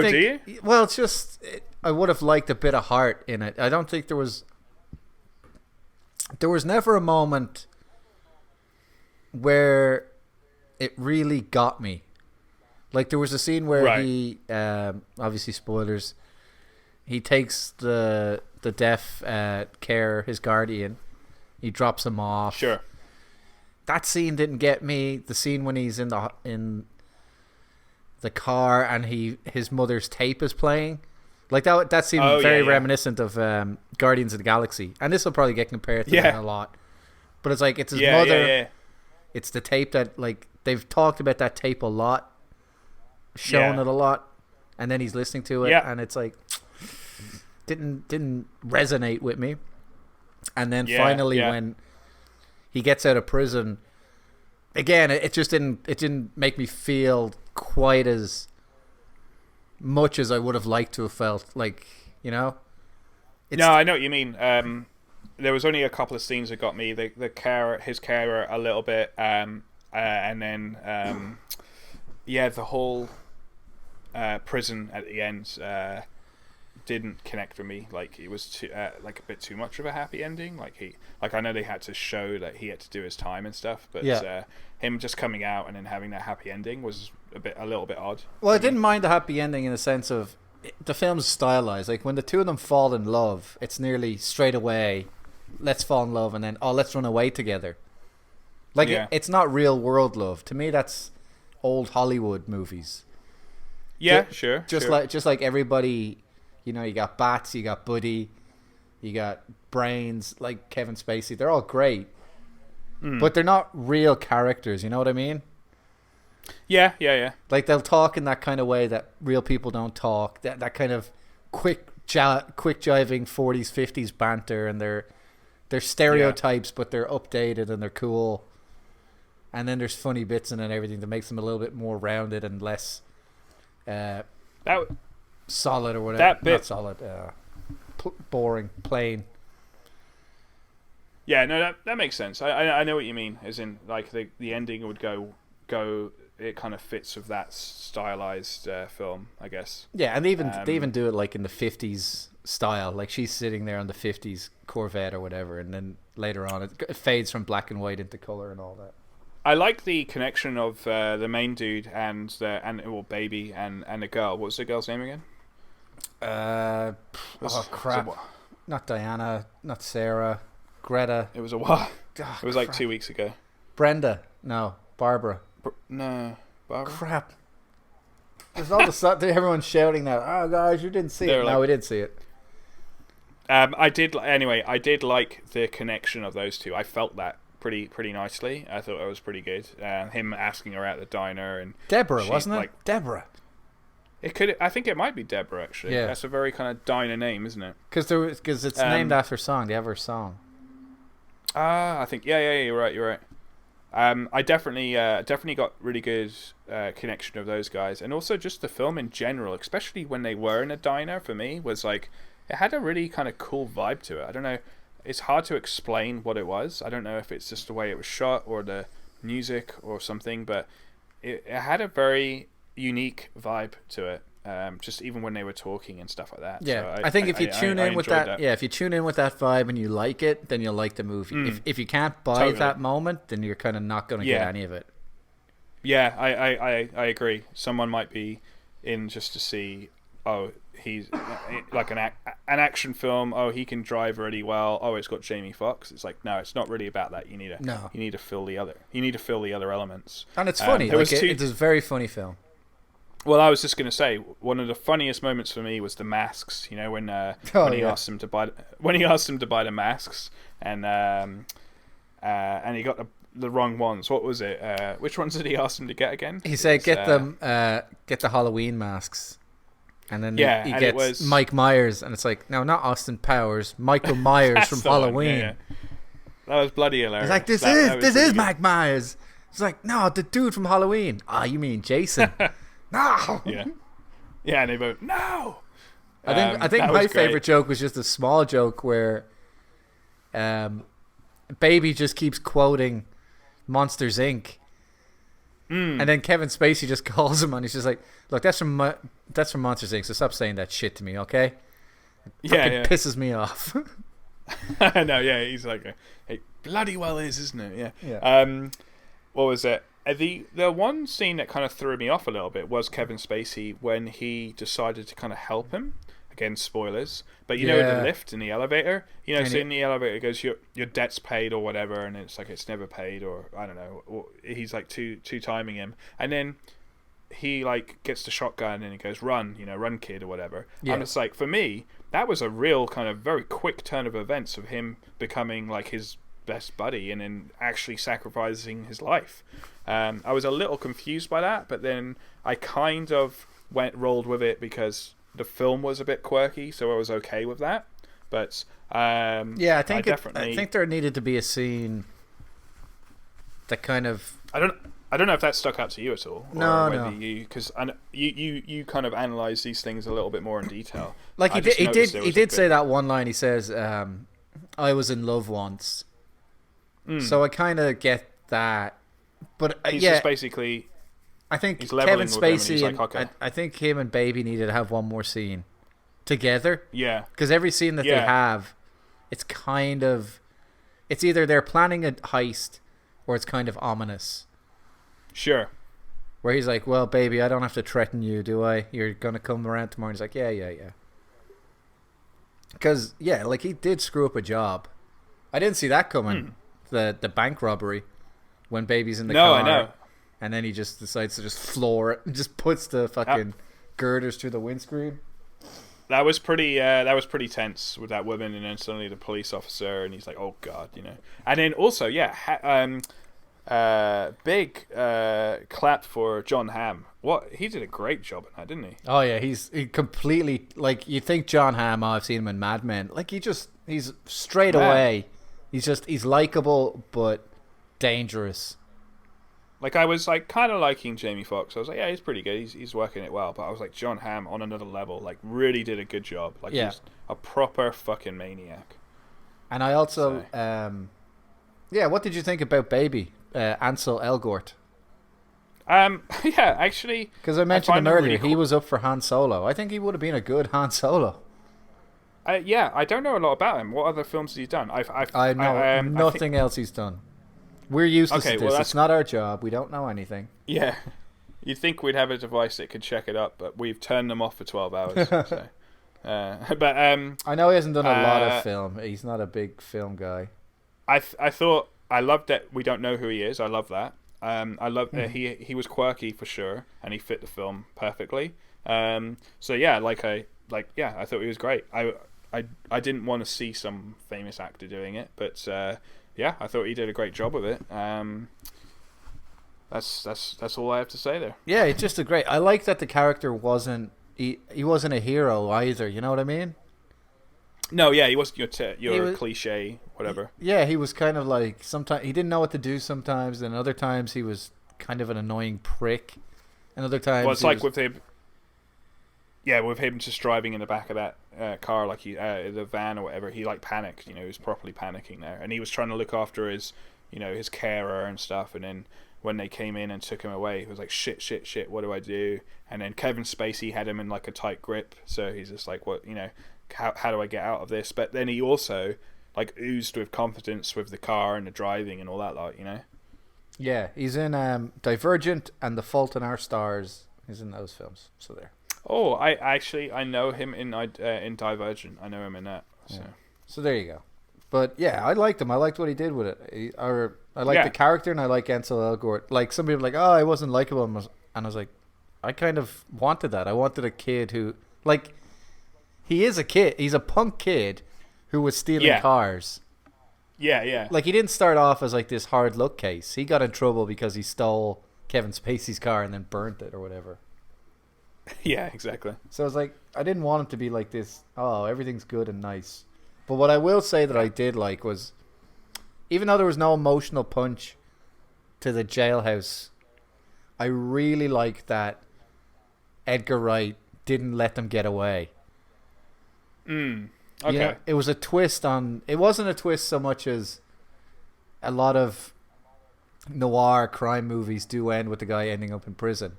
think, do you? Well, it's just... I would have liked a bit of heart in it. I don't think there was... There was never a moment where it really got me. Like, there was a scene where he... obviously, spoilers. He takes the deaf care, his guardian. He drops him off. Sure. That scene didn't get me. The scene when he's in the car and his mother's tape is playing, like that seemed very reminiscent of Guardians of the Galaxy. And this will probably get compared to that a lot. But it's like, it's his mother. Yeah. It's the tape that, like, they've talked about that tape a lot, shown it a lot, and then he's listening to it, and it's like didn't resonate with me. And then finally when he gets out of prison, again, it just didn't make me feel quite as much as I would have liked to have felt. Like, you know? No, I know what you mean. There was only a couple of scenes that got me. His carer a little bit, and then the whole prison at the end didn't connect with me. Like, it was too, like a bit too much of a happy ending. Like I know they had to show that he had to do his time and stuff, but him just coming out and then having that happy ending was a little bit odd. Well, I didn't mind the happy ending in the sense of the film's stylized. Like, when the two of them fall in love, it's nearly straight away, let's fall in love, and then let's run away together. Like, it's not real world love. To me, that's old Hollywood movies. Yeah, sure. Just like everybody. You know, you got Bats, you got Buddy, you got Brains, like Kevin Spacey. They're all great. But they're not real characters, you know what I mean? Yeah. Like, they'll talk in that kind of way that real people don't talk. That kind of quick quick jiving 40s 50s banter, and they're stereotypes, but they're updated and they're cool. And then there's funny bits in it and everything that makes them a little bit more rounded and less solid or whatever. That bit, not solid, boring, plain. Yeah, no, that makes sense. I know what you mean. As in, like the ending would go. It kind of fits with that stylized film, I guess. Yeah, and they even do it like in the 50s style. Like she's sitting there on the 50s Corvette or whatever, and then later on it fades from black and white into color and all that. I like the connection of the main dude and baby and the girl. What was the girl's name again? Crap! Not Diana, not Sarah, Greta. It was a while. It was like 2 weeks ago. Brenda, no, Barbara. No, Barbara. Crap! There's all the everyone's shouting now. Oh guys, you didn't see it. No, we did see it. I did like the connection of those two. I felt that pretty nicely. I thought it was pretty good. Him asking her out at the diner and Deborah, wasn't it? Like, Deborah. It could. I think it might be Deborah actually. Yeah. That's a very kind of diner name, isn't it? Because it's named after a song. They have her song. I think yeah. You're right. I definitely got really good connection of those guys, and also just the film in general, especially when they were in a diner. For me, was like it had a really kind of cool vibe to it. I don't know. It's hard to explain what it was. I don't know if it's just the way it was shot or the music or something, but it had a very unique vibe to it. Just even when they were talking and stuff like that. Yeah, so I think if you tune in with that, if you tune in with that vibe and you like it, then you'll like the movie. If you can't buy that moment, then you're kind of not going to get any of it. Yeah, I agree. Someone might be in just to see, oh, he's like an action film. Oh, he can drive really well. Oh, it's got Jamie Foxx. It's like, no, it's not really about that. You need to fill the other elements. And it's funny. It's a very funny film. Well, I was just going to say one of the funniest moments for me was the masks. You know, when he asked him to buy the masks, and he got the wrong ones. What was it? Which ones did he ask him to get again? He said, "Get the Halloween masks." And then he gets Mike Myers, and it's like, no, not Austin Powers, Michael Myers from Halloween. Yeah. That was bloody hilarious. He's like, this is Mike Myers. It's like, no, the dude from Halloween. You mean Jason? No. Yeah, and they both no. I think my favorite joke was just a small joke where Baby just keeps quoting Monsters Inc. And then Kevin Spacey just calls him and he's just like, look, that's from Monsters Inc. So stop saying that shit to me, okay? It pisses me off. No, yeah, he's like, it bloody well isn't it? Yeah. What was it? The one scene that kind of threw me off a little bit was Kevin Spacey when he decided to kind of help him. Again, spoilers. But in the lift in the elevator, so in the elevator it goes, your debt's paid or whatever, and it's like it's never paid, or I don't know, or he's like two timing him, and then he like gets the shotgun and he goes, run kid or whatever. And it's like, for me, that was a real kind of very quick turn of events of him becoming like his best buddy and then actually sacrificing his life. I was a little confused by that, but then I kind of rolled with it because the film was a bit quirky, so I was okay with that. But I think there needed to be a scene that kind of I don't know if that stuck out to you at all. No. Because you kind of analyze these things a little bit more in detail. Like he did say that one line. He says, "I was in love once," so I kind of get that. But he's just basically. I think Kevin Spacey and like, okay. I think him and Baby needed to have one more scene together. Yeah. Because every scene that they have, it's either they're planning a heist or it's kind of ominous. Sure. Where he's like, well, baby, I don't have to threaten you, do I? You're going to come around tomorrow. And he's like, yeah. Because, like he did screw up a job. I didn't see that coming. The bank robbery when Baby's in the car. No, I know. And then he just decides to just floor it and just puts the fucking girders through the windscreen. That was pretty tense with that woman, and then suddenly the police officer, and he's like, "Oh God," And then also, Big clap for John Hamm. He did a great job in that, didn't he? Oh yeah, he completely, like, you think John Hamm. Oh, I've seen him in Mad Men. Like, he's straight away. He's likable but dangerous. Like, I was like kind of liking Jamie Foxx. I was like, yeah, he's pretty good. He's working it well. But I was like, John Hamm on another level. Like, really did a good job. Like, he's a proper fucking maniac. And I also, what did you think about Baby Ansel Elgort? Yeah, actually, because I mentioned him earlier. Really cool. He was up for Han Solo. I think he would have been a good Han Solo. Yeah, I don't know a lot about him. What other films has he done? I know nothing else he's done. We're useless to this. Well, it's not our job. We don't know anything. Yeah. You'd think we'd have a device that could check it up, but we've turned them off for 12 hours. So. But I know he hasn't done a lot of film. He's not a big film guy. I thought I loved that we don't know who he is. I love that. I love he was quirky for sure, and he fit the film perfectly. So yeah, I thought he was great. I didn't want to see some famous actor doing it, but yeah, I thought he did a great job of it. That's all I have to say there. Yeah, it's just I like that the character wasn't he wasn't a hero either. You know what I mean? No, yeah, he wasn't your cliche, whatever. Yeah, he was kind of like, sometimes he didn't know what to do sometimes, and other times he was kind of an annoying prick, and other times. Well, it's like with him. Yeah, with him just driving in the back of that car, like the van or whatever, he like panicked. He was properly panicking there, and he was trying to look after his carer and stuff. And then when they came in and took him away, he was like, shit, what do I do? And then Kevin Spacey had him in like a tight grip, so he's just like, what, how do I get out of this? But then he also like oozed with confidence with the car and the driving and all that, Yeah, he's in Divergent and The Fault in Our Stars. He's in those films, so there. Oh, I know him in Divergent. I know him in that. So. Yeah. So there you go. But yeah, I liked him. I liked what he did with it. I like the character, and I like Ansel Elgort. Like, some people are like, oh, I wasn't likable, and I was like, I kind of wanted that. I wanted a kid who, like, he is a kid. He's a punk kid who was stealing cars. Yeah. Like, he didn't start off as like this hard luck case. He got in trouble because he stole Kevin Spacey's car and then burnt it or whatever. Yeah, exactly. So I was like, I didn't want him to be like this, oh, everything's good and nice. But what I will say that I did like was, even though there was no emotional punch to the jailhouse, I really liked that Edgar Wright didn't let them get away. Okay. It was a twist on... It wasn't a twist so much as a lot of noir crime movies do end with the guy ending up in prison.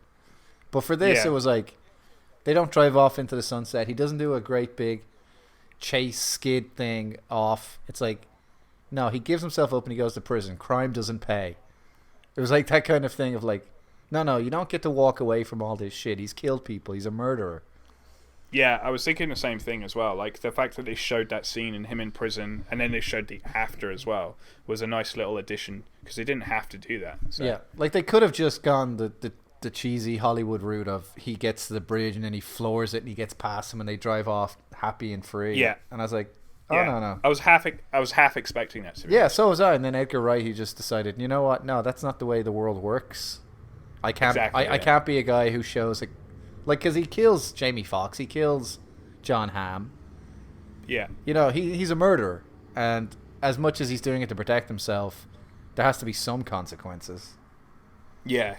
But for this, it was like, they don't drive off into the sunset. He doesn't do a great big chase skid thing off. It's like, no, he gives himself up and he goes to prison. Crime doesn't pay. It was like that kind of thing of like, no, you don't get to walk away from all this shit. He's killed people. He's a murderer. Yeah, I was thinking the same thing as well. Like, the fact that they showed that scene in him in prison, and then they showed the after as well, was a nice little addition, because they didn't have to do that. So. Yeah, like, they could have just gone the cheesy Hollywood route of he gets to the bridge and then he floors it and he gets past him and they drive off happy and free. Yeah. And I was like, no. I was half expecting that to be. Yeah, so was I. And then Edgar Wright, he just decided, you know what? No, that's not the way the world works. I can't. I can't be a guy who shows like, because he kills Jamie Foxx, he kills John Hamm. Yeah. He's a murderer, and as much as he's doing it to protect himself, there has to be some consequences. Yeah.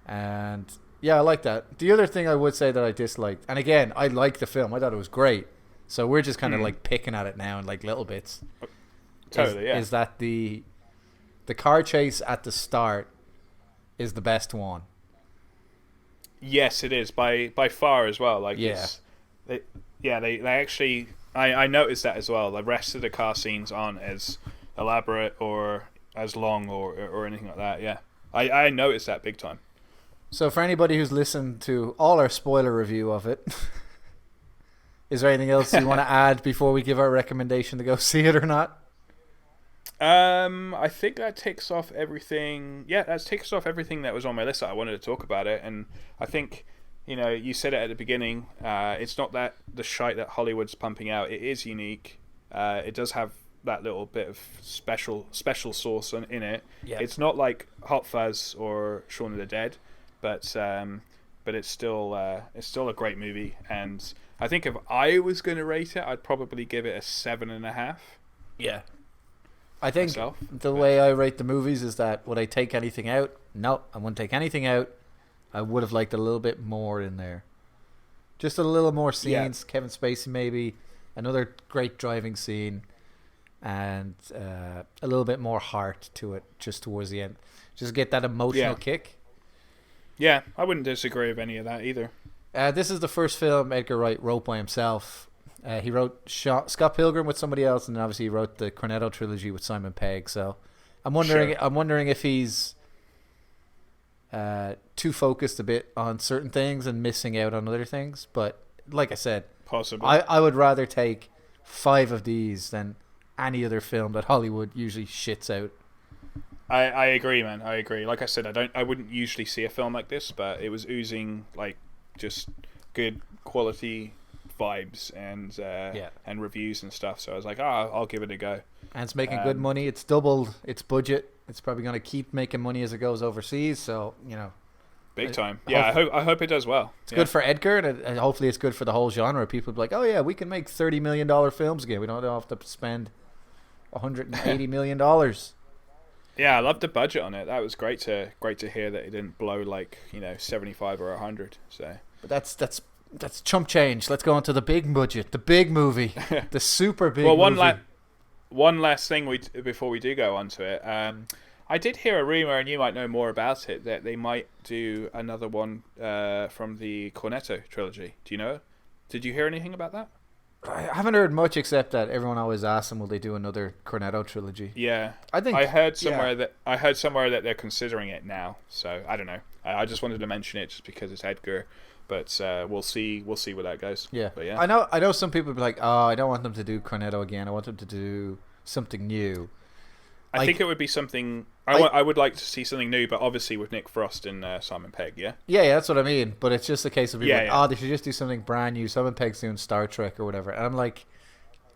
And yeah, I like that. The other thing I would say that I disliked, and again, I liked the film. I thought it was great. So we're just kind of like picking at it now in like little bits. Totally, is that the car chase at the start is the best one. Yes, it is by far as well. Like, they actually. I noticed that as well. The rest of the car scenes aren't as elaborate or as long or anything like that. Yeah, I noticed that big time. So for anybody who's listened to all our spoiler review of it, is there anything else you want to add before we give our recommendation to go see it or not? I think that takes off everything. Yeah, that takes off everything that was on my list that I wanted to talk about it. And I think, you said it at the beginning. It's not that the shite that Hollywood's pumping out. It is unique. It does have that little bit of special sauce in it. Yeah. It's not like Hot Fuzz or Shaun of the Dead, but it's still a great movie. And I think if I was going to rate it, I'd probably give it a 7.5. Yeah. I think myself, the way I rate the movies is that would I take anything out? No, I wouldn't take anything out. I would have liked a little bit more in there. Just a little more scenes. Yeah. Kevin Spacey maybe. Another great driving scene. And a little bit more heart to it just towards the end. Just get that emotional kick. Yeah, I wouldn't disagree with any of that either. This is the first film Edgar Wright wrote by himself. He wrote Scott Pilgrim with somebody else, and obviously he wrote the Cornetto trilogy with Simon Pegg. So I'm wondering if he's too focused a bit on certain things and missing out on other things. But like I said, possibly I would rather take 5 of these than any other film that Hollywood usually shits out. I agree, man. I agree. Like I said, I wouldn't usually see a film like this, but it was oozing like just good quality vibes and reviews and stuff. So I was like, I'll give it a go. And it's making good money. It's doubled its budget. It's probably going to keep making money as it goes overseas. So big time. Yeah, I hope it does well. It's good for Edgar, and hopefully it's good for the whole genre. People be like, oh yeah, we can make $30 million films again. We don't have to spend $180 million. Yeah, I loved the budget on it. That was great to hear that it didn't blow like 75 or 100. So, but that's chump change. Let's go on to the big budget, the big movie, the super big. Well, movie. One last thing before we do go on to it. I did hear a rumor, and you might know more about it, that they might do another one from the Cornetto trilogy. Do you know? Did you hear anything about that? I haven't heard much, except that everyone always asks them, will they do another Cornetto trilogy? Yeah, I heard somewhere that they're considering it now. So I don't know. I just wanted to mention it just because it's Edgar, but we'll see where that goes. Yeah, but yeah. I know some people be like, oh, I don't want them to do Cornetto again. I want them to do something new. I think it would be something. I would like to see something new, but obviously with Nick Frost and Simon Pegg, yeah? Yeah, that's what I mean. But it's just a case of people they should just do something brand new. Simon Pegg's doing Star Trek or whatever. And I'm like,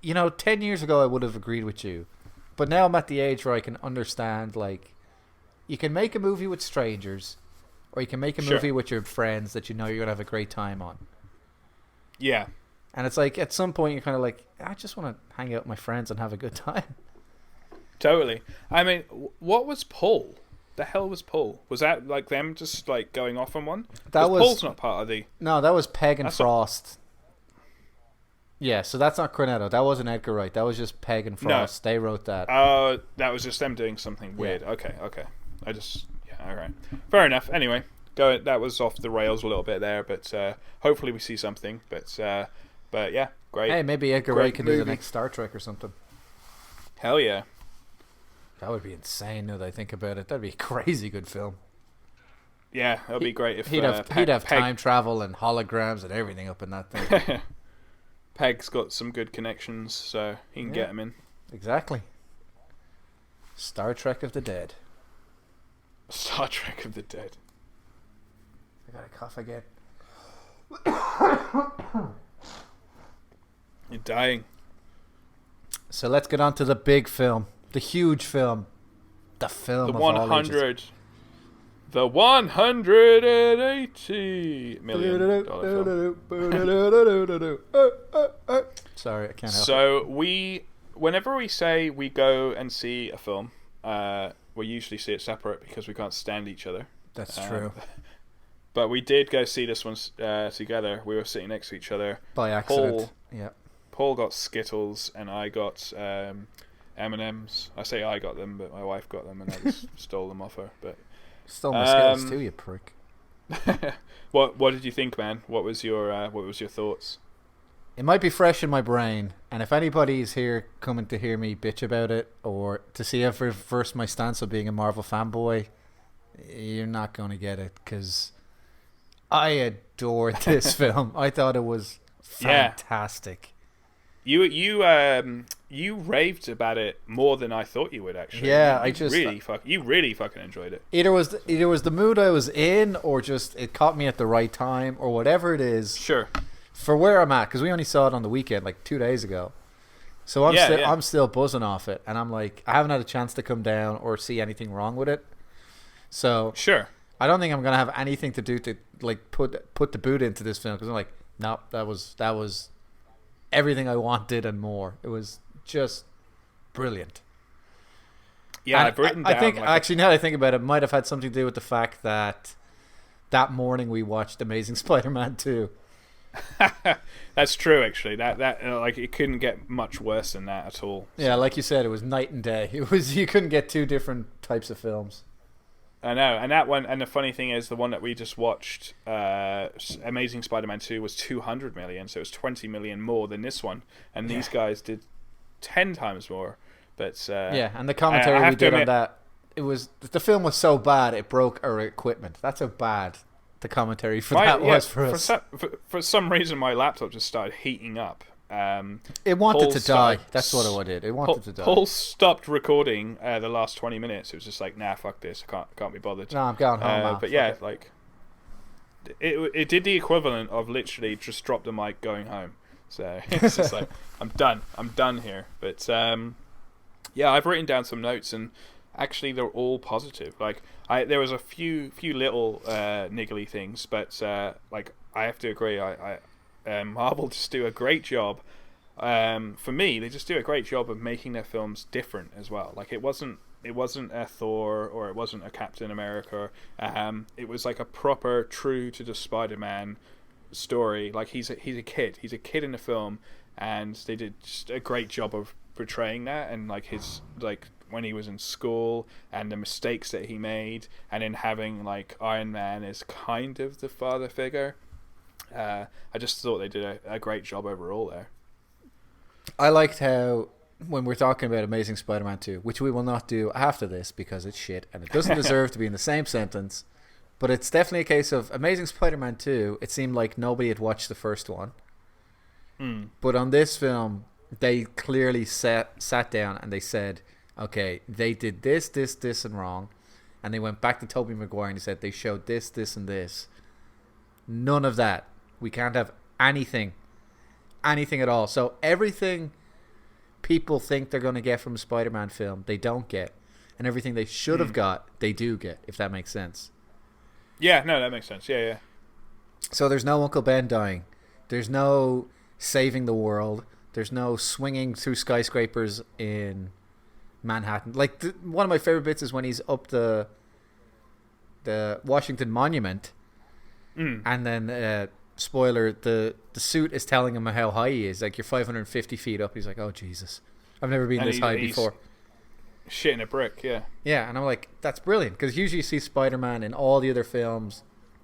10 years ago I would have agreed with you. But now I'm at the age where I can understand, like, you can make a movie with strangers, or you can make a movie with your friends that you're going to have a great time on. Yeah. And it's like, at some point you're kind of like, I just want to hang out with my friends and have a good time. Totally. I mean, what was Paul? The hell was Paul? Was that like them just like going off on one? Paul's not part of the. No, that was Pegg and Frost. Yeah, so that's not Cornetto. That wasn't Edgar Wright. That was just Pegg and Frost. No. They wrote that. Oh, that was just them doing something weird. Yeah. Okay. All right. Fair enough. Anyway, that was off the rails a little bit there, but hopefully we see something. But yeah, great. Hey, maybe Edgar Wright can do the next Star Trek or something. Hell yeah. That would be insane now that I think about it. That'd be a crazy good film. Yeah, that'd be great if he'd have time travel and holograms and everything up in that thing. Pegg's got some good connections, so he can get him in. Exactly. Star Trek of the Dead. Star Trek of the Dead. I got a cough again. You're dying. So let's get on to the big film. The huge film. The film of 100. The $180 million film. Sorry, I can't help it. So whenever we say we go and see a film, we usually see it separate because we can't stand each other. That's true. But we did go see this one together. We were sitting next to each other. By accident. Paul got Skittles and I got M&Ms. I say I got them, but my wife got them and I just stole them off her. But stole my Skittles too, you prick. What did you think, man? What was your thoughts? It might be fresh in my brain, and if anybody is here coming to hear me bitch about it or to see if I reverse my stance of being a Marvel fanboy, you're not going to get it because I adored this film. I thought it was fantastic. You raved about it more than I thought you would actually. Yeah, you really fucking enjoyed it. Either was the mood I was in, or just it caught me at the right time, or whatever it is. Sure. For where I'm at, because we only saw it on the weekend, like 2 days ago. So I'm still buzzing off it, and I'm like, I haven't had a chance to come down or see anything wrong with it. So Sure. I don't think I'm gonna have anything to do to like put the boot into this film, because I'm like, no, that was everything I wanted and more. It was just brilliant. Yeah, and I've written down. I think actually, now that I think about it, might have had something to do with the fact that morning we watched Amazing Spider-Man 2. That's true, actually. That like it couldn't get much worse than that at all. Yeah, like you said, it was night and day. It was, you couldn't get two different types of films. I know, and that one, and the funny thing is, the one that we just watched, Amazing Spider-Man 2, was 200 million, so it was 20 million more than this one, and these guys did 10 times more. But yeah, and the commentary we did on that, it was, the film was so bad it broke our equipment. That's how bad the commentary for that was for us. For some reason, my laptop just started heating up. It wanted to die. That's what it did. It wanted to die. Paul stopped recording the last 20 minutes. It was just like, nah, fuck this. I can't be bothered. No, I'm going home now. But yeah, like it did the equivalent of literally just drop the mic going home. So it's just like, I'm done here. But yeah, I've written down some notes, and actually they're all positive. Like there was a few little niggly things, but like I have to agree. Marvel just do a great job. For me, they just do a great job of making their films different as well. Like it wasn't a Thor or it wasn't a Captain America. It was like a proper, true to the Spider-Man story. Like he's a kid. He's a kid in the film, and they did just a great job of portraying that, and like his like when he was in school and the mistakes that he made, and then having like Iron Man as kind of the father figure. I just thought they did a great job overall there. I liked how, when we're talking about Amazing Spider-Man 2, which we will not do after this because it's shit and it doesn't deserve to be in the same sentence, but it's definitely a case of Amazing Spider-Man 2, it seemed like nobody had watched the first one. But on this film, they clearly sat down and they said, okay, they did this, and wrong. And they went back to Tobey Maguire and they said they showed this, and this. None of that. We can't have anything at all. So everything people think they're going to get from a Spider-Man film, they don't get. And everything they should have got, they do get, if that makes sense. Yeah, no, that makes sense. Yeah. So there's no Uncle Ben dying. There's no saving the world. There's no swinging through skyscrapers in Manhattan. Like, one of my favorite bits is when he's up the Washington Monument, and then spoiler, the suit is telling him how high he is. Like, you're 550 feet up. He's like, oh Jesus, I've never been this high before. Shitting a brick. Yeah, and I'm like, that's brilliant, because usually you see Spider-Man in all the other films,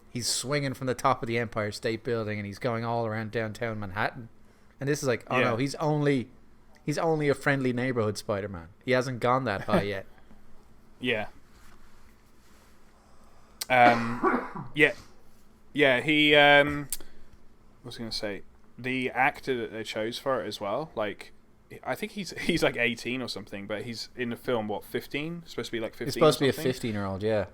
he's swinging from the top of the Empire State Building and he's going all around downtown Manhattan, and this is like, no, he's only a friendly neighborhood Spider-Man. He hasn't gone that high yet. Yeah. Yeah, he I was going to say, the actor that they chose for it as well, like, I think he's like 18 or something, but he's in the film, what, 15? Supposed to be like 15. He's supposed to be a 15-year-old, yeah.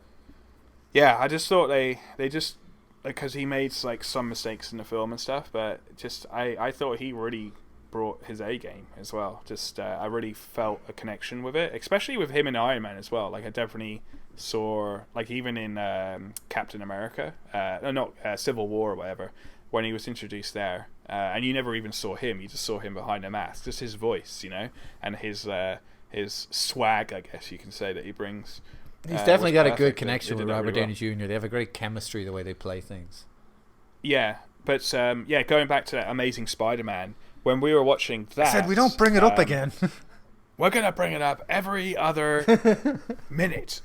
Yeah, I just thought they just, because he made like some mistakes in the film and stuff, but just I thought he really brought his A game as well. Just I really felt a connection with it, especially with him and Iron Man as well. Like I definitely saw, like even in Captain America, Civil War or whatever, when he was introduced there, and you never even saw him. You just saw him behind a mask, just his voice, you know, and his swag, I guess you can say, that he brings. He's definitely got a good connection with Robert Downey Jr. They have a great chemistry the way they play things. Yeah, but going back to that Amazing Spider-Man, when we were watching that, I said we don't bring it up again. We're gonna bring it up every other minute.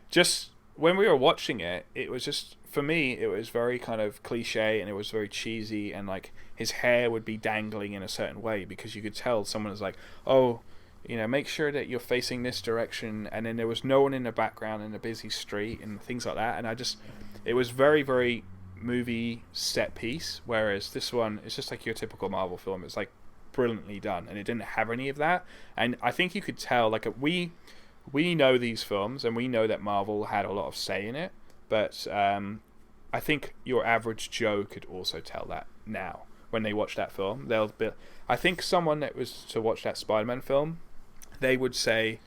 Just when we were watching it, it was just, for me, it was very kind of cliche and it was very cheesy, and like his hair would be dangling in a certain way because you could tell someone was like, oh, you know, make sure that you're facing this direction, and then there was no one in the background in a busy street and things like that, and it was very, very movie set piece, whereas this one, it's just like your typical Marvel film. It's like brilliantly done, and it didn't have any of that, and I think you could tell, like, we know these films and we know that Marvel had a lot of say in it, but I think your average Joe could also tell that now, when they watch that film. They'll be. I think someone that was to watch that Spider-Man film, they would say,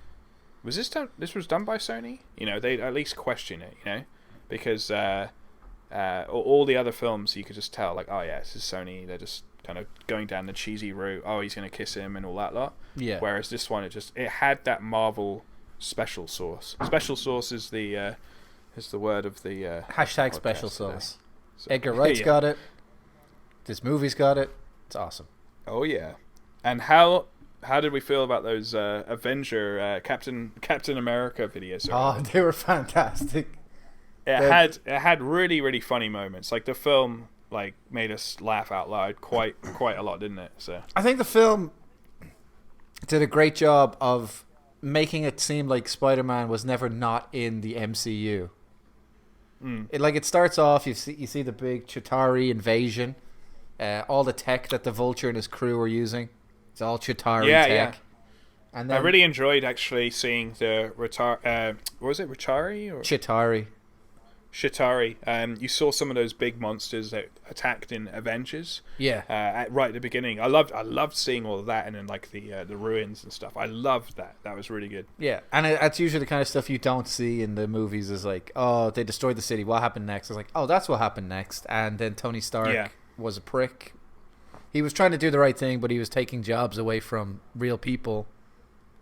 "Was this done? This was done by Sony?" You know, they'd at least question it. You know, because all the other films you could just tell, like, oh yeah, this is Sony. They're just kind of going down the cheesy route. Oh, he's gonna kiss him and all that lot. Yeah. Whereas this one, it had that Marvel special sauce. Special sauce is the word of the hashtag special sauce. So, Edgar Wright's got it. This movie's got it. It's awesome. Oh yeah. And how did we feel about those Avenger Captain America videos? Oh, they were fantastic. It had really, really funny moments. Like the film like made us laugh out loud quite a lot, didn't it? So I think the film did a great job of making it seem like Spider-Man was never not in the MCU. It starts off, you see the big Chitauri invasion, all the tech that the Vulture and his crew were using. It's all Chitauri tech. Yeah. And then, I really enjoyed actually seeing the what was it, Chitauri or Chitauri? Chitauri. You saw some of those big monsters that attacked in Avengers. Yeah. Right at the beginning, I loved seeing all of that, and then like the ruins and stuff. I loved that. That was really good. Yeah, and that's usually the kind of stuff you don't see in the movies. Is like, oh, they destroyed the city. What happened next? It's like, oh, that's what happened next. And then Tony Stark was a prick. He was trying to do the right thing, but he was taking jobs away from real people.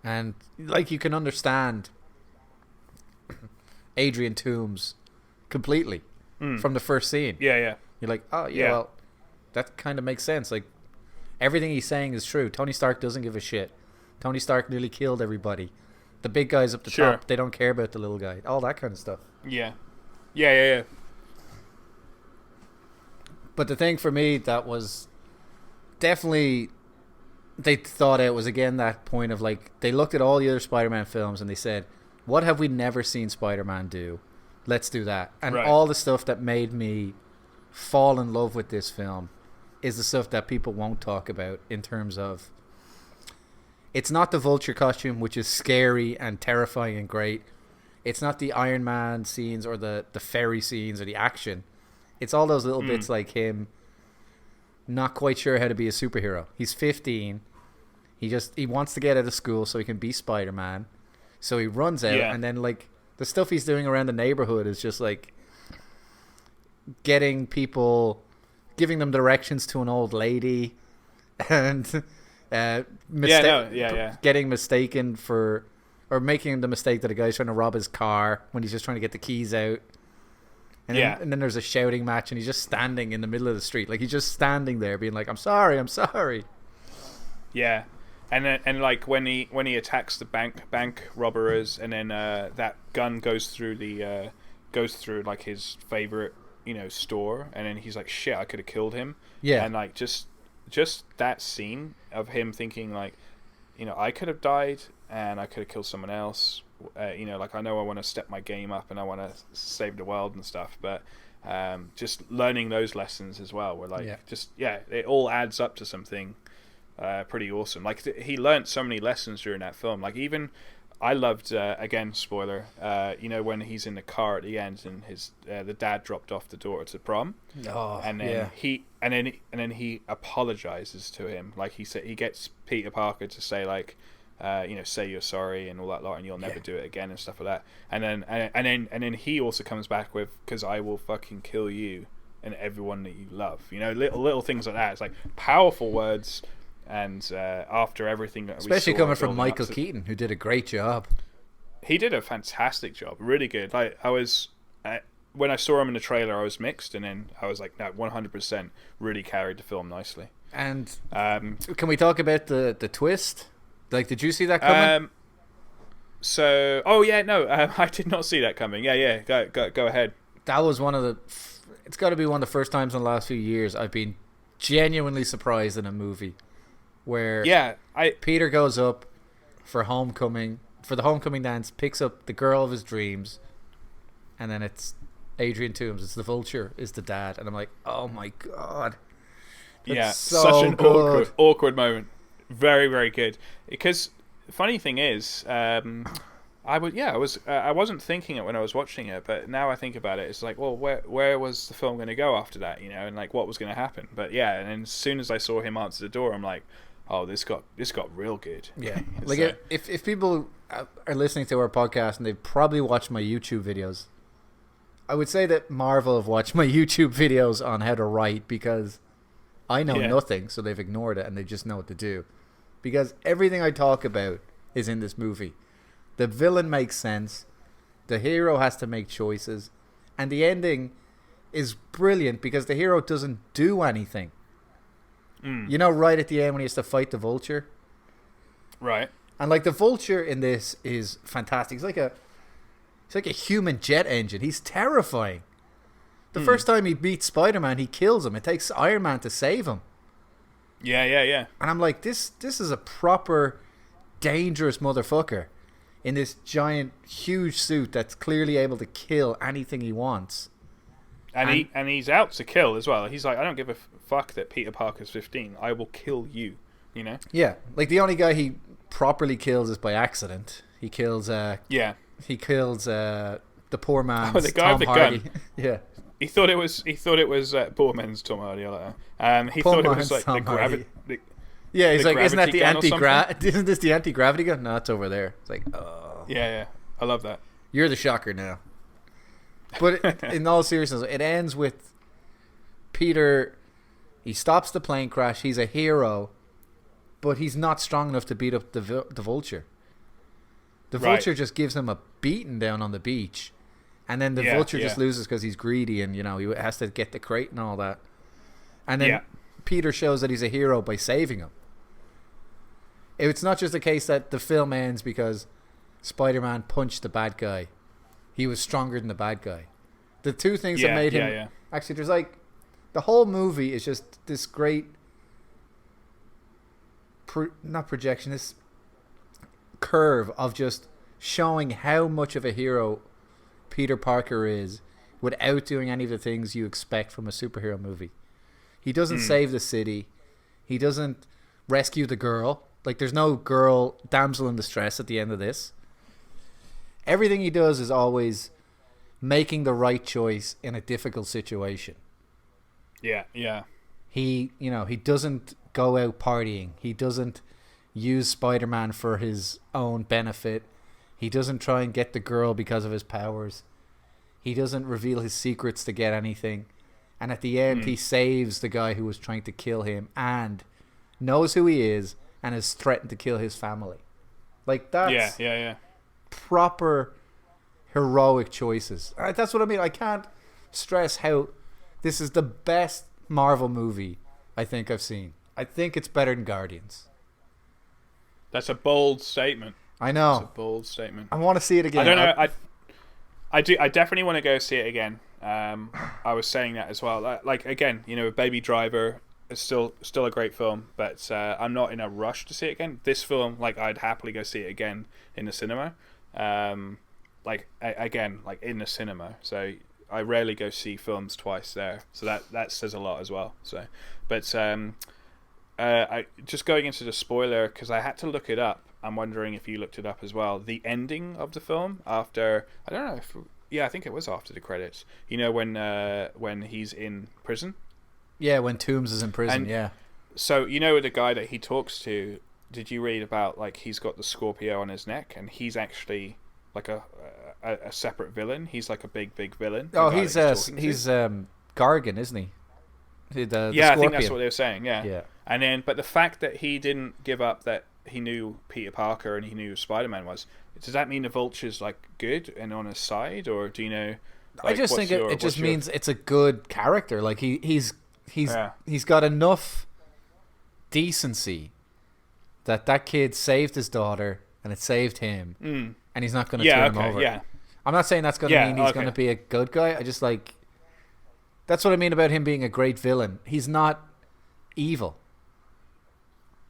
And like, you can understand Adrian Toomes completely from the first scene. Yeah. You're like, oh yeah, well, that kind of makes sense. Like, everything he's saying is true. Tony Stark doesn't give a shit. Tony Stark nearly killed everybody. The big guys up the top, they don't care about the little guy. All that kind of stuff. Yeah. But the thing for me that was definitely, they thought it was again that point of like, they looked at all the other Spider-Man films and they said, what have we never seen Spider-Man do? Let's do that. And all the stuff that made me fall in love with this film is the stuff that people won't talk about, in terms of, it's not the Vulture costume, which is scary and terrifying and great. It's not the Iron Man scenes or the ferry scenes or the action. It's all those little bits like him not quite sure how to be a superhero. He's 15. He wants to get out of school so he can be Spider-Man. So he runs out, and then like the stuff he's doing around the neighborhood is just like getting people, giving them directions to an old lady, and getting mistaken for, or making the mistake that a guy's trying to rob his car when he's just trying to get the keys out. And then there's a shouting match, and he's just standing in the middle of the street, like he's just standing there being like, I'm sorry. Yeah. And like when he attacks the bank robbers, and then that gun goes through like his favorite store, and then he's like, shit, I could have killed him. Yeah. And like just that scene of him thinking like, I could have died and I could have killed someone else. Like, I know I want to step my game up and I want to save the world and stuff, but just learning those lessons as well, were like it all adds up to something pretty awesome. Like he learned so many lessons during that film. Like, even I loved again, spoiler, when he's in the car at the end and his the dad dropped off the daughter to prom, and then he apologizes to him. Like, he gets Peter Parker to say like, say you're sorry and all that lot, and you'll never do it again and stuff like that. And then he also comes back with, because I will fucking kill you and everyone that you love. Little things like that. It's like powerful words. And after everything that especially coming from Michael Keaton, who did a great job. He did a fantastic job, really good. Like, I was when I saw him in the trailer, I was mixed, and then I was like, no, 100% really carried the film nicely. And can we talk about the twist? Like, did you see that coming? I did not see that coming. Go ahead. That was one of the. It's got to be one of the first times in the last few years I've been genuinely surprised in a movie. Where Peter goes up for the homecoming dance, picks up the girl of his dreams, and then it's Adrian Toomes, it's the Vulture, is the dad, and I'm like, oh my god, that's such an awkward moment. Very, very good. Because the funny thing is, I I wasn't thinking it when I was watching it, but now I think about it, it's like, well, where was the film going to go after that, and like what was going to happen? But yeah, and then as soon as I saw him answer the door, I'm like, oh, this got real good. Yeah, like if people are listening to our podcast and they've probably watched my YouTube videos, I would say that Marvel have watched my YouTube videos on how to write, because I know nothing, so they've ignored it and they just know what to do. Because everything I talk about is in this movie. The villain makes sense, the hero has to make choices, and the ending is brilliant because the hero doesn't do anything. Right at the end when he has to fight the vulture. Right. And like the vulture in this is fantastic. It's like a human jet engine. He's terrifying. The first time he beats Spider-Man, he kills him. It takes Iron Man to save him. Yeah. And I'm like, this is a proper dangerous motherfucker in this giant, huge suit that's clearly able to kill anything he wants. And he's out to kill as well. He's like, I don't give a fuck that Peter Parker's 15. I will kill you. Yeah, like the only guy he properly kills is by accident. He kills. He kills the poor man's the guy Tom with the Hardy. gun. Yeah. He thought it was poor man's Tom Hardy. I like that. He thought it was like the gravity. Yeah, he's like, isn't that the anti-gravity? Isn't this the anti-gravity gun? No, it's over there. It's like, oh. Yeah. I love that. You're the shocker now. But in all seriousness, it ends with Peter. He stops the plane crash. He's a hero, but he's not strong enough to beat up the vulture. The vulture just gives him a beating down on the beach, and then the vulture just loses because he's greedy and he has to get the crate and all that. And then Peter shows that he's a hero by saving him. It's not just a case that the film ends because Spider-Man punched the bad guy. He was stronger than the bad guy. The two things that made him... Actually, there's like... The whole movie is just this great... not projection, this curve of just showing how much of a hero Peter Parker is without doing any of the things you expect from a superhero movie. He doesn't save the city. He doesn't rescue the girl. Like, there's no girl, damsel in distress at the end of this. Everything he does is always making the right choice in a difficult situation. Yeah. He doesn't go out partying. He doesn't use Spider-Man for his own benefit. He doesn't try and get the girl because of his powers. He doesn't reveal his secrets to get anything. And at the end, he saves the guy who was trying to kill him and knows who he is and has threatened to kill his family. Like, that's proper heroic choices. That's what I mean. I can't stress how this is the best Marvel movie I think I've seen. I think it's better than Guardians. That's a bold statement. I know. It's a bold statement. I want to see it again. I don't know. I do. I definitely want to go see it again. I was saying that as well. Like again, Baby Driver is still a great film, but I'm not in a rush to see it again. This film, like, I'd happily go see it again in the cinema. Again, in the cinema. So I rarely go see films twice there. So that says a lot as well. So, but I just going into the spoiler because I had to look it up. I'm wondering if you looked it up as well. The ending of the film after, I don't know if, I think it was after the credits. When he's in prison. Yeah, when Toombs is in prison. So the guy that he talks to. Did you read about he's got the Scorpio on his neck and he's actually like a separate villain? He's like a big villain. Oh, he's Gargan, isn't he? The I think that's what they were saying. Yeah. And then, but the fact that he didn't give up that he knew Peter Parker and he knew who Spider-Man was, does that mean the Vulture's good and on his side, or do you know? I just think it just means it's a good character. Like he's got enough decency that kid saved his daughter and it saved him, and he's not going to turn him over. Yeah. I'm not saying that's going to mean he's going to be a good guy. I just that's what I mean about him being a great villain. He's not evil.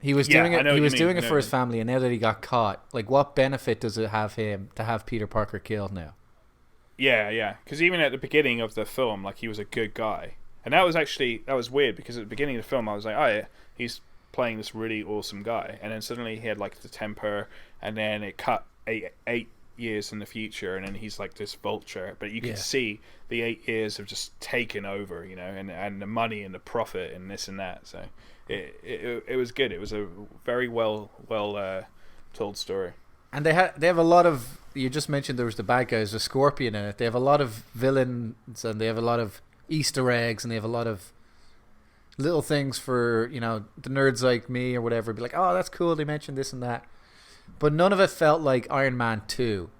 He was doing it. He was doing it for his family, and now that he got caught, what benefit does it have him to have Peter Parker killed now? Yeah. Because even at the beginning of the film, he was a good guy, and that was weird because at the beginning of the film, I was like, oh yeah, he's playing this really awesome guy, and then suddenly he had the temper, and then it cut eight years in the future, and then he's like this vulture, but you can Yeah. see the 8 years have just taken over, and the money and the profit and this and that. So it was good. It was a very well told story. And they have a lot of. You just mentioned there was the bad guys, the Scorpion in it. They have a lot of villains, and they have a lot of Easter eggs, and they have a lot of little things for the nerds like me or whatever. Be like, oh, that's cool. They mentioned this and that, but none of it felt like Iron Man 2.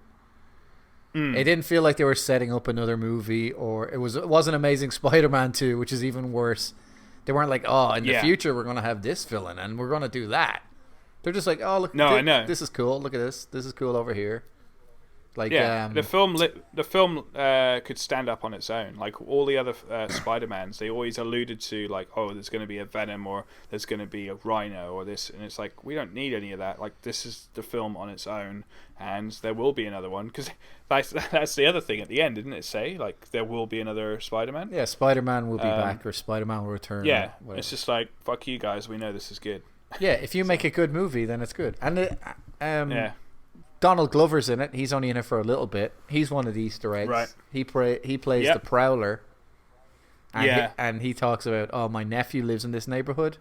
It didn't feel like they were setting up another movie, or it wasn't Amazing Spider-Man 2, which is even worse. They weren't like, oh, in the future we're gonna have this villain and we're gonna do that. They're just like, oh, look, I know. This is cool. Look at this. This is cool over here. Like, the film could stand up on its own. Like all the other Spider-Mans, they always alluded to like, oh, there's going to be a Venom, or there's going to be a Rhino, or this, and it's like, we don't need any of that. Like, this is the film on its own, and there will be another one, because that's the other thing at the end, didn't it say? Like, there will be another Spider-Man. Yeah, Spider-Man will be back, or Spider-Man will return. Yeah, it's just like, fuck you guys, we know this is good. Yeah, if you make a good movie, then it's good. And Donald Glover's in it. He's only in it for a little bit. He's one of the Easter eggs. Right. He plays the Prowler. And and he talks about, oh, my nephew lives in this neighborhood.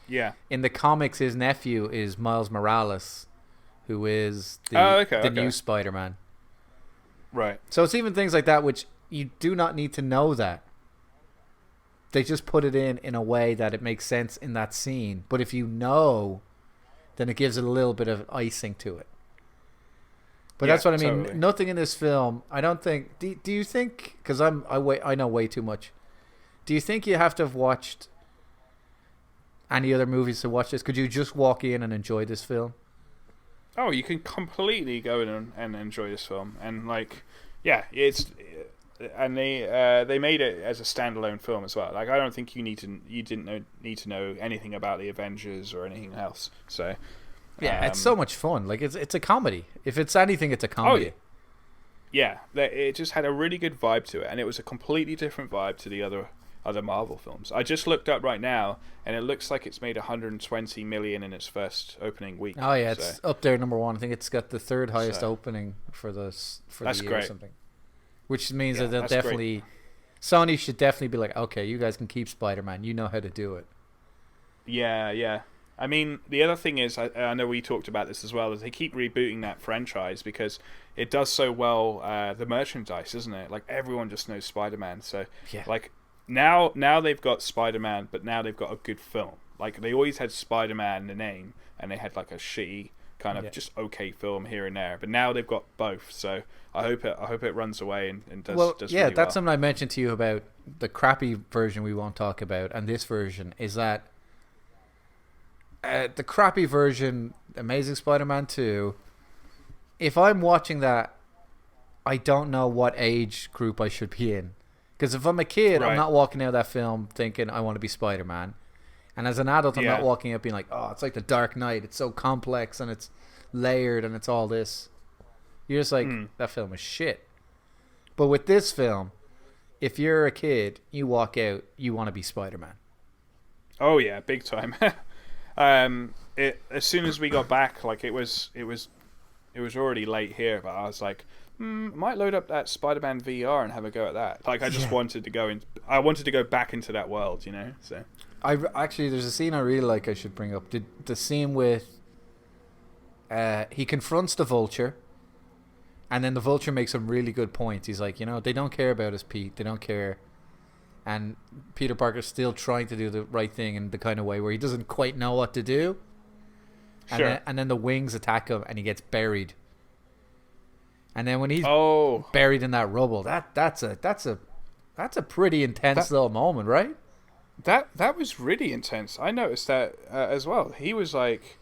Yeah. In the comics, his nephew is Miles Morales, who is the new Spider-Man. Right. So it's even things like that which you do not need to know that. They just put it in a way that it makes sense in that scene. But if you know, then it gives it a little bit of icing to it. But that's what I mean. Totally. Nothing in this film, I don't think. Do you think? Because I know way too much. Do you think you have to have watched any other movies to watch this? Could you just walk in and enjoy this film? Oh, you can completely go in and enjoy this film, and like, and they made it as a standalone film as well. Like, I don't think you need to know anything about the Avengers or anything else. So. Yeah, it's so much fun. Like, it's a comedy. If it's anything, it's a comedy. Oh, yeah, it just had a really good vibe to it, and it was a completely different vibe to the other Marvel films. I just looked up right now, and it looks like it's made 120 million in its first opening week. Oh yeah, it's up there, number one. I think it's got the third highest opening for the year or something. Which means that they'll definitely great. Sony should definitely be like, okay, you guys can keep Spider-Man. You know how to do it. Yeah. I mean, the other thing is, I know we talked about this as well, is they keep rebooting that franchise because it does so well, the merchandise, isn't it? Like, everyone just knows Spider-Man. So, like, now they've got Spider-Man, but now they've got a good film. Like, they always had Spider-Man in the name, and they had, like, a shitty kind of just okay film here and there. But now they've got both, so I hope it runs away and does really well. That's something I mentioned to you about the crappy version we won't talk about, and this version, is that the crappy version, Amazing Spider-Man 2, if I'm watching that, I don't know what age group I should be in. Because if I'm a kid, I'm not walking out of that film thinking I want to be Spider-Man. And as an adult, I'm not walking out being like, oh, it's like the Dark Knight. It's so complex and it's layered and it's all this. You're just like, that film is shit. But with this film, if you're a kid, you walk out, you want to be Spider-Man. Oh yeah, big time. As soon as we got back, like it was already late here, but I was like, might load up that Spider-Man VR and have a go at that. Like, I just wanted to go in. I wanted to go back into that world, So there's a scene I really like. I should bring up the scene with he confronts the Vulture, and then the Vulture makes some really good points. He's like, they don't care about us, Pete. They don't care. And Peter Parker's still trying to do the right thing in the kind of way where he doesn't quite know what to do. And then the wings attack him and he gets buried. And then when he's buried in that rubble, that's a pretty intense little moment, right? That was really intense. I noticed that as well. He was like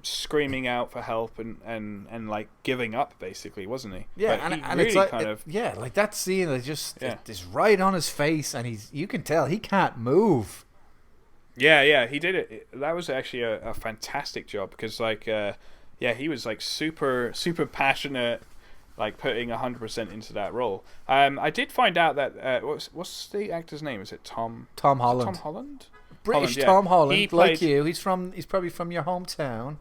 screaming out for help and like giving up, basically, wasn't he? Yeah, but and really it's like like that scene that just is right on his face, and you can tell he can't move. Yeah, he did it. That was actually a fantastic job because he was like super passionate, like putting 100% into that role. I did find out that what's the actor's name? Is it Tom Holland? Tom Holland. British Tom Holland, like you. He's probably from your hometown.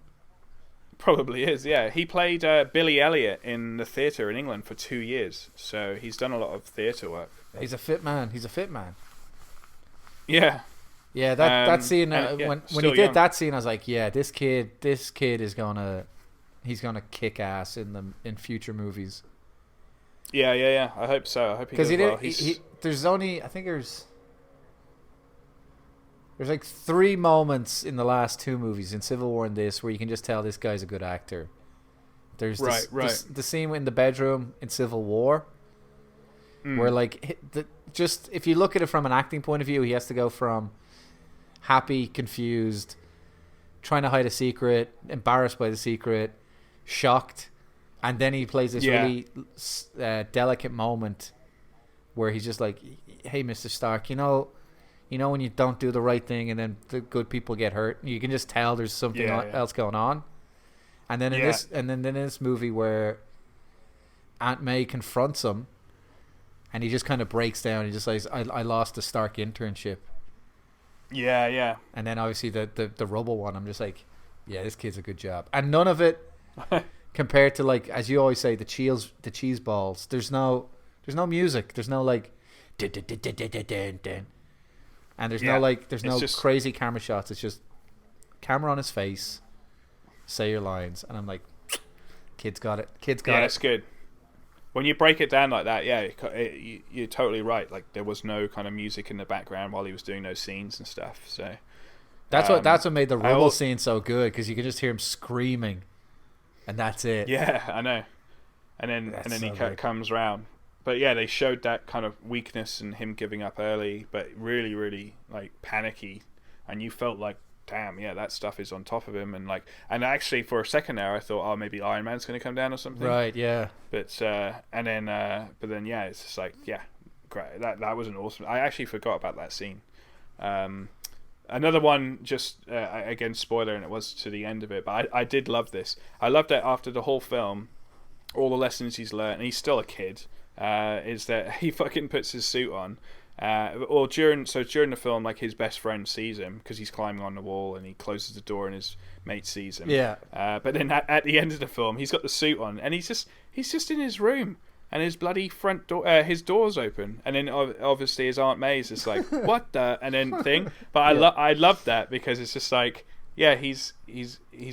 Probably is, yeah. He played Billy Elliot in the theatre in England for 2 years, so he's done a lot of theatre work. He's a fit man. Yeah. Yeah, that scene when he did that scene, I was like, yeah, this kid is he's gonna kick ass in future movies. Yeah. I hope so. I hope he does well. There's only, I think there's like 3 moments in the last 2 movies, in Civil War and this, where you can just tell this guy's a good actor. There's the scene in the bedroom in Civil War, where like just if you look at it from an acting point of view, he has to go from happy, confused, trying to hide a secret, embarrassed by the secret, shocked, and then he plays this really delicate moment where he's just like, "Hey, Mr. Stark, you know when you don't do the right thing and then the good people get hurt, you can just tell there's something else going on." And then in this movie where Aunt May confronts him, and he just kind of breaks down. He just says, "I lost the Stark internship." Yeah. And then obviously the rubble one, I'm just like, yeah, this kid's a good job. And none of it compared to, like, as you always say, the cheese balls. There's no music. There's no like and there's no just crazy camera shots. It's just camera on his face, say your lines, and I'm like, kid's got it. Yeah, it's good. When you break it down like that, you're totally right. Like, there was no kind of music in the background while he was doing those scenes and stuff. So that's what made the rubble scene so good, because you can just hear him screaming, and that's it. Yeah, I know. And then he comes round. But yeah, they showed that kind of weakness and him giving up early, but really, really like panicky, and you felt like, damn, yeah, that stuff is on top of him, and actually for a second there I thought, oh, maybe Iron Man's going to come down or something. Right, yeah. But then yeah, it's just like, yeah, great. That was an awesome. I actually forgot about that scene. Another one, just again, spoiler, and it was to the end of it, but I did love this. I loved that after the whole film, all the lessons he's learned, and he's still a kid. Is that he fucking puts his suit on, or during the film, like, his best friend sees him because he's climbing on the wall, and he closes the door and his mate sees him. Yeah. But then at the end of the film, he's got the suit on, and he's just in his room, and his bloody front door, his door's open, and then obviously his Aunt May's just like, what the, and then thing. But I love that, because it's just like, yeah, he's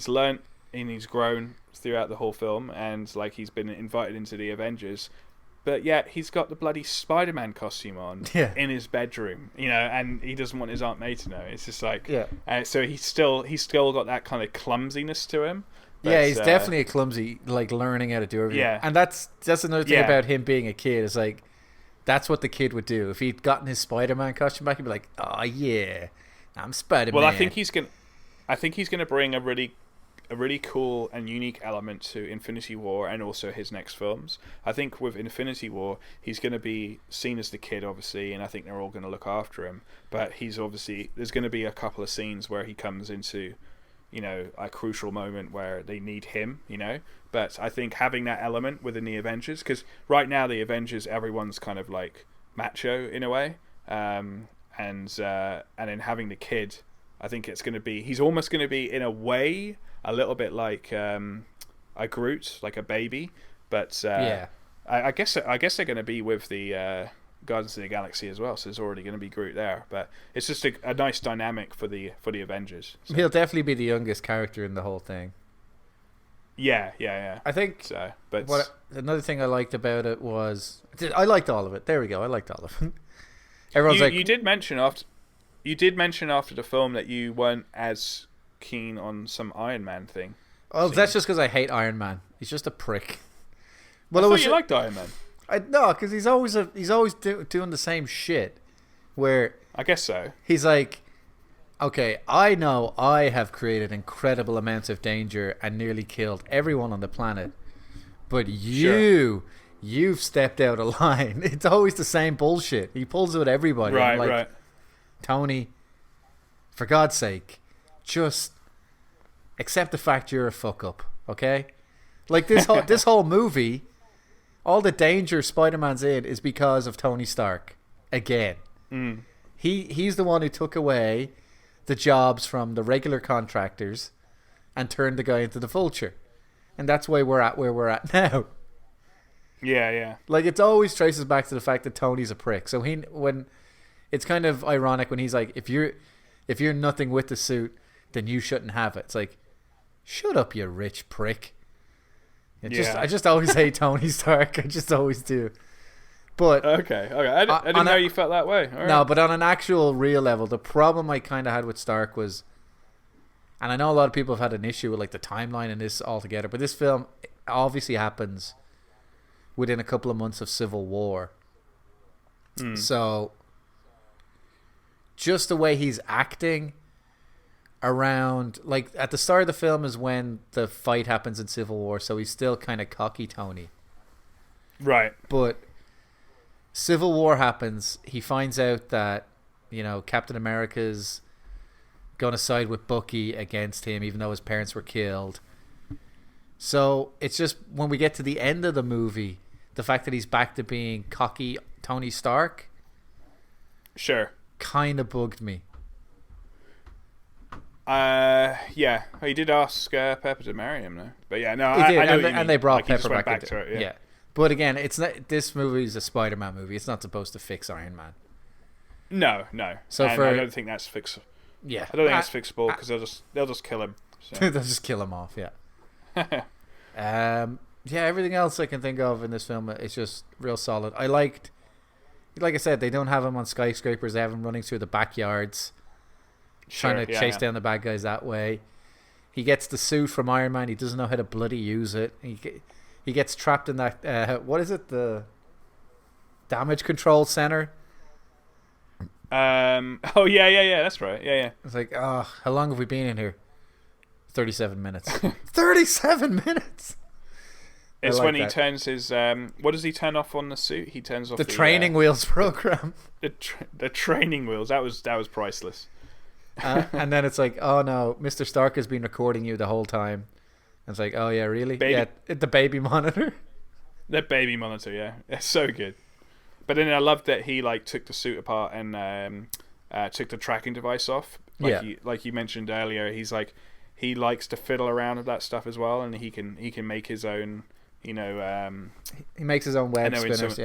learnt and he's grown throughout the whole film, and like, he's been invited into the Avengers. But yeah, he's got the bloody Spider-Man costume on in his bedroom, and he doesn't want his Aunt May to know. It's just like, so he's still got that kind of clumsiness to him. Yeah, he's definitely a clumsy, like, learning how to do everything. Yeah, and that's another thing about him being a kid. Is like, that's what the kid would do if he'd gotten his Spider-Man costume back. He'd be like, oh yeah, I'm Spider-Man. Well, I think he's gonna bring a really cool and unique element to Infinity War and also his next films. I think with Infinity War, he's going to be seen as the kid, obviously, and I think they're all going to look after him. But there's going to be a couple of scenes where he comes into, a crucial moment where they need him, But I think having that element within the Avengers, because right now the Avengers, everyone's kind of like macho in a way, and then having the kid, I think he's almost going to be, in a way, a little bit like a Groot, like a baby, but I guess they're going to be with the Guardians of the Galaxy as well, so there's already going to be Groot there. But it's just a nice dynamic for the Avengers. So. He'll definitely be the youngest character in the whole thing. Yeah. I think so. But another thing I liked about it was, I liked all of it. There we go. I liked all of it. Everyone's you did mention after the film that you weren't as keen on some Iron Man thing. Oh, that's just because I hate Iron Man. He's just a prick. Well, I thought you liked Iron Man. No, because he's always doing the same shit. Where I guess so. He's like, okay, I know I have created incredible amounts of danger and nearly killed everyone on the planet, but you've stepped out of line. It's always the same bullshit. He pulls it with everybody. Right. Tony, for God's sake, just accept the fact you're a fuck up, okay? Like, this whole movie, all the danger Spider-Man's in is because of Tony Stark. Again. He's the one who took away the jobs from the regular contractors and turned the guy into the Vulture. And that's why we're at where we're at now. Yeah. Like, it always traces back to the fact that Tony's a prick. So it's kind of ironic when he's like, if you're nothing with the suit, then you shouldn't have it. It's like, shut up, you rich prick. I just always hate Tony Stark. I just always do. But okay. I didn't know you felt that way. All right. No, but on an actual real level, the problem I kind of had with Stark was, and I know a lot of people have had an issue with like the timeline and this altogether, but this film obviously happens within a couple of months of Civil War. So just the way he's acting around, like at the start of the film is when the fight happens in Civil War, so he's still kind of cocky Tony. Right. But Civil War happens, he finds out that, Captain America's going to side with Bucky against him, even though his parents were killed. So it's just when we get to the end of the movie, the fact that he's back to being cocky Tony Stark, sure, kind of bugged me. Yeah, he did ask Pepper to marry him, though. But yeah, no, he did, I know what you and mean. they brought like, he Pepper just went back to it. Yeah. But again, it's not. This movie is a Spider-Man movie. It's not supposed to fix Iron Man. No. So and I don't think that's fixable. Yeah, I don't think it's fixable because they'll just kill him. So. They'll just kill him off. Yeah. Everything else I can think of in this film is just real solid. I liked, like I said, they don't have him on skyscrapers. They have him running through the backyards, trying to chase down the bad guys that way. He gets the suit from Iron Man. He doesn't know how to bloody use it. He gets trapped in that. What is it? The damage control center. Oh yeah. That's right. Yeah. It's like, how long have we been in here? 37 minutes. 37 minutes. It's when he turns his. What does he turn off on the suit? He turns off the training wheels program. The training wheels. That was priceless. And then it's like, oh no, Mr. Stark has been recording you the whole time. And it's like, oh yeah, really? Yeah, the baby monitor. The baby monitor, yeah, it's so good. But then I loved that he like took the suit apart and took the tracking device off. Like you mentioned earlier, he's like he likes to fiddle around with that stuff as well, and he can make his own. He makes his own web spinners,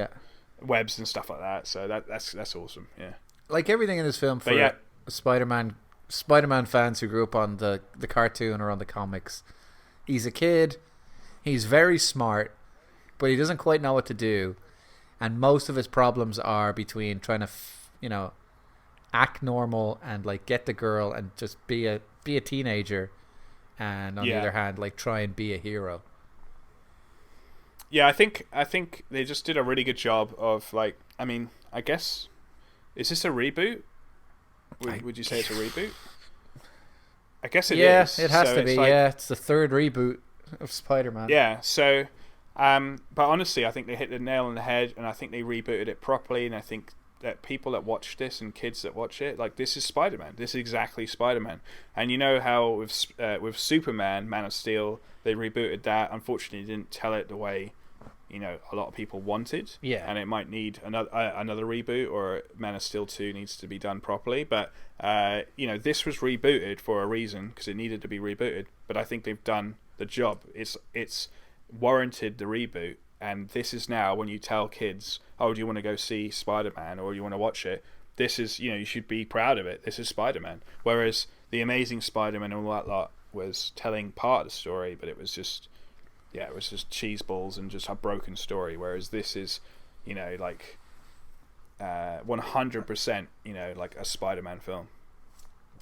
webs and stuff like that. So that's awesome. Yeah, like everything in this film for Spider-Man fans who grew up on the cartoon or on the comics. He's a kid. He's very smart, but he doesn't quite know what to do. And most of his problems are between trying to, act normal and like get the girl and just be a teenager, and on the other hand, like try and be a hero. Yeah, I think they just did a really good job of like. I mean, I guess is this a reboot? Would you say it's a reboot? I guess it is. Yeah, it has to be. Like, it's the third reboot of Spider-Man. Yeah, so, but honestly, I think they hit the nail on the head, and I think they rebooted it properly, and I think that people that watch this and kids that watch it, like, this is Spider-Man. This is exactly Spider-Man. And you know how with Superman, Man of Steel, they rebooted that. Unfortunately, they didn't tell it the way a lot of people wanted. Yeah. And it might need another reboot, or Man of Steel 2 needs to be done properly. But, this was rebooted for a reason, because it needed to be rebooted. But I think they've done the job. It's warranted the reboot. And this is now when you tell kids, oh, do you want to go see Spider-Man, or you want to watch it? This is, you should be proud of it. This is Spider-Man. Whereas The Amazing Spider-Man and all that lot was telling part of the story, but it was just... Yeah, it was just cheese balls and just a broken story. Whereas this is, 100%, like a Spider-Man film.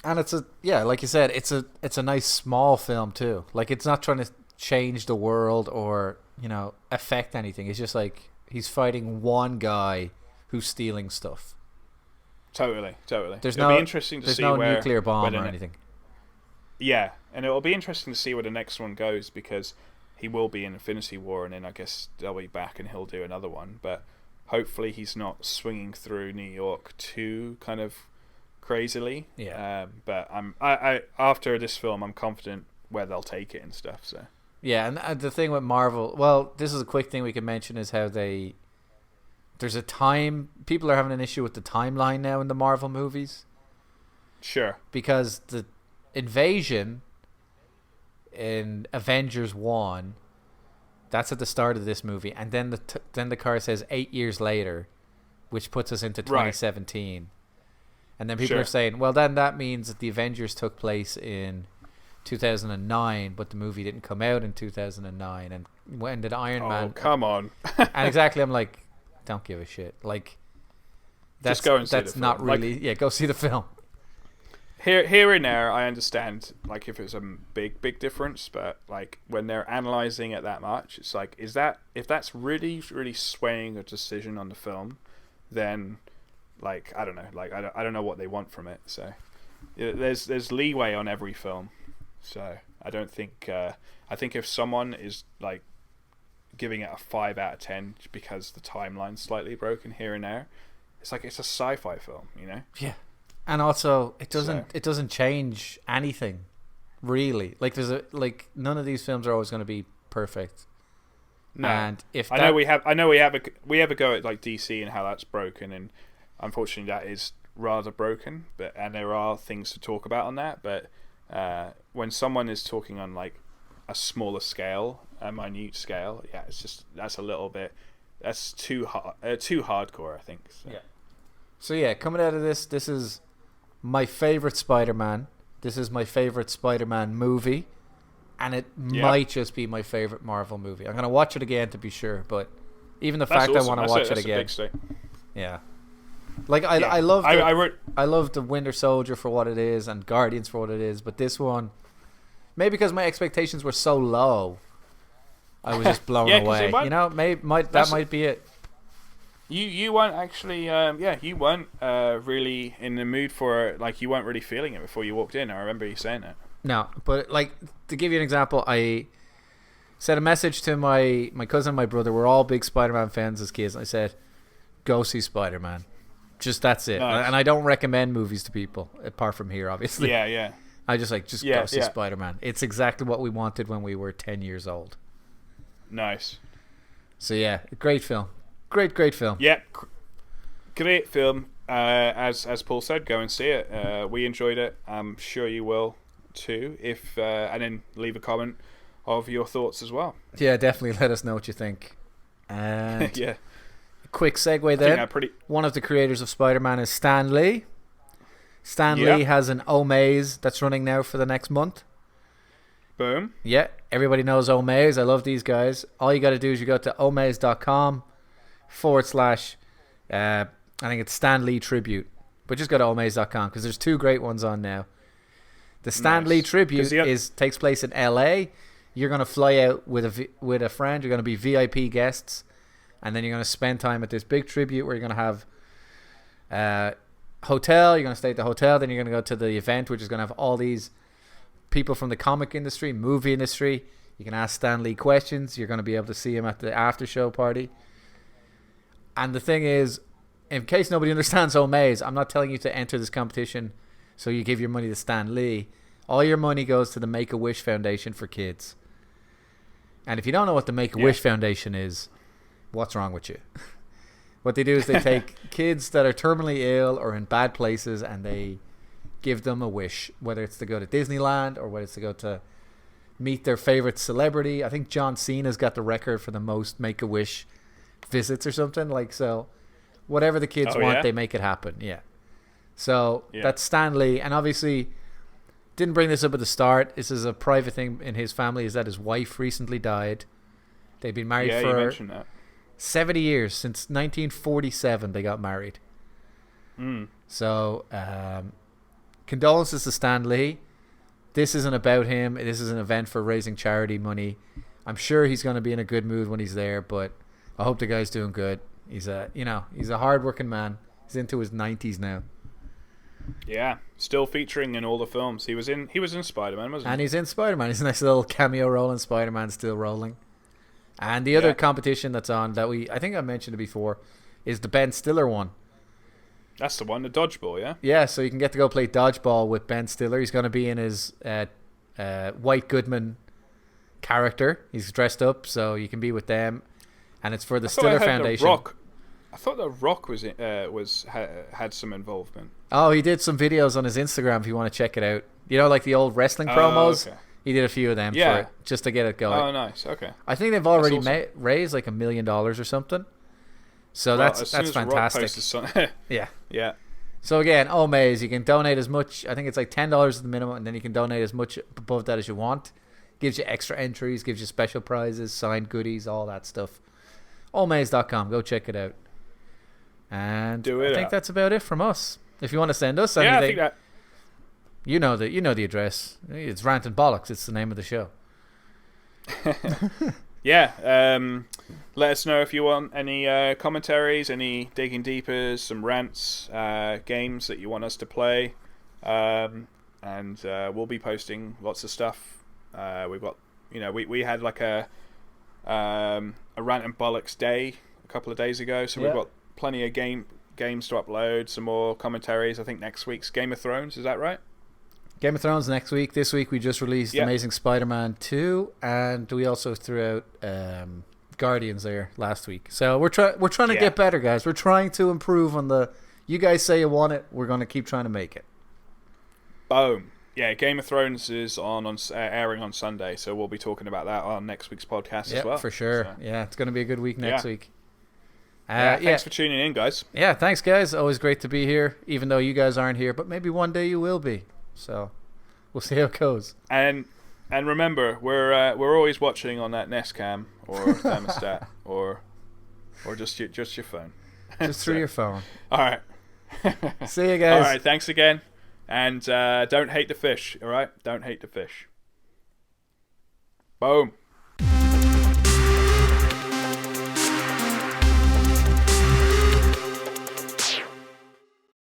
And it's like you said, it's a nice small film too. Like, it's not trying to change the world or affect anything. It's just like he's fighting one guy who's stealing stuff. Totally. It'll be interesting to see no where nuclear bomb or anything. Yeah, and it'll be interesting to see where the next one goes, because he will be in Infinity War, and then I guess they'll be back and he'll do another one. But hopefully he's not swinging through New York too kind of crazily. Yeah. But I after this film, I'm confident where they'll take it and stuff. So. Yeah, and the thing with Marvel, well, this is a quick thing we can mention, is how there's a time, people are having an issue with the timeline now in the Marvel movies. Sure. Because the invasion in Avengers 1. That's at the start of this movie, and then the card says 8 years later, which puts us into 2017. Right. And then people are saying, well, then that means that the Avengers took place in 2009, but the movie didn't come out in 2009. And when did Iron Man? Oh, come on! And exactly, I'm like, don't give a shit. Like, just go and see the film. Not really. Like, go see the film. Here and there, I understand, like, if it's a big difference, but like when they're analyzing it that much, it's like, if that's really swaying a decision on the film, then, like, I don't know, like I don't know what they want from it. So there's leeway on every film. So I don't think I think if someone is like giving it a 5 out of 10 because the timeline's slightly broken here and there, it's like it's a sci-fi film, you know? Yeah. And also, it doesn't change anything, really. Like none of these films are always going to be perfect. No, and if I know we have a go at like DC and how that's broken, and unfortunately that is rather broken. And there are things to talk about on that. But when someone is talking on like a smaller scale, a minute scale, yeah, it's just that's too hardcore, I think. So. Yeah. So yeah, coming out of this is my favorite Spider-Man. This is my favorite Spider-Man movie, and it might just be my favorite Marvel movie. I'm gonna watch it again to be sure, but even the fact awesome. I want to watch it again, yeah. Like I love the Winter Soldier for what it is and Guardians for what it is, but this one, maybe because my expectations were so low, I was just blown away. You know, that might be it. You weren't actually, you weren't really in the mood for it. Like, you weren't really feeling it before you walked in. I remember you saying it. No, but like, to give you an example, I sent a message to my cousin and my brother. We're all big Spider-Man fans as kids. And I said, go see Spider-Man. Just that's it. Nice. And I don't recommend movies to people, apart from here, obviously. Yeah. I just go see Spider-Man. It's exactly what we wanted when we were 10 years old. Nice. So yeah, great film. Great film. Yeah, great film. As Paul said, go and see it. We enjoyed it. I'm sure you will too. And then leave a comment of your thoughts as well. Yeah, definitely let us know what you think. And yeah, quick segue then. One of the creators of Spider-Man is Stan Lee. Stan Lee has an Omaze that's running now for the next month. Boom. Yeah, everybody knows Omaze. I love these guys. All you got to do is you go to omaze.com/, I think it's Stan Lee Tribute. But just go to omaze.com because there's 2 great ones on now. The Stan Lee Tribute takes place in LA. You're going to fly out with a friend. You're going to be VIP guests. And then you're going to spend time at this big tribute where you're going to have hotel. You're going to stay at the hotel. Then you're going to go to the event, which is going to have all these people from the comic industry, movie industry. You can ask Stan Lee questions. You're going to be able to see him at the after show party. And the thing is, in case nobody understands Omaze, I'm not telling you to enter this competition so you give your money to Stan Lee. All your money goes to the Make-A-Wish Foundation for kids. And if you don't know what the Make-A-Wish Foundation is, what's wrong with you? What they do is they take kids that are terminally ill or in bad places and they give them a wish, whether it's to go to Disneyland or whether it's to go to meet their favorite celebrity. I think John Cena's got the record for the most Make-A-Wish visits or something. Like, so whatever the kids want, they make it happen. Yeah. So that's Stan Lee. And obviously didn't bring this up at the start. This is a private thing in his family, is that his wife recently died. They've been married for 70 years. Since 1947 they got married. So condolences to Stan Lee. This isn't about him. This is an event for raising charity money. I'm sure he's going to be in a good mood when he's there, but I hope the guy's doing good. He's a hard-working man. He's into his 90s now. Yeah, still featuring in all the films. He was in Spider-Man, wasn't he? And he's in Spider-Man. He's a nice little cameo role in Spider-Man, still rolling. And the other competition that's on that I think I mentioned it before is the Ben Stiller one. That's the one, the dodgeball, yeah? Yeah, so you can get to go play dodgeball with Ben Stiller. He's going to be in his White Goodman character. He's dressed up, so you can be with them. And it's for the Stiller Foundation. I thought The Rock had some involvement. Oh, he did some videos on his Instagram if you want to check it out. You know, like the old wrestling promos? Okay. He did a few of them for it, just to get it going. Oh, nice. Okay. I think they've already raised like $1 million or something. So that's fantastic. Yeah. Yeah. So again, Omaze, you can donate as much. I think it's like $10 is the minimum, and then you can donate as much above that as you want. Gives you extra entries, gives you special prizes, signed goodies, all that stuff. Omaze.com. Go check it out. And I think that's about it from us. If you want to send us anything, I think that. You know the address. It's Rant and Bollox. It's the name of the show. Yeah. Let us know if you want any commentaries, any digging deepers, some rants, games that you want us to play, and we'll be posting lots of stuff. We've got, we had like a Rant and Bollox day a couple of days ago, so we've got plenty of games to upload, some more commentaries. I think next week's Game of Thrones, is that right? Game of Thrones next week. This week we just released Amazing Spider-Man 2, and we also threw out Guardians there last week. So we're trying to get better, guys. We're trying to improve on the. You guys say you want it. We're going to keep trying to make it. Boom. Yeah, Game of Thrones is on airing on Sunday, so we'll be talking about that on next week's podcast as well. For sure. So. Yeah, it's going to be a good week next week. Thanks for tuning in, guys. Yeah, thanks, guys. Always great to be here, even though you guys aren't here, but maybe one day you will be. So we'll see how it goes. And remember, we're always watching on that Nest Cam or thermostat or just your phone. Just through your phone. All right. See you guys. All right. Thanks again. And don't hate the fish. All right. Don't hate the fish. Boom.